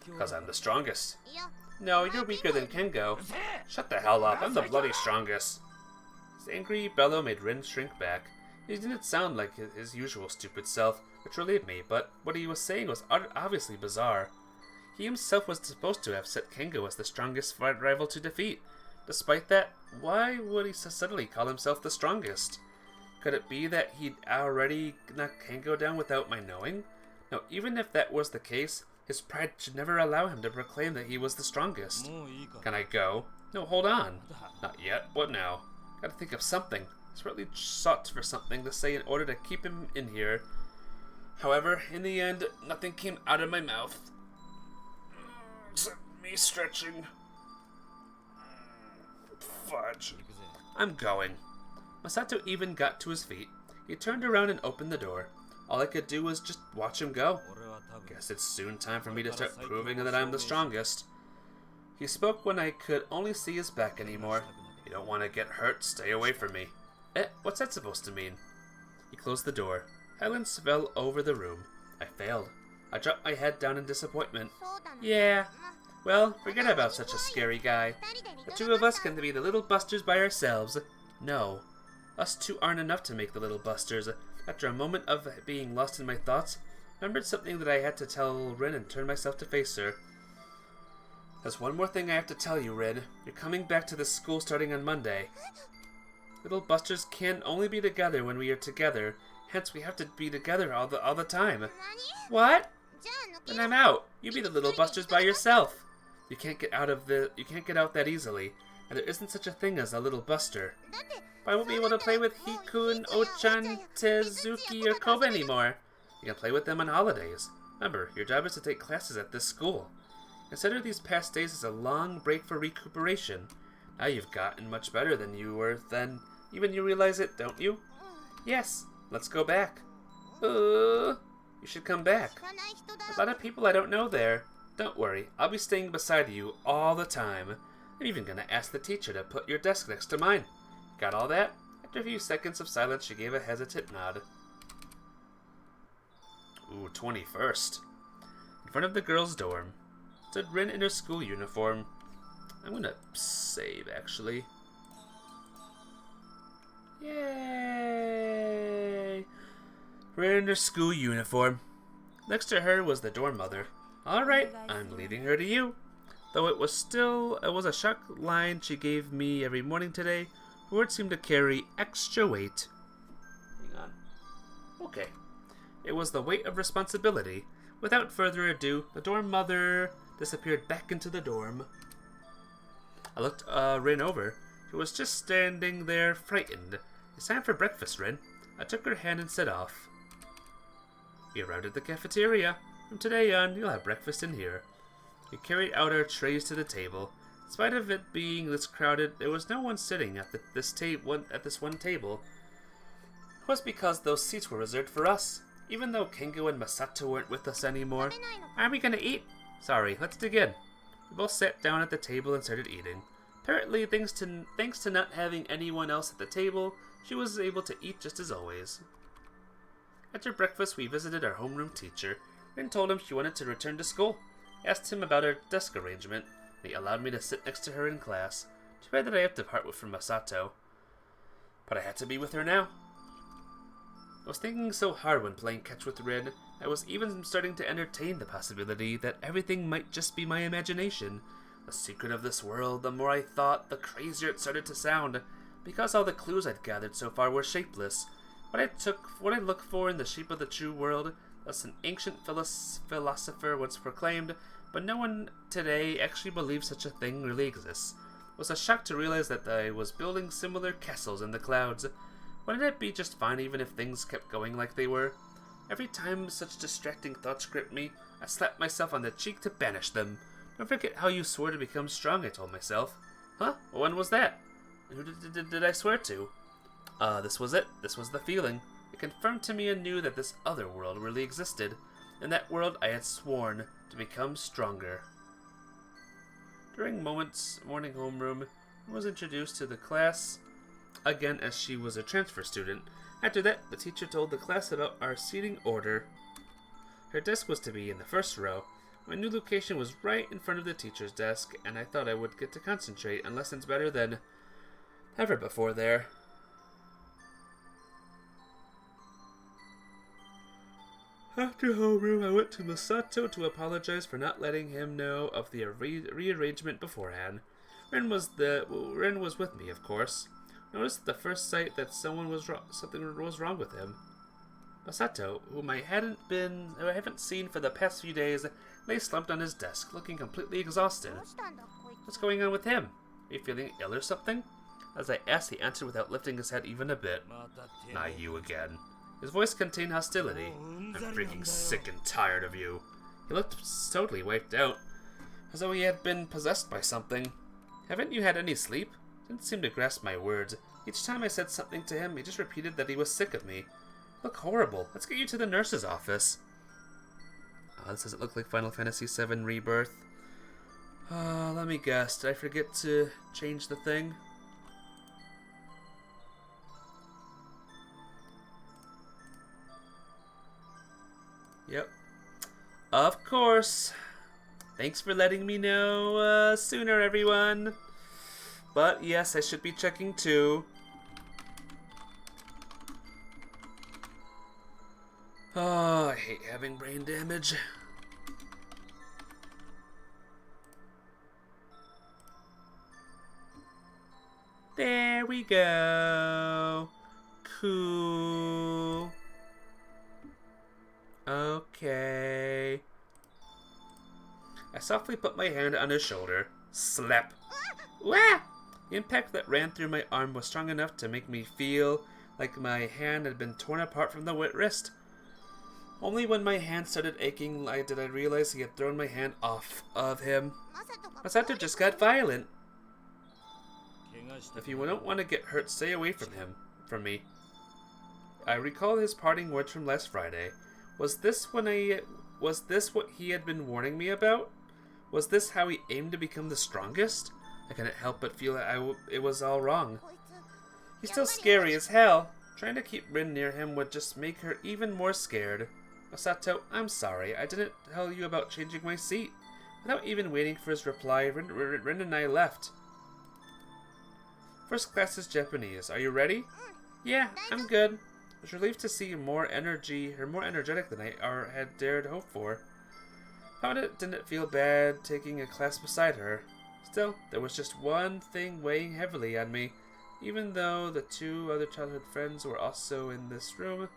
Because I'm the strongest. No, you're weaker than Kengo. Shut the hell up, I'm the bloody strongest. His angry bellow made Rin shrink back. He didn't sound like his usual stupid self, which relieved me, but what he was saying was obviously bizarre. He himself was supposed to have set Kengo as the strongest rival to defeat. Despite that, why would he suddenly call himself the strongest? Could it be that he'd already knocked Kengo down without my knowing? Now, even if that was the case, his pride should never allow him to proclaim that he was the strongest. Can I go? No, hold on. Not yet. What now? Gotta think of something. Desperately sought for something to say in order to keep him in here. However, in the end, nothing came out of my mouth. Except me stretching. Fudge. I'm going. Masato even got to his feet. He turned around and opened the door. All I could do was just watch him go. Guess it's soon time for me to start proving that I'm the strongest. He spoke when I could only see his back anymore. You don't want to get hurt, stay away from me. What's that supposed to mean? He closed the door. Silence fell over the room. I failed. I dropped my head down in disappointment. Yeah. Well, forget about such a scary guy. The two of us can be the little busters by ourselves. No. Us two aren't enough to make the little busters. After a moment of being lost in my thoughts, I remembered something that I had to tell Rin and turned myself to face her. There's one more thing I have to tell you, Rin. You're coming back to this school starting on Monday. Little busters can only be together when we are together. Hence, we have to be together all the time. What? Then I'm out. You be the little busters by yourself. You can't get out that easily, and there isn't such a thing as a little buster. But I won't be able to play with Hikun, Ochan, Tezuki, or Kobe anymore. You can play with them on holidays. Remember, your job is to take classes at this school. Consider these past days as a long break for recuperation. Now you've gotten much better than you were then. Even you realize it, don't you? Yes, let's go back. You should come back. A lot of people I don't know there. Don't worry, I'll be staying beside you all the time. I'm even gonna ask the teacher to put your desk next to mine. Got all that? After a few seconds of silence, she gave a hesitant nod. Ooh, 21st. In front of the girls' dorm. Stood Rin in her school uniform. I'm gonna save, actually. Yay! Rin in her school uniform. Next to her was the dorm mother. Alright, I'm leaving her to you. Though it was a shock line she gave me every morning today, her words seemed to carry extra weight. Hang on. Okay. It was the weight of responsibility. Without further ado, the dorm mother disappeared back into the dorm. I looked Rin over. She was just standing there, frightened. It's time for breakfast, Rin. I took her hand and set off. We arrived at the cafeteria. From today on, you'll have breakfast in here. We carried out our trays to the table. In spite of it being this crowded, there was no one sitting at this one table. It was because those seats were reserved for us. Even though Kengo and Masato weren't with us anymore. Are we gonna eat? Sorry, let's dig in. We both sat down at the table and started eating. Apparently, thanks to not having anyone else at the table, she was able to eat just as always. After breakfast, we visited our homeroom teacher and told him she wanted to return to school. Asked him about her desk arrangement. He allowed me to sit next to her in class. Too bad that I have to part from Masato. But I had to be with her now. I was thinking so hard when playing catch with Rin, I was even starting to entertain the possibility that everything might just be my imagination. The secret of this world, the more I thought, the crazier it started to sound. Because all the clues I'd gathered so far were shapeless. What I look for in the shape of the true world, as an ancient philosopher once proclaimed, but no one today actually believes such a thing really exists. It was a shock to realize that I was building similar castles in the clouds. Wouldn't it be just fine even if things kept going like they were? Every time such distracting thoughts gripped me, I slapped myself on the cheek to banish them. Don't forget how you swore to become strong, I told myself. Huh? When was that? Who did I swear to? This was it. This was the feeling. It confirmed to me anew that this other world really existed. In that world I had sworn to become stronger. During moments morning homeroom, I was introduced to the class again as she was a transfer student. After that, the teacher told the class about our seating order. Her desk was to be in the first row. My new location was right in front of the teacher's desk, and I thought I would get to concentrate on lessons better than ever before there. After homeroom, I went to Masato to apologize for not letting him know of the rearrangement beforehand. Ren was with me, of course. Noticed at the first sight that something was wrong with him. Masato, whom I haven't seen for the past few days, lay slumped on his desk, looking completely exhausted. What's going on with him? Are you feeling ill or something? As I asked, he answered without lifting his head even a bit. Not you again. His voice contained hostility. I'm freaking sick and tired of you. He looked totally wiped out, as though he had been possessed by something. Haven't you had any sleep? Didn't seem to grasp my words. Each time I said something to him, he just repeated that he was sick of me. Look horrible. Let's get you to the nurse's office. This doesn't look like Final Fantasy VII Rebirth. Let me guess. Did I forget to change the thing? Yep. Of course. Thanks for letting me know sooner, everyone. But yes, I should be checking too. Oh, I hate having brain damage. There we go. Cool. Okay. I softly put my hand on his shoulder. Slap. Wah! The impact that ran through my arm was strong enough to make me feel like my hand had been torn apart from the wrist. Only when my hand started aching did I realize he had thrown my hand off of him. Masato just got violent. If you don't want to get hurt, stay away from me. I recall his parting words from last Friday. Was this what he had been warning me about? Was this how he aimed to become the strongest? I couldn't help but feel that it was all wrong. He's still scary as hell. Trying to keep Rin near him would just make her even more scared. Masato, I'm sorry. I didn't tell you about changing my seat. Without even waiting for his reply, Rin and I left. First class is Japanese. Are you ready? Yeah, I'm good. I was relieved to see her more energetic than I had dared hope for. Found it didn't feel bad taking a class beside her. Still, there was just one thing weighing heavily on me. Even though the two other childhood friends were also in this room,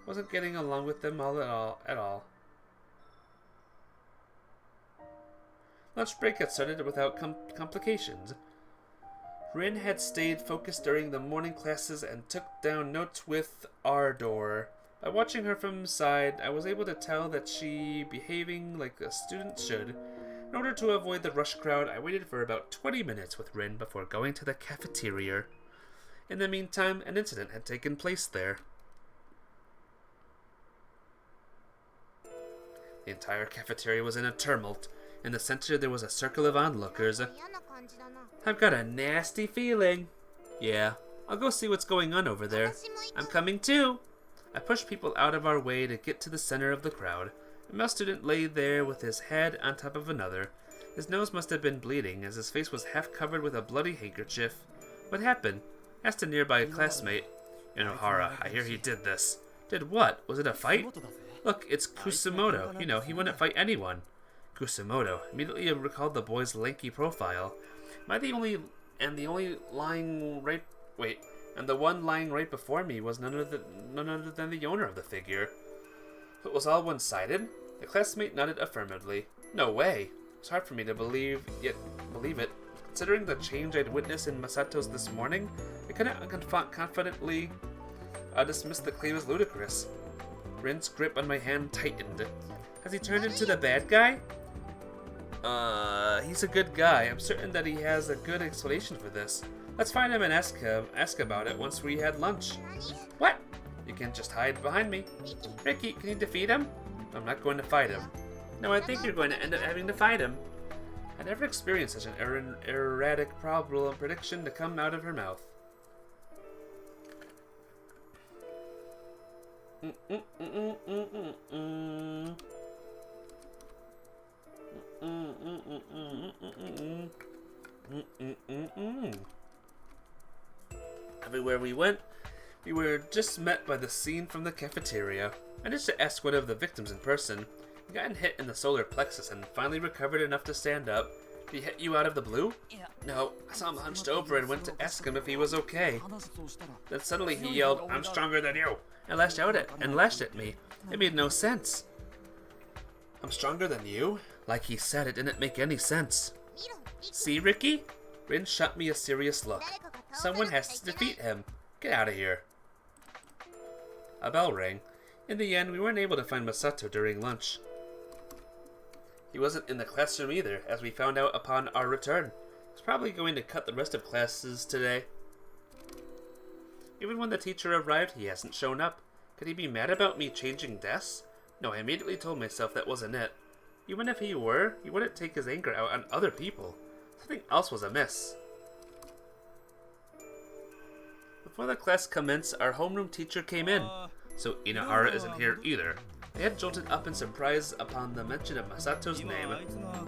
wasn't getting along with them at all. Lunch break had started without complications. Rin had stayed focused during the morning classes and took down notes with ardor. By watching her from the side, I was able to tell that she behaving like a student should. In order to avoid the rush crowd, I waited for about 20 minutes with Rin before going to the cafeteria. In the meantime, an incident had taken place there. The entire cafeteria was in a tumult. In the center, there was a circle of onlookers. I've got a nasty feeling. Yeah, I'll go see what's going on over there. I'm coming too. I pushed people out of our way to get to the center of the crowd. A male student lay there with his head on top of another. His nose must have been bleeding, as his face was half covered with a bloody handkerchief. What happened? Asked a nearby classmate. Inohara, I hear he did this. Did what? Was it a fight? Look, it's Kusumoto. You know, he wouldn't fight anyone. Kusumoto immediately recalled the boy's lanky profile. Am I the one lying right before me was none other than the owner of the figure. It was all one-sided? The classmate nodded affirmatively. No way. It's hard for me to believe it. Considering the change I'd witnessed in Masato's this morning, I couldn't confidently dismiss the claim as ludicrous. Rin's grip on my hand tightened. Has he turned into the bad guy? He's a good guy. I'm certain that he has a good explanation for this. Let's find him and ask about it once we had lunch. What? You can't just hide behind me. Ricky, can you defeat him? I'm not going to fight him. No, I think you're going to end up having to fight him. I never experienced such an erratic problem prediction to come out of her mouth. Everywhere we went, we were just met by the scene from the cafeteria. I managed to ask one of the victims in person. He gotten hit in the solar plexus and finally recovered enough to stand up. Did he hit you out of the blue? No, I saw him hunched over and went to ask him if he was okay. Then suddenly he yelled, "I'm stronger than you," and lashed at me. It made no sense. I'm stronger than you? Like he said, it didn't make any sense. See, Ricky? Rin shot me a serious look. Someone has to defeat him. Get out of here. A bell rang. In the end, we weren't able to find Masato during lunch. He wasn't in the classroom either, as we found out upon our return. He's probably going to cut the rest of classes today. Even when the teacher arrived, he hasn't shown up. Could he be mad about me changing desks? No, I immediately told myself that wasn't it. Even if he were, he wouldn't take his anger out on other people. Something else was amiss. Before the class commenced, our homeroom teacher came in. So Inohara isn't here either. I had jolted up in surprise upon the mention of Masato's name,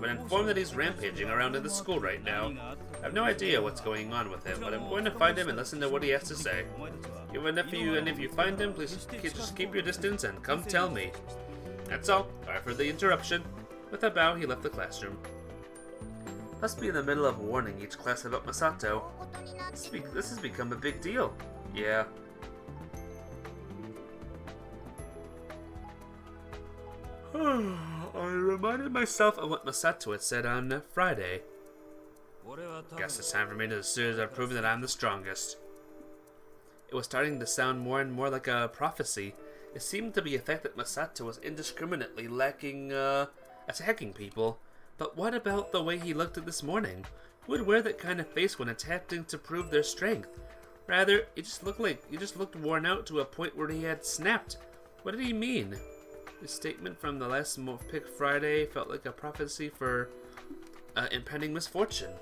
but informed that he's rampaging around in the school right now. I have no idea what's going on with him, but I'm going to find him and listen to what he has to say. Even if you find him, please just keep your distance and come tell me. That's all. Sorry for the interruption. With a bow, he left the classroom. Must be in the middle of warning each class about Masato. This has become a big deal. Yeah. I reminded myself of what Masato had said on Friday. Guess it's time for me to assert I've proven that I'm the strongest. It was starting to sound more and more like a prophecy. It seemed to be a fact that Masato was indiscriminately attacking people. But what about the way he looked this morning? Who would wear that kind of face when attempting to prove their strength? Rather, he just looked worn out to a point where he had snapped. What did he mean? His statement from the last Pick Friday felt like a prophecy for impending misfortune.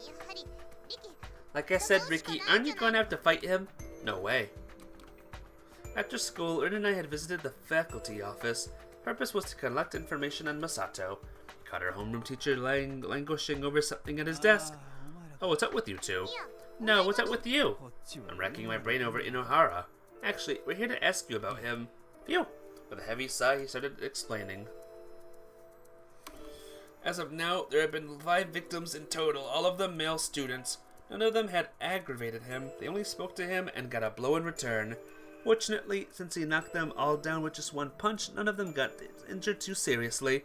Like I said, Ricky, aren't you going to have to fight him? No way. After school, Rin and I had visited the faculty office. Purpose was to collect information on Masato. We caught our homeroom teacher languishing over something at his desk. Oh, what's up with you two? No, what's up with you? I'm racking my brain over Inohara. Actually, we're here to ask you about him. Phew! With a heavy sigh, he started explaining. As of now, there have been 5 victims in total, all of them male students. None of them had aggravated him. They only spoke to him and got a blow in return. Fortunately, since he knocked them all down with just one punch, none of them got injured too seriously.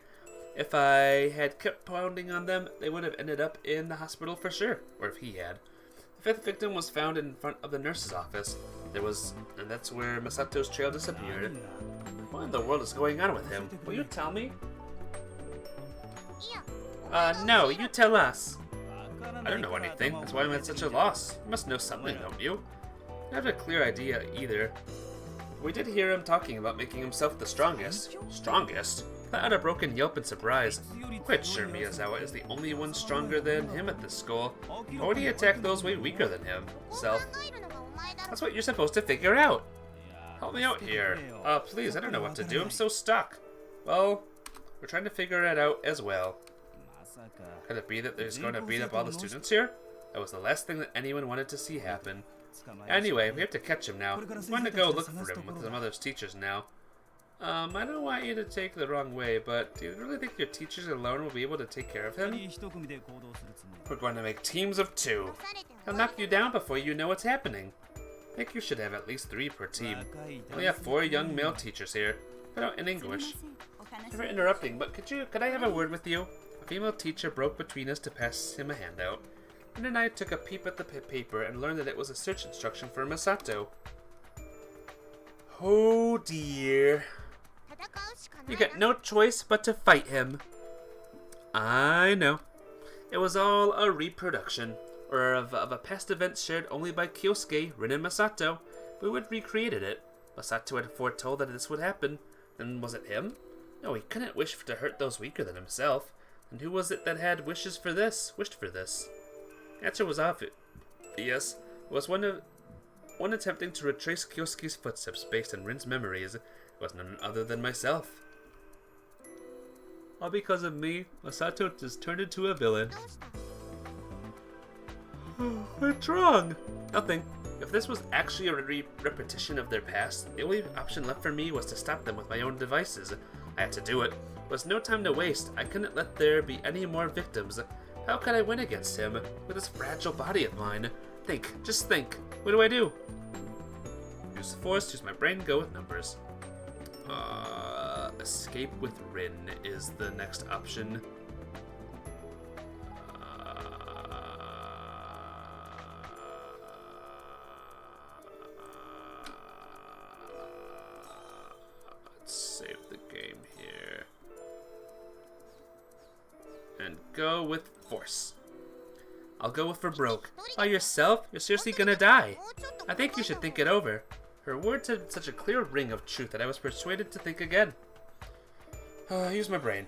If I had kept pounding on them, they would have ended up in the hospital for sure, or if he had. The 5th victim was found in front of the nurse's office. And that's where Masato's trail disappeared. What in the world is going on with him? Will you tell me? No, you tell us. I don't know anything. That's why I'm at such a loss. You must know something, don't you? I have a clear idea either. We did hear him talking about making himself the strongest. Strongest? Let out a broken yelp in surprise. Quite sure Miyazawa is the only one stronger than him at this school. Why would he attack those way weaker than him? That's what you're supposed to figure out. Help me out here. Please, I don't know what to do. I'm so stuck. Well, we're trying to figure it out as well. Could it be that there's going to beat up all the students here? That was the last thing that anyone wanted to see happen. Anyway, we have to catch him now. I'm going to go look for him with some other teachers now. I don't want you to take the wrong way, but do you really think your teachers alone will be able to take care of him? We're going to make teams of 2. He'll knock you down before you know what's happening. I think you should have at least 3 per team. We only have 4 young male teachers here, but out in English. Never interrupting, but could I have a word with you? A female teacher broke between us to pass him a handout. Rin and I took a peep at the paper and learned that it was a search instruction for Masato. Oh dear. You got no choice but to fight him. I know. It was all a reproduction, or of a past event shared only by Kyosuke, Rin, and Masato. We had recreated it. Masato had foretold that this would happen. Then was it him? No, he couldn't wish to hurt those weaker than himself. And who was it that had wished for this? The answer was obvious. Yes, it was one attempting to retrace Kyosuke's footsteps based on Rin's memories. It was none other than myself. All because of me, Masato just turned into a villain. What's wrong? Nothing. If this was actually a repetition of their past, the only option left for me was to stop them with my own devices. I had to do it. There was no time to waste. I couldn't let there be any more victims. How could I win against him with this fragile body of mine? Think. Just think. What do I do? Use the force, use my brain, go with numbers. Escape with Rin is the next option. Let's save the game here. And go with force. I'll go with for broke. By yourself? You're seriously gonna die. I think you should think it over. Her words had such a clear ring of truth that I was persuaded to think again. Use my brain.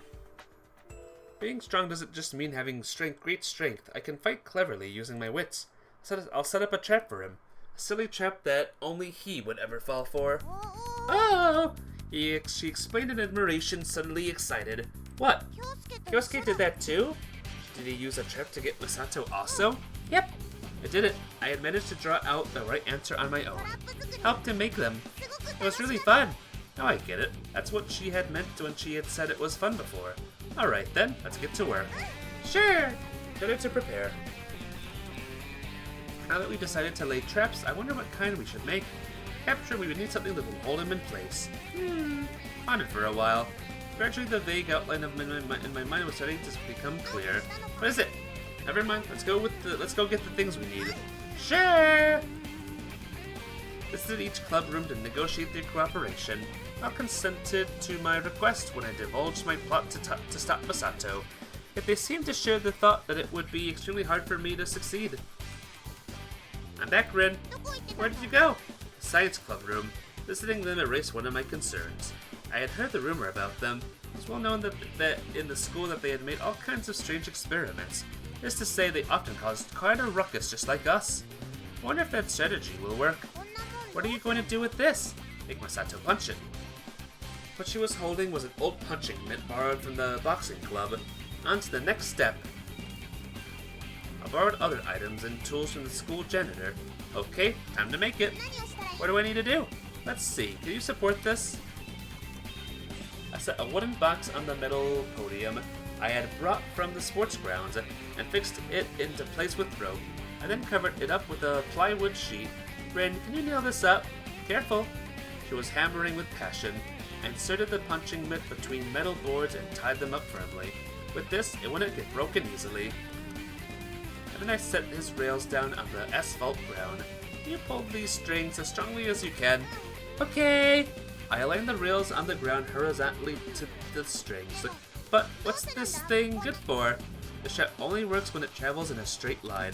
Being strong doesn't just mean having great strength. I can fight cleverly using my wits. I'll set up a trap for him. A silly trap that only he would ever fall for. Oh! She explained in admiration, suddenly excited. What? Kyosuke did that too? Did he use a trap to get Masato also? Yep. I did it. I had managed to draw out the right answer on my own. Helped him make them. It was really fun. Now I get it. That's what she had meant when she had said it was fun before. Alright then, let's get to work. Sure! Better to prepare. Now that we've decided to lay traps, I wonder what kind we should make. Capture, we would need something that will hold him in place. Pondered for a while. Gradually the vague outline of in my mind was starting to become clear. What is it? Never mind, let's go get the things we need. Sure! Visited each club room to negotiate their cooperation. All consented to my request when I divulged my plot to stop Masato. Yet they seemed to share the thought that it would be extremely hard for me to succeed. I'm back, Rin. Where did you go? The science club room. Visiting them erased one of my concerns. I had heard the rumor about them. It was well known that in the school that they had made all kinds of strange experiments. Is to say, they often caused quite a ruckus, just like us. I wonder if that strategy will work. What are you going to do with this? Make Masato punch it. What she was holding was an old punching mitt borrowed from the boxing club. On to the next step. I borrowed other items and tools from the school janitor. Okay, time to make it. What do I need to do? Let's see, can you support this? I set a wooden box on the metal podium I had brought from the sports grounds and fixed it into place with rope. I then covered it up with a plywood sheet. Rin, can you nail this up? Careful. She was hammering with passion. I inserted the punching mitt between metal boards and tied them up firmly. With this, it wouldn't get broken easily. And then I set his rails down on the asphalt ground. You pull these strings as strongly as you can. Okay. I aligned the rails on the ground horizontally to the strings. But what's this thing good for? The shaft only works when it travels in a straight line.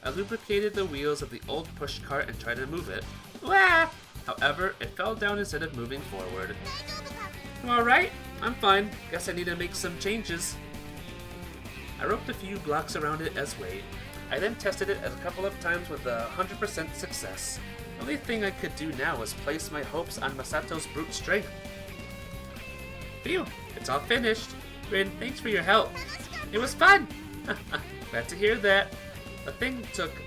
I lubricated the wheels of the old push cart and tried to move it. Wah! However, it fell down instead of moving forward. You alright? I'm fine. Guess I need to make some changes. I roped a few blocks around it as weight. I then tested it a couple of times with 100% success. The only thing I could do now was place my hopes on Masato's brute strength. Phew, it's all finished. Rin, thanks for your help. It was fun! Glad to hear that. The thing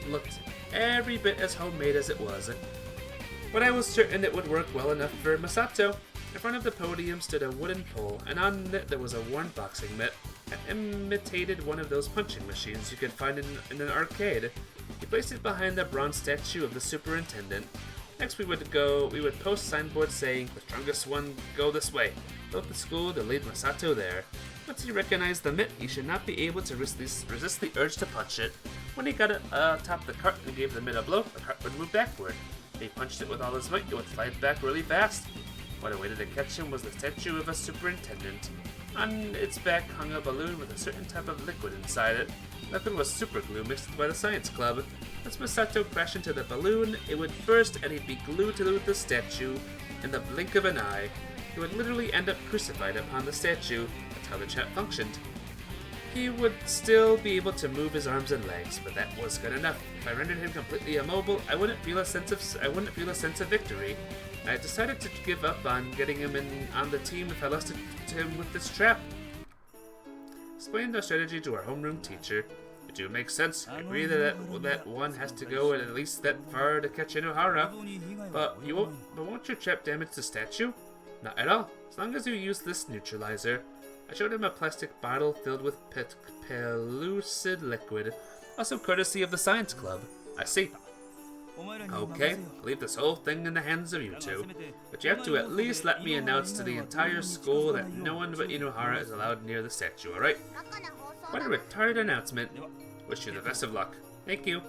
looked every bit as homemade as it was. But I was certain it would work well enough for Masato. In front of the podium stood a wooden pole, and on it there was a worn boxing mitt. It imitated one of those punching machines you could find in an arcade. He placed it behind the bronze statue of the superintendent. Next we would post signboards saying, "The strongest one go this way. Built the school to lead Masato there." Once he recognized the mitt, he should not be able to resist the urge to punch it. When he got it atop the cart and gave the mitt a blow, the cart would move backward. If he punched it with all his might, it would slide back really fast. What awaited to catch him was the statue of a superintendent. On its back hung a balloon with a certain type of liquid inside it. The liquid was super glue mixed by the science club. Once Masato crashed into the balloon, it would burst and he'd be glued to the statue in the blink of an eye. He would literally end up crucified upon the statue. That's how the chat functioned. He would still be able to move his arms and legs, but that was good enough. If I rendered him completely immobile, I wouldn't feel a sense of victory. I decided to give up on getting him on the team if I lost to him with this trap. Explained our strategy to our homeroom teacher. It do make sense. I agree that one has to go at least that far to catch Inohara. But won't your trap damage the statue? Not at all, as long as you use this neutralizer. I showed him a plastic bottle filled with pellucid liquid, also courtesy of the science club. I see. Okay, I'll leave this whole thing in the hands of you two, but you have to at least let me announce to the entire school that no one but Inohara is allowed near the statue, alright? What a retarded announcement. Wish you the best of luck. Thank you.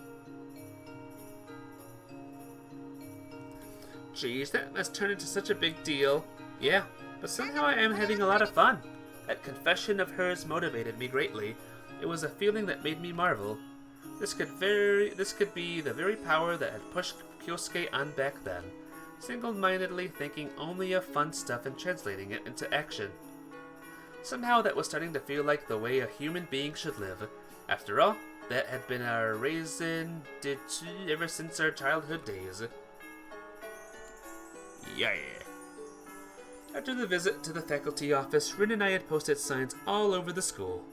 Geez, that must turn into such a big deal. Yeah, but somehow I am having a lot of fun. That confession of hers motivated me greatly. It was a feeling that made me marvel. This could be the very power that had pushed Kyosuke on back then, single-mindedly thinking only of fun stuff and translating it into action. Somehow that was starting to feel like the way a human being should live. After all, that had been our raison d'etre ever since our childhood days. Yeah. After the visit to the faculty office, Rin and I had posted signs all over the school.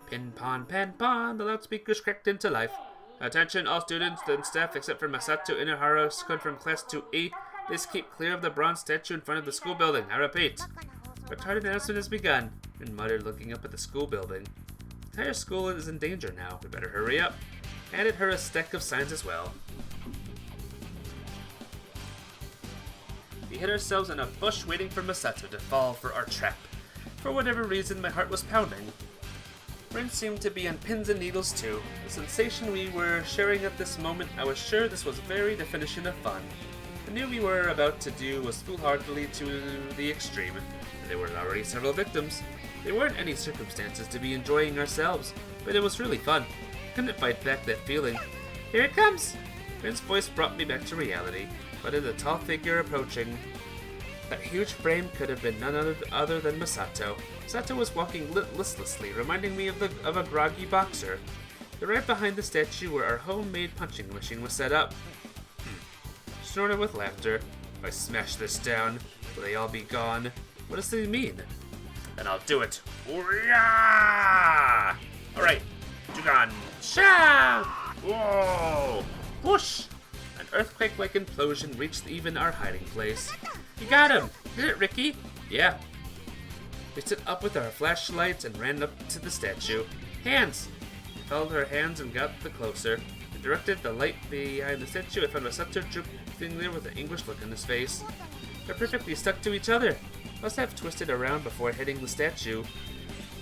Pin pon, pan pon, the loudspeakers cracked into life. Attention all students and staff except for Masato Inohara, from class 2A. Please keep clear of the bronze statue in front of the school building. I repeat. Retarded announcement has begun, Rin muttered, looking up at the school building. The entire school is in danger now. We better hurry up. Handed her a stack of signs as well. We hid ourselves in a bush waiting for Masato to fall for our trap. For whatever reason, my heart was pounding. Rin seemed to be on pins and needles too. The sensation we were sharing at this moment, I was sure this was very definition of fun. The new we were about to do was foolhardily to the extreme, and there were already several victims. There weren't any circumstances to be enjoying ourselves, but it was really fun. Couldn't fight back that feeling. Here it comes! Rin's voice brought me back to reality, but in a tall figure approaching. That huge frame could have been none other than Masato. Masato was walking listlessly, reminding me of a groggy boxer. Right behind the statue where our homemade punching machine was set up. Snorted with laughter. If I smash this down, will they all be gone? What does he mean? Then I'll do it. Alright, Dugan. Sha! Whoa! Whoosh! An earthquake-like implosion reached even our hiding place. You got him! Did it, Ricky? Yeah. We stood up with our flashlights and ran up to the statue. Hands! We held her hands and got closer. We directed the light behind the statue and found Masato drooping there with an anguished look in his face. They're perfectly stuck to each other. Must have twisted around before hitting the statue.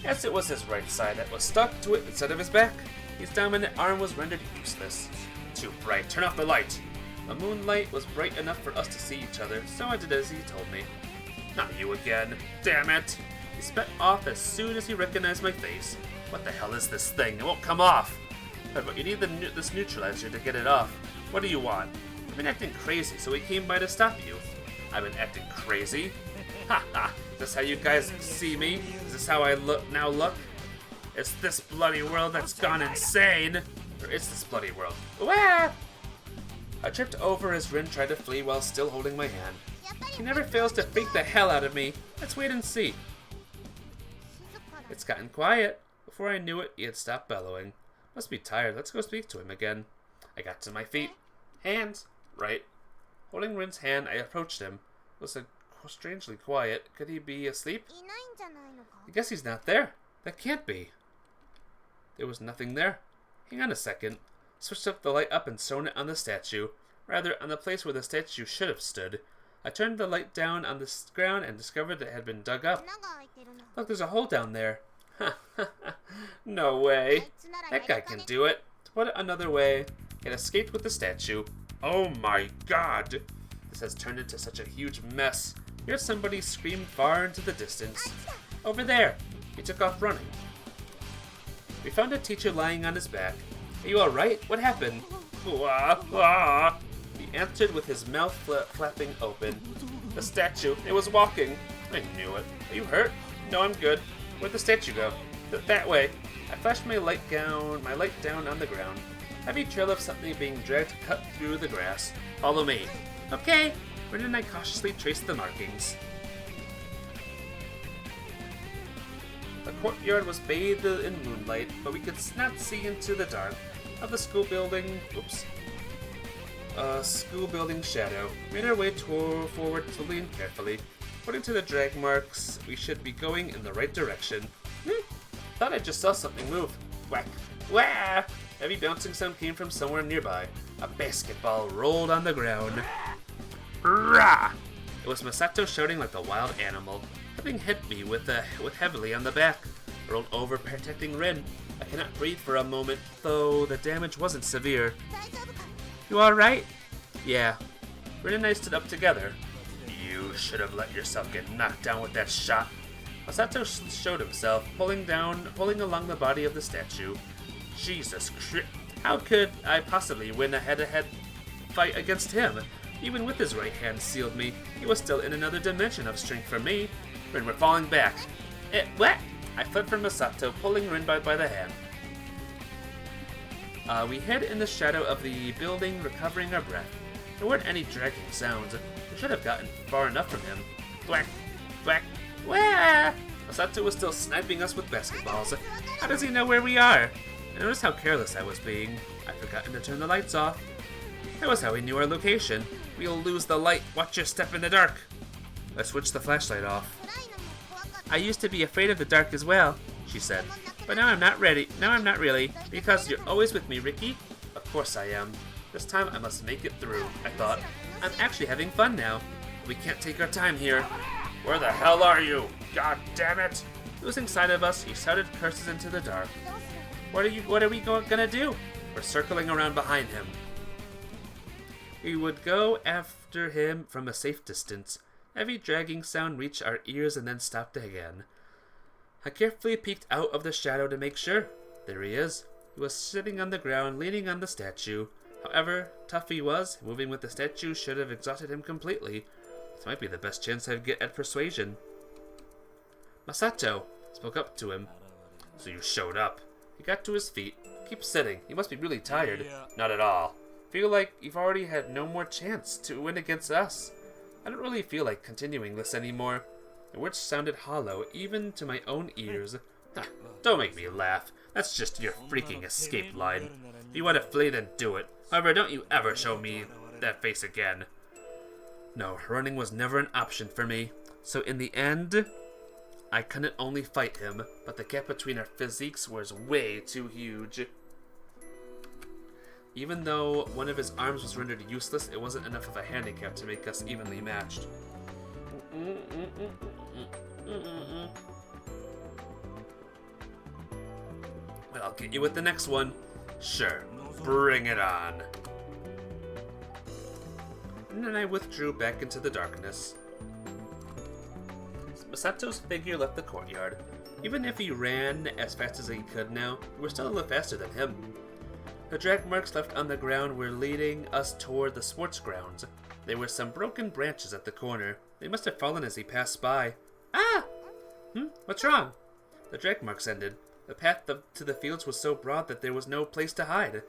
Yes, it was his right side that was stuck to it instead of his back. His dominant arm was rendered useless. Too bright. Turn off the light. The moonlight was bright enough for us to see each other, so I did as he told me. Not you again. Damn it! He sped off as soon as he recognized my face. What the hell is this thing? It won't come off! But you need this neutralizer to get it off. What do you want? I've been acting crazy, so we came by to stop you. I've been acting crazy? Ha ha! Is this how you guys see me? Is this how I look? It's this bloody world that's gone insane! Or it's this bloody world. Wah! I tripped over as Rin tried to flee while still holding my hand. He never fails to freak the hell out of me. Let's wait and see. It's gotten quiet. Before I knew it, he had stopped bellowing. Must be tired. Let's go speak to him again. I got to my feet. Hands. Right. Holding Rin's hand, I approached him. It was strangely quiet. Could he be asleep? I guess he's not there. That can't be. There was nothing there. Hang on a second. Switched up the light up and shone it on the statue. Rather, on the place where the statue should have stood. I turned the light down on the ground and discovered that it had been dug up. Look, there's a hole down there. No way. That guy can do it. To put it another way, he had escaped with the statue. Oh my god. This has turned into such a huge mess. Here's somebody scream far into the distance. Over there! He took off running. We found a teacher lying on his back. Are you alright? What happened? Wah, wah. He answered with his mouth flapping open. The statue, it was walking. I knew it. Are you hurt? No, I'm good. Where'd the statue go? That way. I flashed my light down on the ground. Heavy trail of something being dragged cut through the grass. Follow me. Okay. Rin and I cautiously traced the markings. The courtyard was bathed in moonlight, but we could not see into the dark of the school building. School building shadow. Made our way forward slowly and carefully. According to the drag marks, we should be going in the right direction. Thought I just saw something move. Whack. Wah! Heavy bouncing sound came from somewhere nearby. A basketball rolled on the ground. Rah! It was Masato shouting like a wild animal. Something hit me with heavily on the back. I rolled over, protecting Rin. I cannot breathe for a moment, though the damage wasn't severe. You alright? Yeah. Rin and I stood up together. You should have let yourself get knocked down with that shot. Masato showed himself, pulling along the body of the statue. Jesus Christ. How could I possibly win a head-to-head fight against him? Even with his right hand sealed me, he was still in another dimension of strength for me. Rin were falling back. What? I fled from Masato, pulling Rin by the hand. We hid in the shadow of the building, recovering our breath. There weren't any dragging sounds. We should have gotten far enough from him. Thwack, thwack, wah! Masato was still sniping us with basketballs. How does he know where we are? I noticed how careless I was being. I'd forgotten to turn the lights off. That was how he knew our location. We'll lose the light. Watch your step in the dark. I switched the flashlight off. I used to be afraid of the dark as well, she said. But now I'm not ready. Now I'm not really. Because you're always with me, Ricky. Of course I am. This time I must make it through, I thought. I'm actually having fun now. We can't take our time here. Where the hell are you? God damn it! Losing sight of us, he shouted curses into the dark. What are we gonna do? We're circling around behind him. We would go after him from a safe distance. Heavy dragging sound reached our ears and then stopped again. I carefully peeked out of the shadow to make sure. There he is. He was sitting on the ground, leaning on the statue. However tough he was, moving with the statue should have exhausted him completely. This might be the best chance I'd get at persuasion. Masato spoke up to him. So you showed up. He got to his feet. Keep sitting. You must be really tired. Not at all. Feel like you've already had no more chance to win against us. I don't really feel like continuing this anymore. The words sounded hollow, even to my own ears. Don't make me laugh. That's just your freaking escape line. If you want to flee, then do it. However, don't you ever show me that face again. No, running was never an option for me. So in the end, I couldn't only fight him, but the gap between our physiques was way too huge. Even though one of his arms was rendered useless, it wasn't enough of a handicap to make us evenly matched. Well, I'll get you with the next one. Sure, bring it on. And then I withdrew back into the darkness. Masato's figure left the courtyard. Even if he ran as fast as he could now, we were still a little faster than him. The drag marks left on the ground were leading us toward the sports grounds. There were some broken branches at the corner. They must have fallen as he passed by. Ah! What's wrong? The drag marks ended. The path to the fields was so broad that there was no place to hide.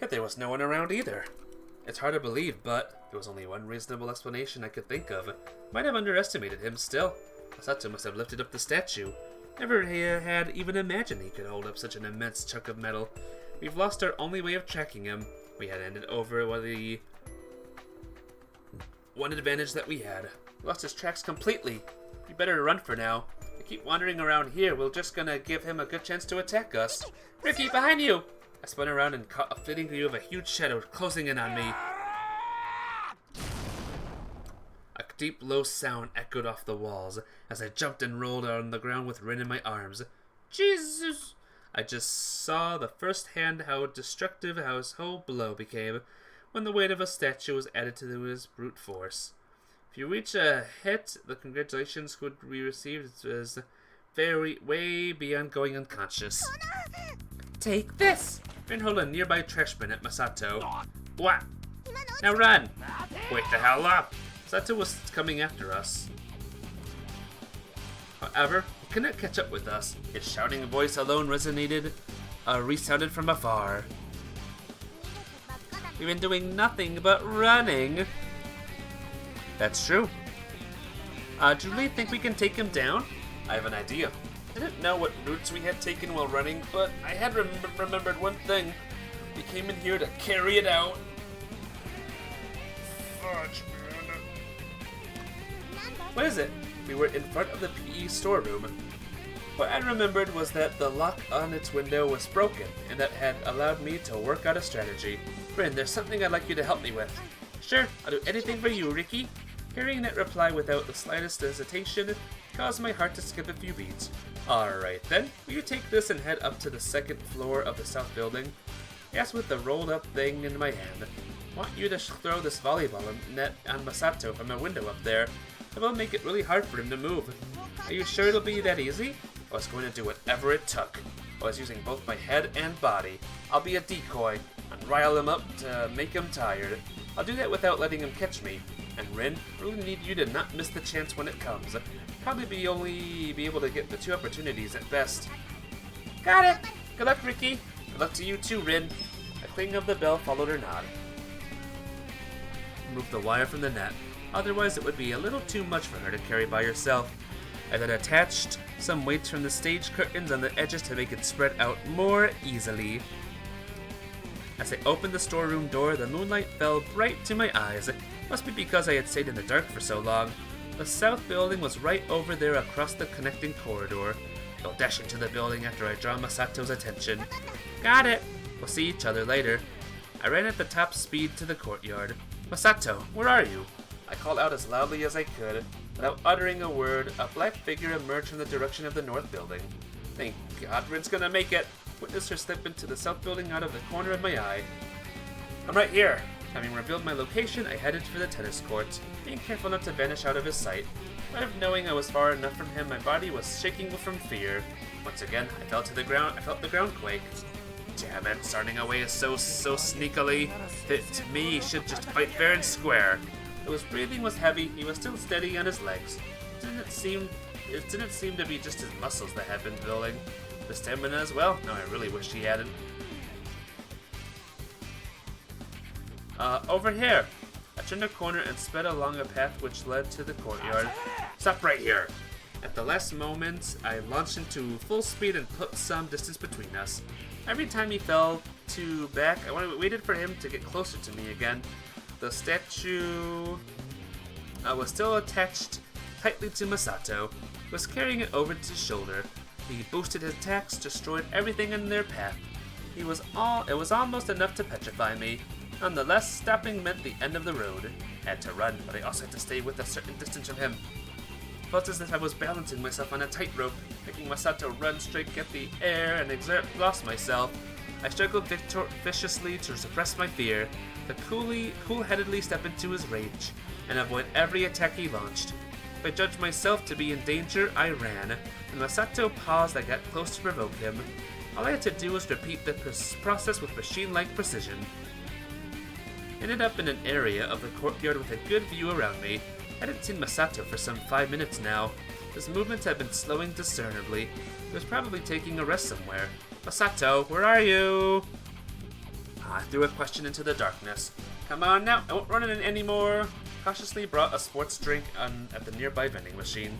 Yet there was no one around either. It's hard to believe, but there was only one reasonable explanation I could think of. Might have underestimated him still. Masato must have lifted up the statue. Never had even imagined he could hold up such an immense chunk of metal. We've lost our only way of tracking him. We had ended over the one advantage that we had. We lost his tracks completely. We better run for now. If we keep wandering around here, we're just gonna give him a good chance to attack us. Ricky, behind you! I spun around and caught a fleeting view of a huge shadow closing in on me. A deep, low sound echoed off the walls as I jumped and rolled on the ground with Rin in my arms. Jesus! I just saw the first hand how destructive his whole blow became when the weight of a statue was added to his brute force. If you reach a hit, the congratulations would be received as way beyond going unconscious. Take this! Rin hurled a nearby trash bin at Masato. What? Now run! Wake the hell up! Masato was coming after us. However, he could not catch up with us. His shouting voice alone resounded from afar. We've been doing nothing but running. That's true. Do you really think we can take him down? I have an idea. I didn't know what routes we had taken while running, but I had remembered one thing. We came in here to carry it out. Fudge, man. What is it? We were in front of the PE storeroom. What I remembered was that the lock on its window was broken, and that had allowed me to work out a strategy. Rin, there's something I'd like you to help me with. Sure, I'll do anything for you, Ricky. Hearing that reply without the slightest hesitation caused my heart to skip a few beats. Alright then, will you take this and head up to the second floor of the south building? I asked with the rolled up thing in my hand. I want you to throw this volleyball net on Masato from a window up there. It will make it really hard for him to move. Are you sure it'll be that easy? I was going to do whatever it took. I was using both my head and body. I'll be a decoy and rile him up to make him tired. I'll do that without letting him catch me. And Rin, I really need you to not miss the chance when it comes. Probably only be able to get the 2 opportunities at best. Got it! Good luck, Ricky. Good luck to you too, Rin. A cling of the bell followed her nod. Move the wire from the net. Otherwise, it would be a little too much for her to carry by herself. I then attached some weights from the stage curtains on the edges to make it spread out more easily. As I opened the storeroom door, the moonlight fell bright to my eyes. It must be because I had stayed in the dark for so long. The south building was right over there across the connecting corridor. I'll dash into the building after I draw Masato's attention. Got it! We'll see each other later. I ran at the top speed to the courtyard. Masato, where are you? I called out as loudly as I could. Without uttering a word, a black figure emerged from the direction of the north building. Thank God Rin's gonna make it. Witnessed her slip into the south building out of the corner of my eye. I'm right here. Having revealed my location, I headed for the tennis court, being careful not to vanish out of his sight. But of knowing I was far enough from him, my body was shaking from fear. Once again, I fell to the ground. I felt the ground quake. Damn it, starting away so sneakily. To me, he should just fight fair and square. Though his breathing was heavy, he was still steady on his legs. It didn't seem to be just his muscles that had been building. The stamina as well? No, I really wish he hadn't. Over here! I turned a corner and sped along a path which led to the courtyard. Stop right here! At the last moment, I launched into full speed and put some distance between us. Every time he fell back, I waited for him to get closer to me again. The statue was still attached tightly to Masato, was carrying it over his shoulder. He boosted his attacks, destroyed everything in their path. It was almost enough to petrify me. Nonetheless, stopping meant the end of the road. I had to run, but I also had to stay with a certain distance from him. It felt as if I was balancing myself on a tightrope, making Masato run straight at the air and lost myself. I struggled viciously to suppress my fear, to cool-headedly step into his rage, and avoid every attack he launched. If I judged myself to be in danger, I ran. When Masato paused, I got close to provoke him. All I had to do was repeat the process with machine-like precision. I ended up in an area of the courtyard with a good view around me. I hadn't seen Masato for some 5 minutes now. His movements had been slowing discernibly. He was probably taking a rest somewhere. Masato, where are you? I threw a question into the darkness. Come on now, I won't run in anymore. Cautiously brought a sports drink at the nearby vending machine.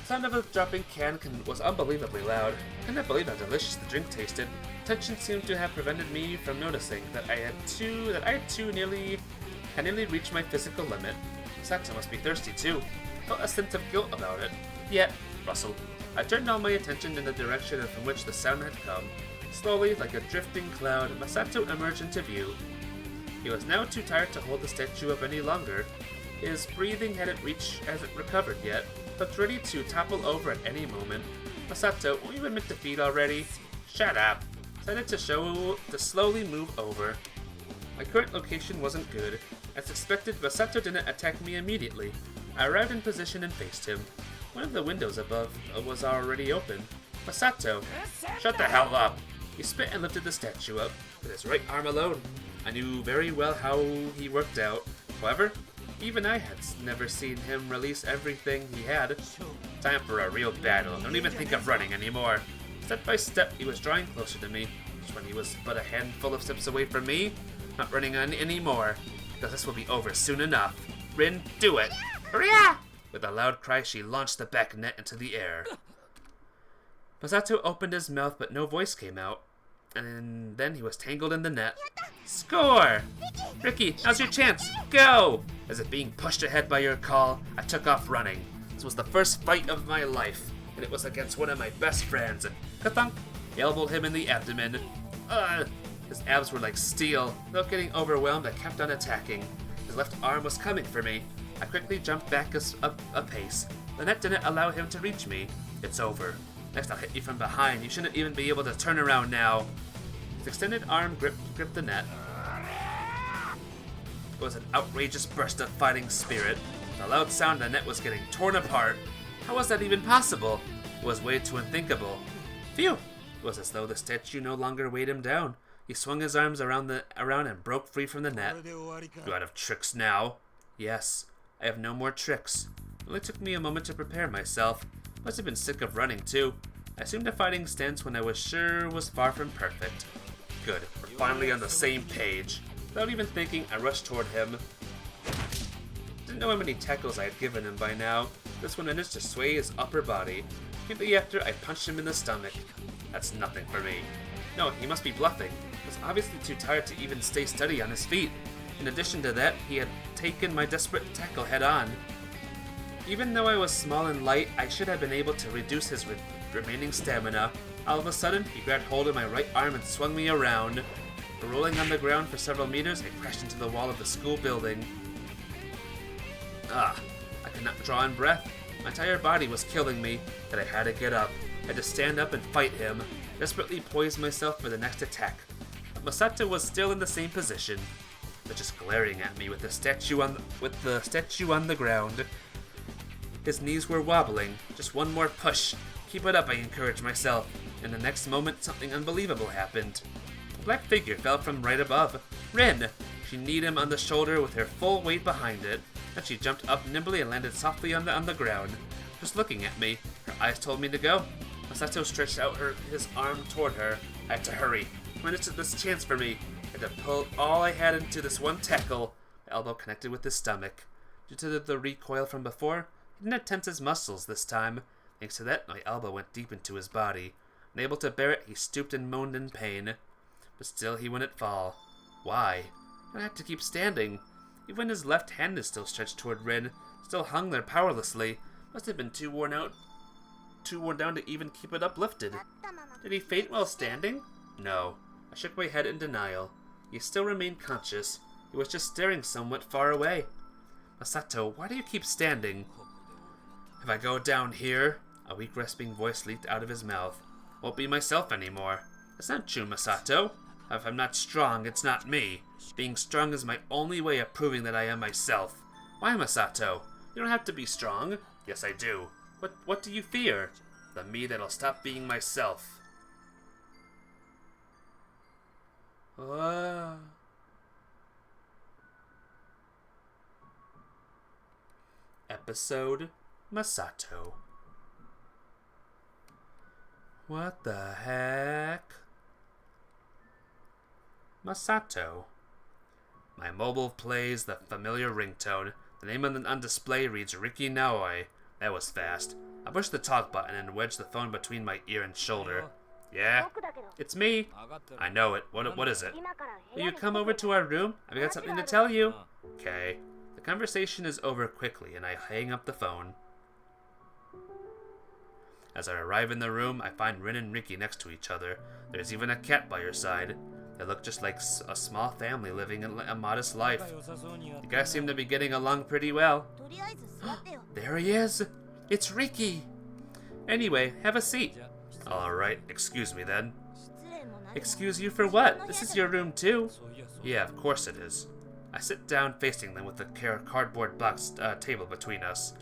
The sound of a dropping can was unbelievably loud. I could not believe how delicious the drink tasted. Tension seemed to have prevented me from noticing that I had nearly reached my physical limit. Sato must be thirsty too. I felt a sense of guilt about it. Yet, rustle. I turned all my attention in the direction from which the sound had come. Slowly, like a drifting cloud, Masato emerged into view. He was now too tired to hold the statue up any longer. His breathing hadn't recovered yet, but ready to topple over at any moment. Masato, won't you admit defeat already? Shut up! Decided to slowly move over. My current location wasn't good. As expected, Masato didn't attack me immediately. I arrived in position and faced him. One of the windows above was already open. Masato! Shut the hell up! He spit and lifted the statue up with his right arm alone. I knew very well how he worked out. However, even I had never seen him release everything he had. Time for a real battle. Don't even think of running anymore. Step by step, he was drawing closer to me. Just when he was but a handful of steps away from me, not running on anymore, because this will be over soon enough. Rin, do it! Hurry-ah! With a loud cry, she launched the back net into the air. Masato opened his mouth, but no voice came out. And then he was tangled in the net. Score! Ricky, now's your chance. Go! As if being pushed ahead by your call, I took off running. This was the first fight of my life, and it was against one of my best friends. Kathunk! He elbowed him in the abdomen. His abs were like steel. Without getting overwhelmed, I kept on attacking. His left arm was coming for me. I quickly jumped back a pace. The net didn't allow him to reach me. It's over. Next I'll hit you from behind. You shouldn't even be able to turn around now. His extended arm gripped the net. It was an outrageous burst of fighting spirit. With a loud sound, the net was getting torn apart. How was that even possible? It was way too unthinkable. Phew! It was as though the statue no longer weighed him down. He swung his arms around and broke free from the net. You out of tricks now? Yes. I have no more tricks. It only took me a moment to prepare myself. Must have been sick of running, too. I assumed a fighting stance when I was sure was far from perfect. Good. We're finally on the same page. Without even thinking, I rushed toward him. Didn't know how many tackles I had given him by now. This one managed to sway his upper body. Immediately after, I punched him in the stomach. That's nothing for me. No, he must be bluffing. He was obviously too tired to even stay steady on his feet. In addition to that, he had taken my desperate tackle head on. Even though I was small and light, I should have been able to reduce his remaining stamina. All of a sudden, he grabbed hold of my right arm and swung me around. Rolling on the ground for several meters, I crashed into the wall of the school building. I could not draw in breath. My entire body was killing me, but I had to get up. I had to stand up and fight him, desperately poise myself for the next attack. But Masato was still in the same position, but just glaring at me with the statue on the ground. His knees were wobbling. Just one more push. Keep it up, I encouraged myself. In the next moment, something unbelievable happened. A black figure fell from right above. Rin! She kneed him on the shoulder with her full weight behind it. Then she jumped up nimbly and landed softly on the ground. Just looking at me. Her eyes told me to go. Masato stretched out his arm toward her. I had to hurry. When is this chance for me? I had to pull all I had into this one tackle. My elbow connected with his stomach. Due to the recoil from before, he didn't tense his muscles this time. Thanks to that, my elbow went deep into his body. Unable to bear it, he stooped and moaned in pain. But still he wouldn't fall. Why? I had to keep standing. Even his left hand is still stretched toward Rin, still hung there powerlessly. Must have been too worn down to even keep it uplifted. Did he faint while standing? No. I shook my head in denial. He still remained conscious. He was just staring somewhat far away. Masato, why do you keep standing? If I go down here, a weak rasping voice leaked out of his mouth. Won't be myself anymore. That's not true, Masato. If I'm not strong, it's not me. Being strong is my only way of proving that I am myself. Why, Masato? You don't have to be strong. Yes, I do. What do you fear? The me that'll stop being myself. Episode Masato. What the heck? Masato. My mobile plays the familiar ringtone. The name on display reads Riki Naoi. That was fast. I pushed the talk button and wedged the phone between my ear and shoulder. Yeah? It's me. I know it. What is it? Will you come over to our room? I've got something to tell you. Okay. The conversation is over quickly and I hang up the phone. As I arrive in the room, I find Rin and Riki next to each other. There's even a cat by her side. They look just like a small family living a modest life. You guys seem to be getting along pretty well. There he is! It's Riki! Anyway, have a seat. Alright, excuse me then. Excuse you for what? This is your room too. Yeah, of course it is. I sit down facing them with the cardboard box table between us.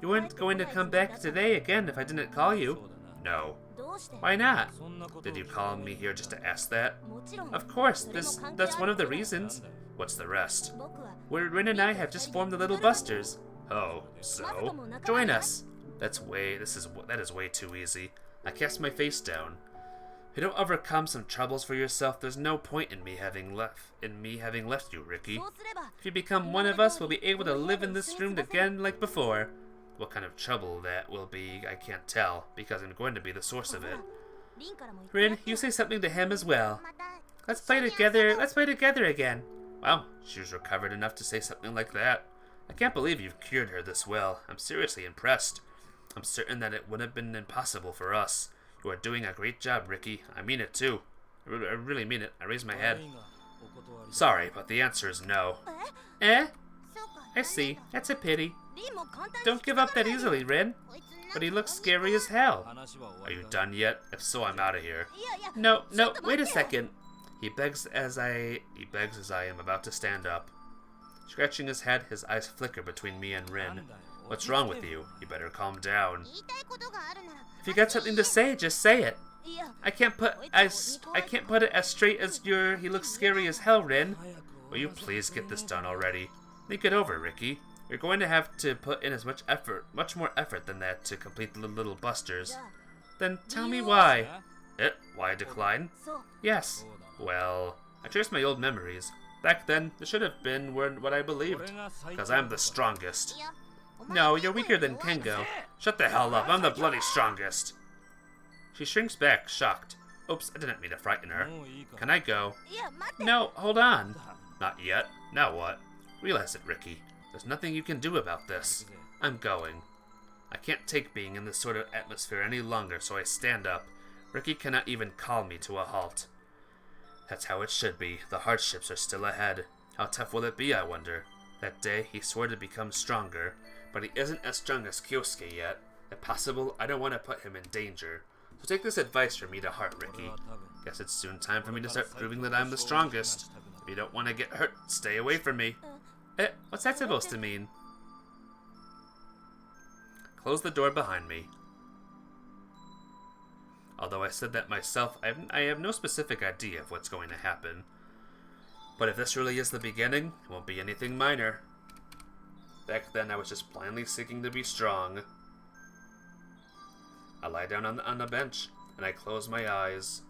You weren't going to come back today again if I didn't call you? No. Why not? Did you call me here just to ask that? Of course, that's one of the reasons. What's the rest? Rin and I have just formed the Little Busters. Oh, so? Join us. That is way too easy. I cast my face down. If you don't overcome some troubles for yourself, there's no point in me having left you, Ricky. If you become one of us, we'll be able to live in this room again like before. What kind of trouble that will be, I can't tell, because I'm going to be the source of it. Rin, you say something to him as well. Let's play together again. Wow, she was recovered enough to say something like that. I can't believe you've cured her this well. I'm seriously impressed. I'm certain that it would have been impossible for us. You are doing a great job, Ricky. I mean it too. I really mean it. I raise my head. Sorry, but the answer is no. Eh? I see. That's a pity. Don't give up that easily, Rin. But he looks scary as hell. Are you done yet? If so, I'm out of here. No, wait a second. He begs as I am about to stand up. Scratching his head, his eyes flicker between me and Rin. What's wrong with you? You better calm down. If you got something to say, just say it. I can't put it as straight as he looks scary as hell, Rin. Will you please get this done already? Think it over, Ricky. You're going to have to put in much more effort than that to complete the Little Busters. Then tell me why. Why decline? Yes. Well, I trace my old memories. Back then, this should have been what I believed. Because I'm the strongest. No, you're weaker than Kengo. Shut the hell up, I'm the bloody strongest. She shrinks back, shocked. Oops, I didn't mean to frighten her. Can I go? No, hold on. Not yet. Now what? Realize it, Ricky. There's nothing you can do about this. I'm going. I can't take being in this sort of atmosphere any longer, so I stand up. Ricky cannot even call me to a halt. That's how it should be. The hardships are still ahead. How tough will it be, I wonder? That day, he swore to become stronger, but he isn't as strong as Kyosuke yet. If possible, I don't want to put him in danger. So take this advice from me to heart, Ricky. Guess it's soon time for me to start proving that I'm the strongest. If you don't want to get hurt, stay away from me. What's that supposed to mean? Close the door behind me. Although I said that myself, I have no specific idea of what's going to happen. But if this really is the beginning, it won't be anything minor. Back then, I was just blindly seeking to be strong. I lie down on the bench, and I close my eyes.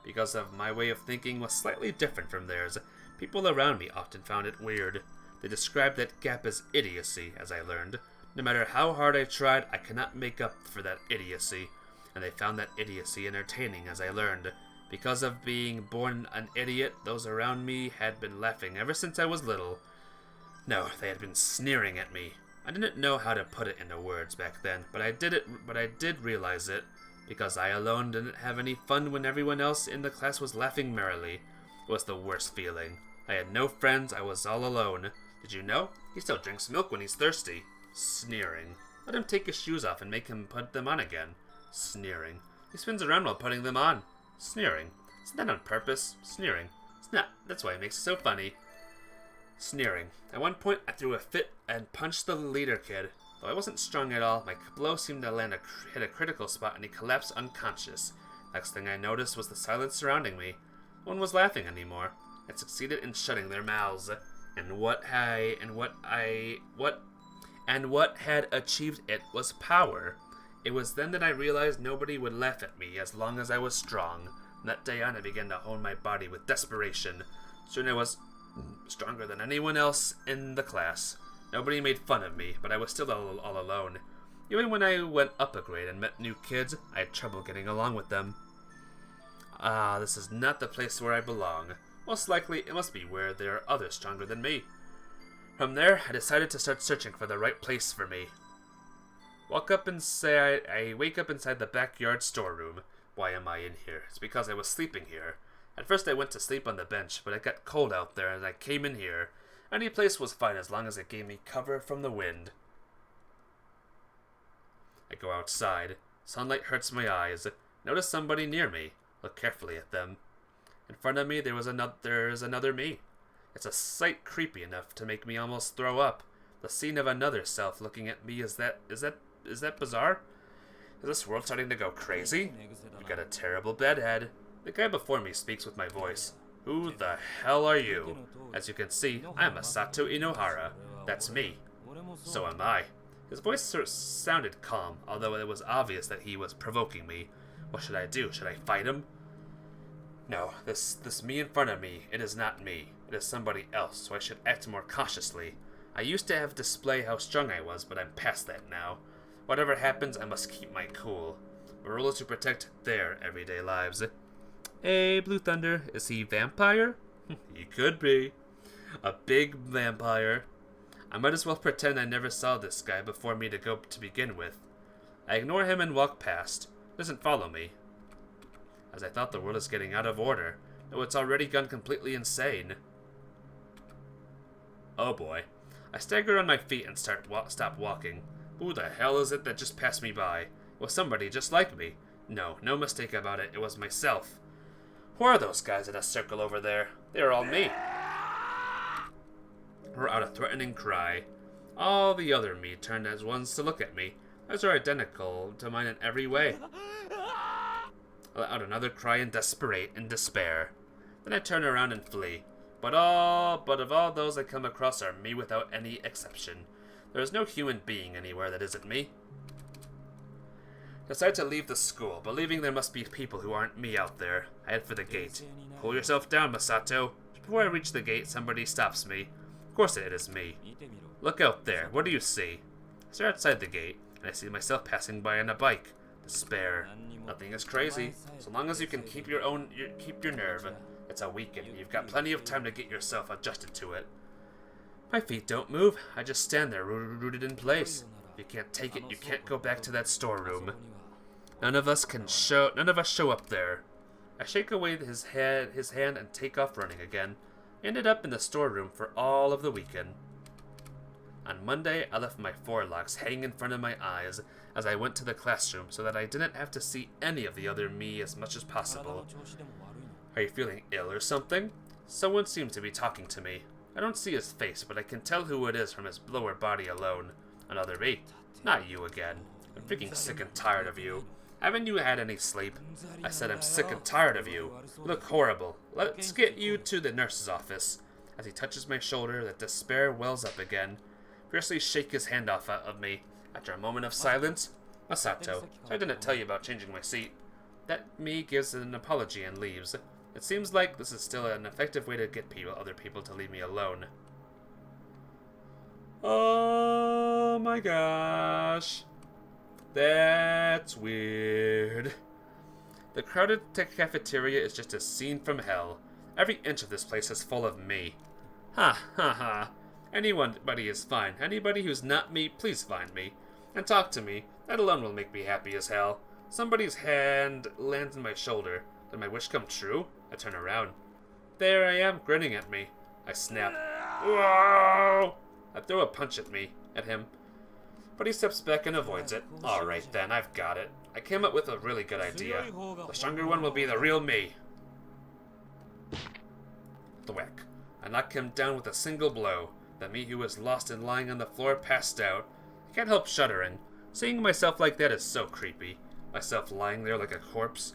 Because of my way of thinking was slightly different from theirs, people around me often found it weird. They described that gap as idiocy, as I learned. No matter how hard I tried, I could not make up for that idiocy. And they found that idiocy entertaining, as I learned. Because of being born an idiot, those around me had been laughing ever since I was little. No, they had been sneering at me. I didn't know how to put it into words back then, but I did realize it, because I alone didn't have any fun when everyone else in the class was laughing merrily. It was the worst feeling. I had no friends, I was all alone. Did you know? He still drinks milk when he's thirsty. Sneering. Let him take his shoes off and make him put them on again. Sneering. He spins around while putting them on. Sneering. Isn't that on purpose? Sneering. Snap. That's why it makes it so funny. Sneering. At one point, I threw a fit and punched the leader kid. Though I wasn't strong at all, my blow seemed to hit a critical spot and he collapsed unconscious. Next thing I noticed was the silence surrounding me. No one was laughing anymore. I succeeded in shutting their mouths. And what had achieved it was power. It was then that I realized nobody would laugh at me as long as I was strong. From that day on, I began to hone my body with desperation. Soon I was stronger than anyone else in the class. Nobody made fun of me, but I was still all alone. Even when I went up a grade and met new kids, I had trouble getting along with them. This is not the place where I belong. Most likely, it must be where there are others stronger than me. From there, I decided to start searching for the right place for me. I wake up inside the backyard storeroom. Why am I in here? It's because I was sleeping here. At first I went to sleep on the bench, but it got cold out there and I came in here. Any place was fine as long as it gave me cover from the wind. I go outside. Sunlight hurts my eyes. Notice somebody near me. Look carefully at them. In front of me there is another me. It's a sight creepy enough to make me almost throw up. The scene of another self looking at me, is that bizarre? Is this world starting to go crazy? You got a terrible bedhead. The guy before me speaks with my voice. Who the hell are you? As you can see, I'm Masato Inohara. That's me. So am I. His voice sort of sounded calm, although it was obvious that he was provoking me. What should I do? Should I fight him? No, this me in front of me, it is not me. It is somebody else, so I should act more cautiously. I used to have display how strong I was, but I'm past that now. Whatever happens, I must keep my cool. My role is to protect their everyday lives. Hey, Blue Thunder, is he vampire? He could be. A big vampire. I might as well pretend I never saw this guy before me to begin with. I ignore him and walk past. Doesn't follow me. As I thought the world is getting out of order. No, it's already gone completely insane. Oh boy. I stagger on my feet and stop walking. Who the hell is it that just passed me by? It was somebody just like me. No mistake about it. It was myself. Who are those guys in a circle over there? They are all me. Or out a threatening cry. All the other me turned as ones to look at me. Those are identical to mine in every way. I let out another cry in despair. Then I turn around and flee. But of all those I come across are me without any exception. There is no human being anywhere that isn't me. Decide to leave the school, believing there must be people who aren't me out there. I head for the gate. Pull yourself down, Masato. Before I reach the gate, somebody stops me. Of course it is me. Look out there. What do you see? I stare outside the gate, and I see myself passing by on a bike. Despair. Nothing is crazy. So long as you can keep your nerve. It's a weekend. You've got plenty of time to get yourself adjusted to it. My feet don't move. I just stand there, rooted in place. If you can't take it, you can't go back to that storeroom. None of us show up there. I shake away his hand and take off running again. Ended up in the storeroom for all of the weekend. On Monday, I left my forelocks hanging in front of my eyes as I went to the classroom so that I didn't have to see any of the other me as much as possible. Are you feeling ill or something? Someone seems to be talking to me. I don't see his face, but I can tell who it is from his lower body alone. Another me. Not you again. I'm freaking sick and tired of you. Haven't you had any sleep? I said I'm sick and tired of you. You look horrible. Let's get you to the nurse's office. As he touches my shoulder, the despair wells up again. Fiercely shake his hand off of me. After a moment of silence, Masato, so I didn't tell you about changing my seat. That me gives an apology and leaves. It seems like this is still an effective way to get other people to leave me alone. Oh my gosh. That's weird. The crowded cafeteria is just a scene from hell. Every inch of this place is full of me. Ha ha ha. Anybody is fine. Anybody who's not me, please find me. And talk to me. That alone will make me happy as hell. Somebody's hand lands on my shoulder. Did my wish come true? I turn around. There I am, grinning at me. I snap. Whoa! I throw a punch at him. But he steps back and avoids it. Alright then, I've got it. I came up with a really good idea. The stronger one will be the real me. Thwack. I knock him down with a single blow. The me who was lost and lying on the floor passed out. I can't help shuddering. Seeing myself like that is so creepy. Myself lying there like a corpse.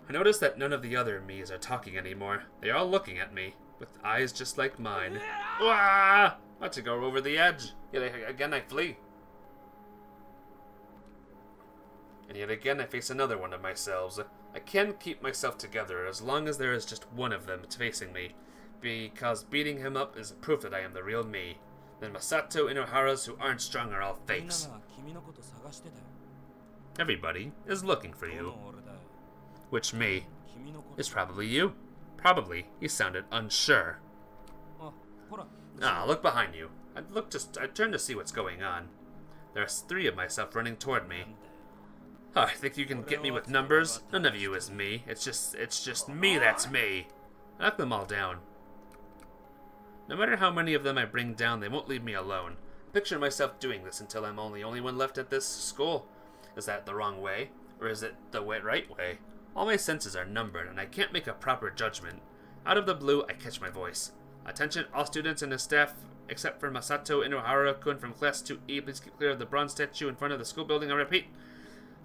I notice that none of the other me's are talking anymore. They are all looking at me, with eyes just like mine. Ah! About to go over the edge. Yet again I flee. And yet again I face another one of myselves. I can keep myself together as long as there is just one of them facing me, because beating him up is proof that I am the real me. Then Masato Inohara's who aren't strong are all fakes. Everybody is looking for you. Which me is probably you. Probably, he sounded unsure. Ah, look behind you. I turned to see what's going on. There's 3 of myself running toward me. Oh, I think you can get me with numbers? None of you is me. It's just me that's me. I knock them all down. No matter how many of them I bring down, they won't leave me alone. I picture myself doing this until I'm the only one left at this school. Is that the wrong way? Or is it the right way? All my senses are numbered, and I can't make a proper judgment. Out of the blue, I catch my voice. Attention, all students and the staff, except for Masato Inohara-kun from Class 2E, please keep clear of the bronze statue in front of the school building. I repeat,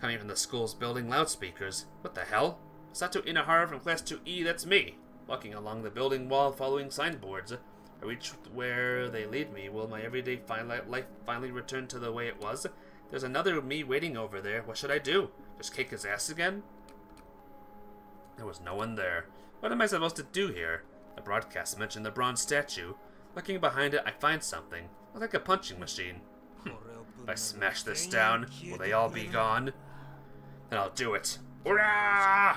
coming from the school's building loudspeakers. What the hell? Masato Inohara from Class 2E, that's me. Walking along the building wall, following signboards. I reach where they lead me. Will my everyday life finally return to the way it was? There's another me waiting over there. What should I do? Just kick his ass again? There was no one there. What am I supposed to do here? The broadcast mentioned the bronze statue. Looking behind it, I find something. Like a punching machine. If I smash this down, will they all be gone? Then I'll do it. Hurrah!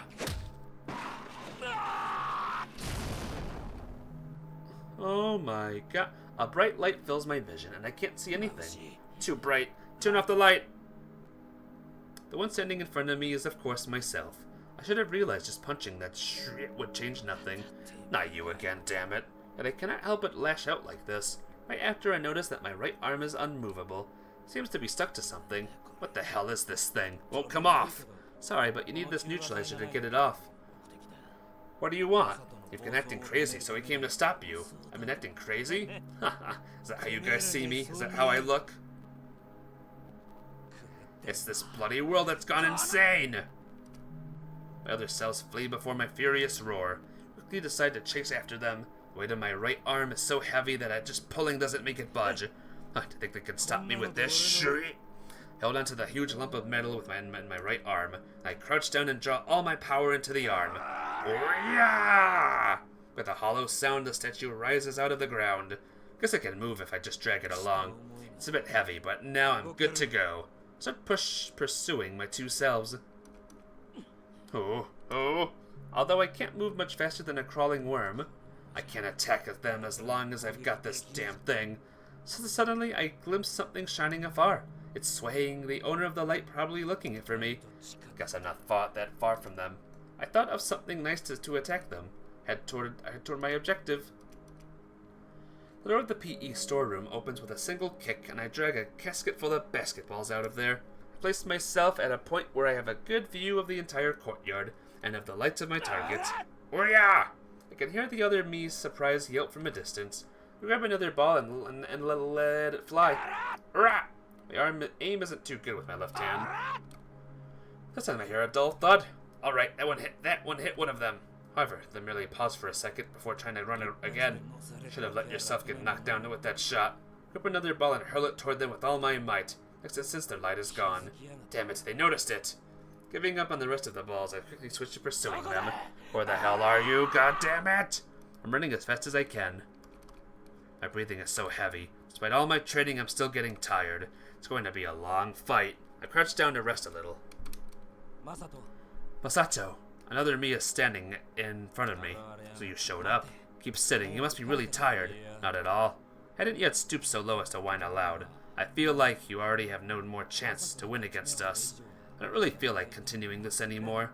Oh my god. A bright light fills my vision, and I can't see anything. Too bright. Turn off the light! The one standing in front of me is, of course, myself. I should have realized just punching that shit would change nothing. Not you again, damn it. Yet I cannot help but lash out like this. Right after I notice that my right arm is unmovable. Seems to be stuck to something. What the hell is this thing? Won't come off! Sorry, but you need this neutralizer to get it off. What do you want? You've been acting crazy, so we came to stop you. I've been acting crazy? Haha, is that how you guys see me? Is that how I look? It's this bloody world that's gone insane! My other selves flee before my furious roar. Quickly decide to chase after them. The weight of my right arm is so heavy that just pulling doesn't make it budge. I think they can stop me with this shit. Held onto the huge lump of metal with my right arm. I crouch down and draw all my power into the arm. Oh-yeah! With a hollow sound, the statue rises out of the ground. Guess I can move if I just drag it along. It's a bit heavy, but now I'm good to go. Start pursuing my two selves. Oh. Although I can't move much faster than a crawling worm, I can't attack them as long as I've got this damn thing. So suddenly I glimpse something shining afar. It's swaying, the owner of the light probably looking for me. Guess I'm not that far from them. I thought of something nice to attack them. I head toward my objective. The door of the PE storeroom opens with a single kick, and I drag a casket full of basketballs out of there. I place myself at a point where I have a good view of the entire courtyard, and of the lights of my targets. Oh-yeah! I can hear the other me's surprised yelp from a distance. I grab another ball and let it fly. Hurrah! My aim isn't too good with my left hand. This time I hear a dull thud. Alright, that one hit one of them. However, they merely pause for a second before trying to run it again. Should have let yourself get knocked down with that shot. Grip another ball and hurl it toward them with all my might. Next instant, their light is gone. Damn it, they noticed it. Giving up on the rest of the balls, I quickly switch to pursuing them. Where the hell are you? God damn it! I'm running as fast as I can. My breathing is so heavy. Despite all my training, I'm still getting tired. It's going to be a long fight. I crouch down to rest a little. Masato. Another me is standing in front of me. So you showed up. Keep sitting. You must be really tired. Not at all. I hadn't yet stooped so low as to whine aloud. I feel like you already have no more chance to win against us. I don't really feel like continuing this anymore.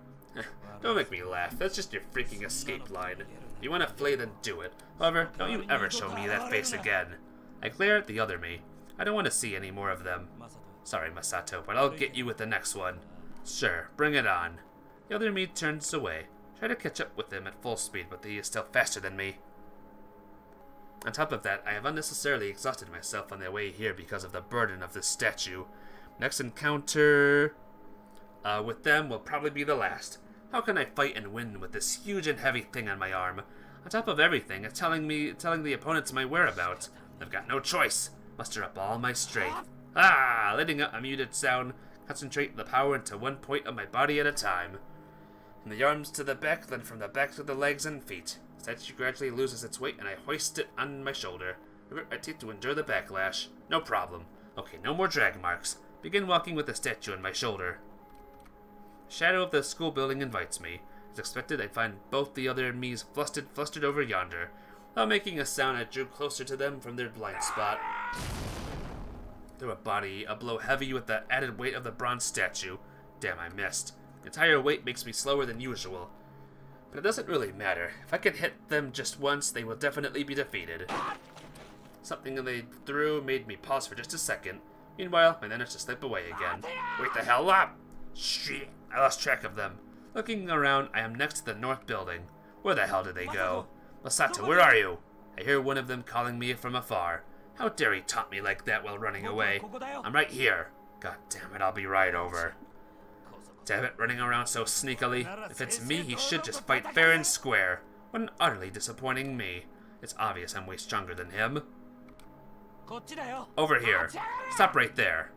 Don't make me laugh. That's just your freaking escape line. If you want to play, then do it. However, don't you ever show me that face again. I glare at the other me. I don't want to see any more of them. Sorry, Masato, but I'll get you with the next one. Sure, bring it on. The other me turns away. Try to catch up with him at full speed, but he is still faster than me. On top of that, I have unnecessarily exhausted myself on the way here because of the burden of this statue. Next encounter with them will probably be the last. How can I fight and win with this huge and heavy thing on my arm? On top of everything, it's telling the opponents my whereabouts. I've got no choice. Muster up all my strength. Letting out a muted sound. Concentrate the power into one point of my body at a time. From the arms to the back, then from the back to the legs and feet. The statue gradually loses its weight, and I hoist it on my shoulder. Grit my teeth to endure the backlash. No problem. Okay, no more drag marks. Begin walking with the statue on my shoulder. The shadow of the school building invites me. As expected, I find both the other me's flustered over yonder. Without making a sound, I drew closer to them from their blind spot. Through a body, a blow heavy with the added weight of the bronze statue. Damn, I missed. The entire weight makes me slower than usual. But it doesn't really matter. If I can hit them just once, they will definitely be defeated. Something they threw made me pause for just a second. Meanwhile, I managed to slip away again. Wake the hell up! Shit, I lost track of them. Looking around, I am next to the north building. Where the hell did they go? Masato, where are you? I hear one of them calling me from afar. How dare he taunt me like that while running away? I'm right here. God damn it, I'll be right over. Damn it, running around so sneakily. If it's me, he should just fight fair and square. What an utterly disappointing me. It's obvious I'm way stronger than him. Over here. Stop right there.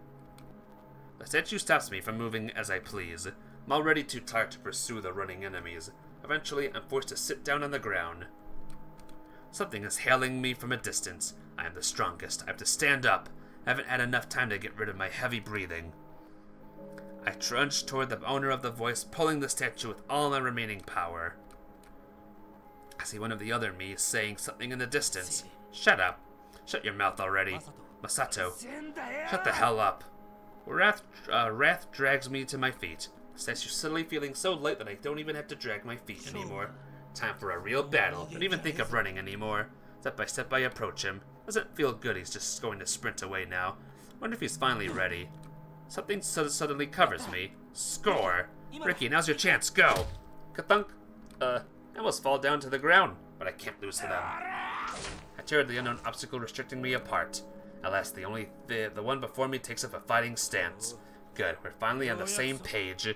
The statue stops me from moving as I please. I'm already too tired to pursue the running enemies. Eventually, I'm forced to sit down on the ground. Something is hailing me from a distance. I am the strongest. I have to stand up. I haven't had enough time to get rid of my heavy breathing. I trudge toward the owner of the voice, pulling the statue with all my remaining power. I see one of the other me's saying something in the distance. Shut up. Shut your mouth already. Masato. Shut the hell up. Wrath drags me to my feet. The statue suddenly feeling so light that I don't even have to drag my feet anymore. Time for a real battle. Don't even think of running anymore. Step by step I approach him. Doesn't feel good he's just going to sprint away now. Wonder if he's finally ready. Something suddenly covers me. Score! Ricky, now's your chance. Go! Ka-thunk. I almost fall down to the ground, but I can't lose to them. I tear the unknown obstacle restricting me apart. Alas, the one before me takes up a fighting stance. Good, we're finally on the same page.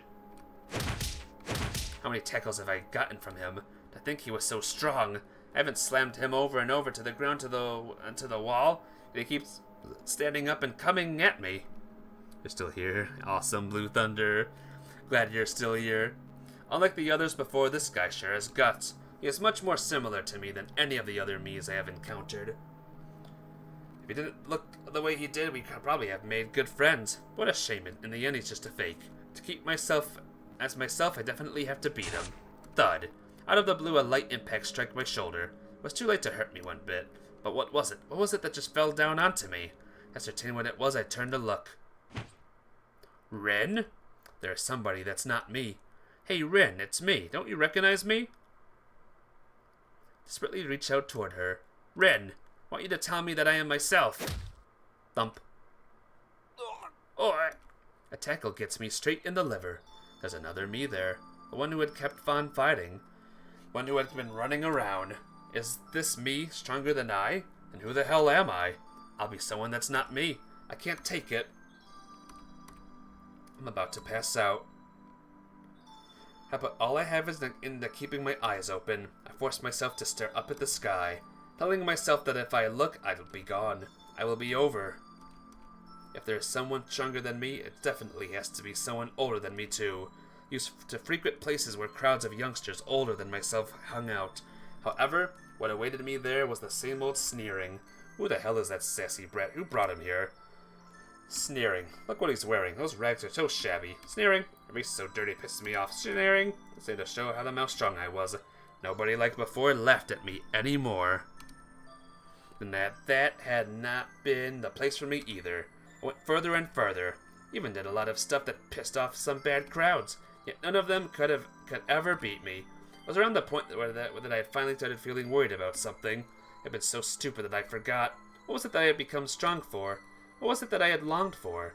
How many tackles have I gotten from him? To think he was so strong. I haven't slammed him over and over to the ground to the wall. And he keeps standing up and coming at me. You're still here. Awesome, Blue Thunder. Glad you're still here. Unlike the others before, this guy sure has guts. He is much more similar to me than any of the other me's I have encountered. If he didn't look the way he did, we could probably have made good friends. What a shame. In the end, he's just a fake. To keep myself as myself, I definitely have to beat him. Thud. Out of the blue, a light impact struck my shoulder. It was too late to hurt me one bit. But what was it? What was it that just fell down onto me? Ascertaining what it was, I turned to look. Ren? There's somebody that's not me. Hey, Ren, it's me. Don't you recognize me? Desperately reach out toward her. Ren, I want you to tell me that I am myself. Thump. Oh, a tackle gets me straight in the liver. There's another me there. The one who had kept on fighting. One who had been running around. Is this me stronger than I? And who the hell am I? I'll be someone that's not me. I can't take it. I'm about to pass out. But all I have is in the keeping my eyes open. I force myself to stare up at the sky, telling myself that if I look, I will be gone. I will be over. If there is someone stronger than me, it definitely has to be someone older than me too. Used to frequent places where crowds of youngsters older than myself hung out. However, what awaited me there was the same old sneering. Who the hell is that sassy brat? Who brought him here? Sneering. Look what he's wearing. Those rags are so shabby. Sneering. Every so dirty pisses me off. Sneering. Say to show how strong I was. Nobody like before laughed at me anymore. And that had not been the place for me either. I went further and further. Even did a lot of stuff that pissed off some bad crowds. Yet none of them could ever beat me. I was around the point that I had finally started feeling worried about something. I'd been so stupid that I forgot. What was it that I had become strong for? What was it that I had longed for?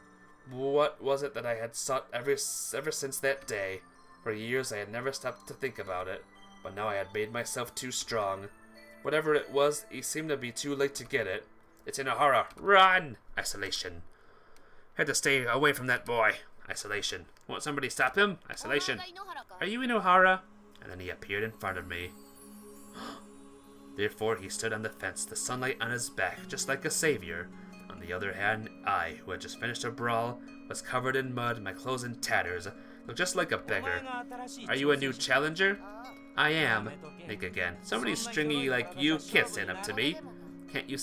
What was it that I had sought ever since that day? For years I had never stopped to think about it, but now I had made myself too strong. Whatever it was, it seemed to be too late to get it. It's Inohara. Run! Isolation. Had to stay away from that boy. Isolation. Won't somebody stop him? Isolation. Are you Inohara? And then he appeared in front of me. Therefore he stood on the fence, the sunlight on his back, just like a savior. On the other hand, I, who had just finished a brawl, was covered in mud, my clothes in tatters, looked just like a beggar. Are you a new challenger? I am. Think again. Somebody stringy like you can't stand up to me. Can't you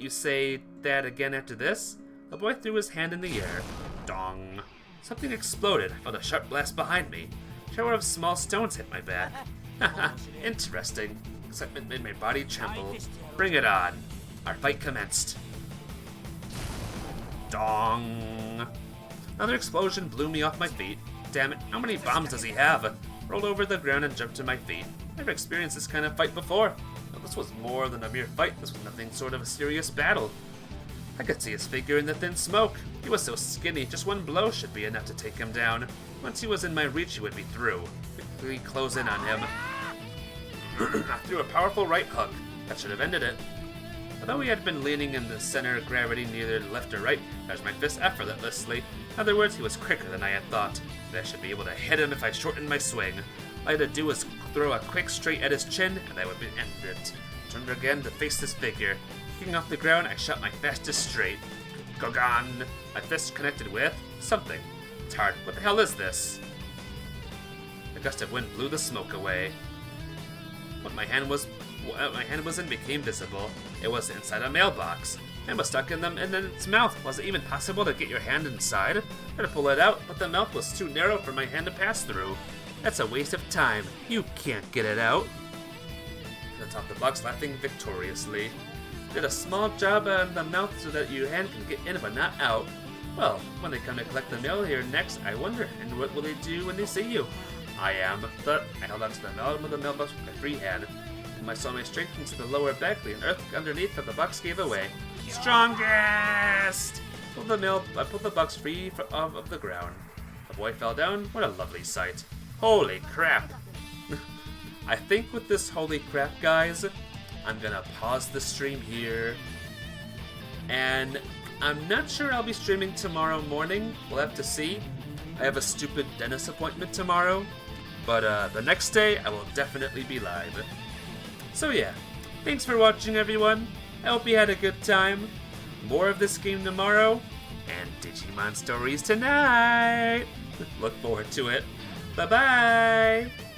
say that again after this? The boy threw his hand in the air. Dong. Something exploded. I felt a sharp blast behind me. A shower of small stones hit my back. Haha, interesting. Excitement made my body tremble. Bring it on. Our fight commenced. Dong. Another explosion blew me off my feet. Damn it, how many bombs does he have? Rolled over the ground and jumped to my feet. Never experienced this kind of fight before. But this was more than a mere fight. This was nothing sort of a serious battle. I could see his figure in the thin smoke. He was so skinny, just one blow should be enough to take him down. Once he was in my reach, he would be through. Quickly close in on him. I threw a powerful right hook. That should have ended it. Although he had been leaning in the center of gravity neither left or right, I used my fist effortlessly. In other words, he was quicker than I had thought, and I should be able to hit him if I shortened my swing. All I had to do was throw a quick straight at his chin, and I would be ended. Turned again to face this figure. Kicking off the ground, I shot my fastest straight. Gogon! My fist connected with something. It's hard. What the hell is this? A gust of wind blew the smoke away. What my hand was in became visible. It was inside a mailbox. Hand was stuck in them and in its mouth. Was it even possible to get your hand inside? I tried to pull it out, but the mouth was too narrow for my hand to pass through. That's a waste of time. You can't get it out. I topped the box, laughing victoriously. Did a small job on the mouth so that your hand can get in but not out. Well, when they come to collect the mail here next, I wonder, and what will they do when they see you? I held onto the bottom of the mailbox with my free hand. I saw my strength into the lower back, the earth underneath that the box gave away. Strongest! I pulled the box free of the ground. The boy fell down. What a lovely sight. Holy crap! I think with this holy crap, guys, I'm gonna pause the stream here. And I'm not sure I'll be streaming tomorrow morning. We'll have to see. I have a stupid dentist appointment tomorrow. But the next day, I will definitely be live. So yeah, thanks for watching, everyone. I hope you had a good time. More of this game tomorrow, and Digimon stories tonight. Look forward to it. Bye-bye!